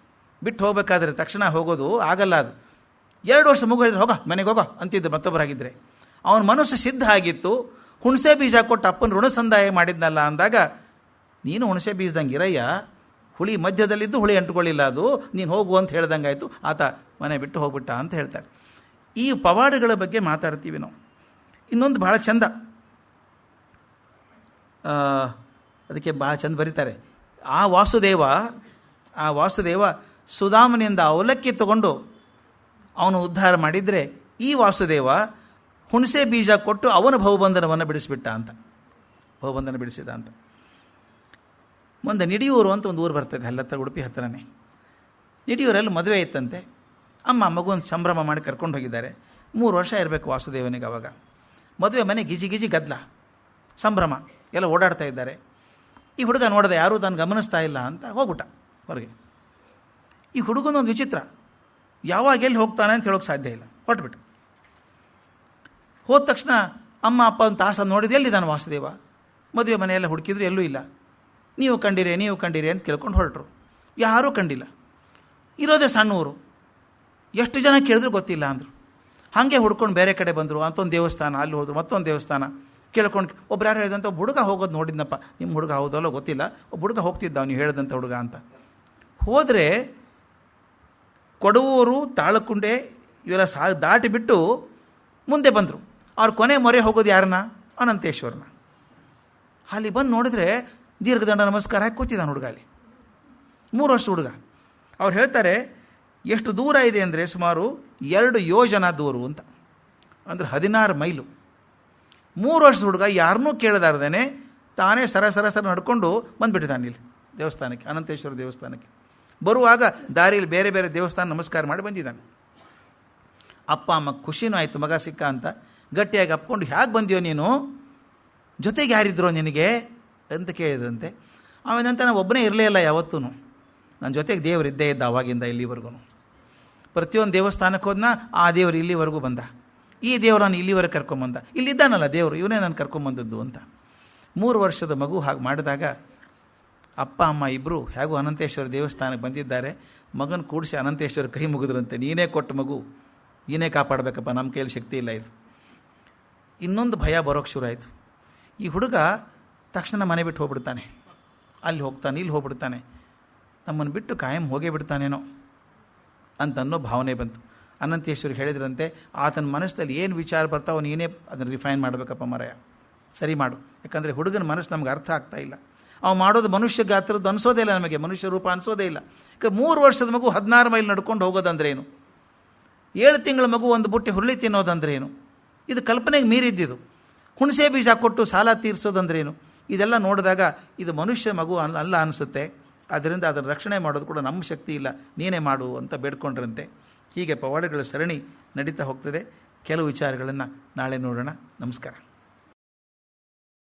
ಬಿಟ್ಟು ಹೋಗಬೇಕಾದ್ರೆ ತಕ್ಷಣ ಹೋಗೋದು ಆಗಲ್ಲ. ಅದು 2 ವರ್ಷ ಮಗು ಹೇಳಿದ್ರೆ ಹೋಗ ಮನೆಗೆ ಹೋಗೋ ಅಂತಿದ್ದು ಮತ್ತೊಬ್ಬರಾಗಿದ್ದರೆ, ಅವನ ಮನಸ್ಸು ಸಿದ್ಧ ಆಗಿತ್ತು. ಹುಣಸೆ ಬೀಜ ಕೊಟ್ಟು ಅಪ್ಪನ ಋಣ ಸಂದಾಯ ಮಾಡಿದ್ನಲ್ಲ ಅಂದಾಗ, ನೀನು ಹುಣಸೆ ಬೀಜದಂಗೆ ಇರಯ್ಯ, ಹುಳಿ ಮಧ್ಯದಲ್ಲಿದ್ದು ಹುಳಿ ಅಂಟ್ಕೊಳ್ಳಿಲ್ಲ, ಅದು ನೀನು ಹೋಗು ಅಂತ ಹೇಳ್ದಂಗೆ ಆಯಿತು. ಆತ ಮನೆ ಬಿಟ್ಟು ಹೋಗ್ಬಿಟ್ಟ ಅಂತ ಹೇಳ್ತಾರೆ. ಈ ಪವಾಡಗಳ ಬಗ್ಗೆ ಮಾತಾಡ್ತೀವಿ ನಾವು. ಇನ್ನೊಂದು ಭಾಳ ಚಂದ, ಅದಕ್ಕೆ ಭಾಳ ಚಂದ ಬರೀತಾರೆ. ಆ ವಾಸುದೇವ ಸುಧಾಮನಿಂದ ಅವಲಕ್ಕಿ ತಗೊಂಡು ಅವನು ಉದ್ಧಾರ ಮಾಡಿದರೆ, ಈ ವಾಸುದೇವ ಹುಣಸೆ ಬೀಜ ಕೊಟ್ಟು ಅವನ ಭವಬಂಧನವನ್ನು ಬಿಡಿಸಿಬಿಟ್ಟ ಅಂತ, ಭವಬಂಧನ ಬಿಡಿಸಿದ ಅಂತ. ಮುಂದೆ ನಿಡಿಯೂರು ಅಂತ ಒಂದು ಊರು ಬರ್ತದೆ, ಅಲ್ಲತ್ರ ಉಡುಪಿ ಹತ್ತಿರನೇ. ನಿಡಿಯೂರಲ್ಲಿ ಮದುವೆ ಇತ್ತಂತೆ. ಅಮ್ಮ ಮಗುವನ್ನು ಸಂಭ್ರಮ ಮಾಡಿ ಕರ್ಕೊಂಡು ಹೋಗಿದ್ದಾರೆ. 3 ವರ್ಷ ಇರಬೇಕು ವಾಸುದೇವನಿಗೆ ಅವಾಗ. ಮದುವೆ ಮನೆ ಗಿಜಿ ಗದ್ದಲ, ಸಂಭ್ರಮ, ಎಲ್ಲ ಓಡಾಡ್ತಾ ಇದ್ದಾರೆ. ಈ ಹುಡುಗ ನೋಡಿದೆ, ಯಾರೂ ತಾನು ಗಮನಿಸ್ತಾ ಇಲ್ಲ ಅಂತ ಹೋಗ್ಬಿಟ್ಟ ಹೊರಗೆ. ಈ ಹುಡುಗನೊಂದು ವಿಚಿತ್ರ, ಯಾವಾಗ ಎಲ್ಲಿ ಹೋಗ್ತಾನೆ ಅಂತ ಹೇಳೋಕ್ಕೆ ಸಾಧ್ಯ ಇಲ್ಲ, ಹೊರಟ್ಬಿಟ್ಟು. ಹೋದ ತಕ್ಷಣ ಅಮ್ಮ ಅಪ್ಪ ಒಂದು ತಾಸು ನೋಡಿದ್ದು, ಎಲ್ಲಿದ್ದಾನೆ ವಾಸುದೇವ? ಮದುವೆ ಮನೆಯೆಲ್ಲ ಹುಡುಕಿದ್ರು, ಎಲ್ಲೂ ಇಲ್ಲ. ನೀವು ಕಂಡಿರಿ ಅಂತ ಕೇಳ್ಕೊಂಡು ಹೊರಟರು. ಯಾರೂ ಕಂಡಿಲ್ಲ. ಇರೋದೇ ಸಣ್ಣ ಊರು, ಎಷ್ಟು ಜನ ಕೇಳಿದ್ರು ಗೊತ್ತಿಲ್ಲ ಅಂದರು. ಹಾಗೆ ಹುಡ್ಕೊಂಡು ಬೇರೆ ಕಡೆ ಬಂದರು. ಅಂತೊಂದು ದೇವಸ್ಥಾನ, ಅಲ್ಲಿ ಹೋದ್ರು, ಮತ್ತೊಂದು ದೇವಸ್ಥಾನ ಕೇಳ್ಕೊಂಡು ಒಬ್ರು ಯಾರು ಹೇಳಿದಂಥ ಒಬ್ಬ ಹುಡುಗ ಹೋಗೋದು ನೋಡಿದ್ನಪ್ಪ. ನಿಮ್ಮ ಹುಡುಗ ಹೌದಲ್ಲೋ ಗೊತ್ತಿಲ್ಲ, ಒಬ್ಬ ಹುಡುಗ ಹೋಗ್ತಿದ್ದ, ನೀವು ಹೇಳಿದಂಥ ಹುಡುಗ ಅಂತ. ಹೋದರೆ ಕೊಡವೂರು, ತಾಳಕುಂಡೆ ಇವೆಲ್ಲ ದಾಟಿಬಿಟ್ಟು ಮುಂದೆ ಬಂದರು. ಅವ್ರು ಕೊನೆ ಮೊರೆ ಹೋಗೋದು ಯಾರನ್ನ? ಅನಂತೇಶ್ವರನ. ಅಲ್ಲಿ ಬಂದು ನೋಡಿದ್ರೆ ದೀರ್ಘದಂಡ ನಮಸ್ಕಾರ ಹಾಕಿ ಕೂತಿದ್ದಾನೆ ಹುಡುಗ ಅಲ್ಲಿ, 3 ವರ್ಷ ಹುಡುಗ. ಅವ್ರು ಹೇಳ್ತಾರೆ, ಎಷ್ಟು ದೂರ ಇದೆ ಅಂದರೆ ಸುಮಾರು 2 ಯೋಜನ ದೂರ ಅಂತ, ಅಂದರೆ 16 ಮೈಲು. 3 ವರ್ಷದ ಹುಡುಗ ಯಾರನ್ನೂ ಕೇಳದಾರ್ದೇನೆ ತಾನೇ ಸರ ನಡ್ಕೊಂಡು ಬಂದುಬಿಟ್ಟಿದ್ದಾನೆ ಇಲ್ಲಿ ದೇವಸ್ಥಾನಕ್ಕೆ, ಅನಂತೇಶ್ವರ ದೇವಸ್ಥಾನಕ್ಕೆ. ಬರುವಾಗ ದಾರಿಯಲ್ಲಿ ಬೇರೆ ಬೇರೆ ದೇವಸ್ಥಾನ ನಮಸ್ಕಾರ ಮಾಡಿ ಬಂದಿದ್ದಾನೆ. ಅಪ್ಪ ಅಮ್ಮ ಖುಷಿನೂ ಆಯಿತು, ಮಗ ಸಿಕ್ಕ ಅಂತ. ಗಟ್ಟಿಯಾಗಿ ಅಪ್ಕೊಂಡು, ಹೇಗೆ ಬಂದಿಯೋ ನೀನು, ಜೊತೆಗೆ ಯಾರಿದ್ರೋ ನಿನಗೆ ಅಂತ ಕೇಳಿದಂತೆ. ಆಮೇಲೆ ನಾನು ಒಬ್ಬನೇ ಇರಲೇ ಇಲ್ಲ ಯಾವತ್ತೂ, ನನ್ನ ಜೊತೆಗೆ ದೇವರು ಇದ್ದೇ ಇದ್ದ ಅವಾಗಿಂದ ಇಲ್ಲಿವರೆಗೂ. ಪ್ರತಿಯೊಂದು ದೇವಸ್ಥಾನಕ್ಕೆ ಹೋದ್ನ ಆ ದೇವರು ಇಲ್ಲಿವರೆಗೂ ಬಂದ, ಈ ದೇವರು ನಾನು ಇಲ್ಲಿವರೆಗೆ ಕರ್ಕೊಂಬಂದ, ಇಲ್ಲಿದ್ದಾನಲ್ಲ ದೇವರು, ಇವನೇ ನಾನು ಕರ್ಕೊಂಬಂದದ್ದು ಅಂತ. 3 ವರ್ಷದ ಮಗು ಹಾಗೆ ಮಾಡಿದಾಗ ಅಪ್ಪ ಅಮ್ಮ ಇಬ್ಬರು ಹೇಗೂ ಅನಂತೇಶ್ವರ ದೇವಸ್ಥಾನಕ್ಕೆ ಬಂದಿದ್ದಾರೆ. ಮಗನ ಕೂಡಿಸಿ ಅನಂತೇಶ್ವರ ಕೈ ಮುಗಿದ್ರಂತೆ, ನೀನೇ ಕೊಟ್ಟ ಮಗು, ನೀನೇ ಕಾಪಾಡಬೇಕಪ್ಪ, ನಮ್ಮ ಕೈಯಲ್ಲಿ ಶಕ್ತಿ ಇಲ್ಲ ಇದು. ಇನ್ನೊಂದು ಭಯ ಬರೋಕ್ಕೆ ಶುರು ಆಯಿತು. ಈ ಹುಡುಗ ತಕ್ಷಣ ಮನೆ ಬಿಟ್ಟು ಹೋಗ್ಬಿಡ್ತಾನೆ, ಅಲ್ಲಿ ಹೋಗ್ತಾನೆ, ಇಲ್ಲಿ ಹೋಗ್ಬಿಡ್ತಾನೆ, ನಮ್ಮನ್ನು ಬಿಟ್ಟು ಕಾಯಂ ಹೋಗೇ ಬಿಡ್ತಾನೇನೋ ಅಂತನ್ನೋ ಭಾವನೆ ಬಂತು. ಅನಂತೇಶ್ವರಿಗೆ ಹೇಳಿದ್ರಂತೆ, ಆತನ ಮನಸ್ಸಲ್ಲಿ ಏನು ವಿಚಾರ ಬರ್ತಾವೋ ನೀನೇ ಅದನ್ನು ರಿಫೈನ್ ಮಾಡಬೇಕಪ್ಪ ಮರಯ, ಸರಿ ಮಾಡು. ಯಾಕಂದರೆ ಹುಡುಗನ ಮನಸ್ಸು ನಮ್ಗೆ ಅರ್ಥ ಆಗ್ತಾ ಇಲ್ಲ. ಅವು ಮಾಡೋದು ಮನುಷ್ಯ ಗಾತ್ರದ್ದು ಅನಿಸೋದೇ ಇಲ್ಲ ನಮಗೆ, ಮನುಷ್ಯ ರೂಪ ಅನಿಸೋದೇ ಇಲ್ಲ. ಈಗ 3 ವರ್ಷದ ಮಗು 16 ಮೈಲ್ ನಡ್ಕೊಂಡು ಹೋಗೋದಂದ್ರೇನು, 7 ತಿಂಗಳ ಮಗು ಒಂದು ಬುಟ್ಟಿ ಹುರುಳಿ ತಿನ್ನೋದಂದ್ರೇನು, ಇದು ಕಲ್ಪನೆಗೆ ಮೀರಿದ್ದಿದ್ದು. ಹುಣಸೆ ಬೀಜ ಕೊಟ್ಟು ಸಾಲ ತೀರಿಸೋದಂದ್ರೇನು, ಇದೆಲ್ಲ ನೋಡಿದಾಗ ಇದು ಮನುಷ್ಯ ಮಗು ಅಲ್ಲ ಅನಿಸುತ್ತೆ. ಆದ್ದರಿಂದ ಅದನ್ನು ರಕ್ಷಣೆ ಮಾಡೋದು ಕೂಡ ನಮ್ಮ ಶಕ್ತಿ ಇಲ್ಲ, ನೀನೇ ಮಾಡು ಅಂತ ಬೇಡ್ಕೊಂಡ್ರಂತೆ. ಹೀಗೆ ಪವಾಡಗಳ ಸರಣಿ ನಡೀತಾ ಹೋಗ್ತದೆ. ಕೆಲವು ವಿಚಾರಗಳನ್ನು ನಾಳೆ ನೋಡೋಣ. ನಮಸ್ಕಾರ.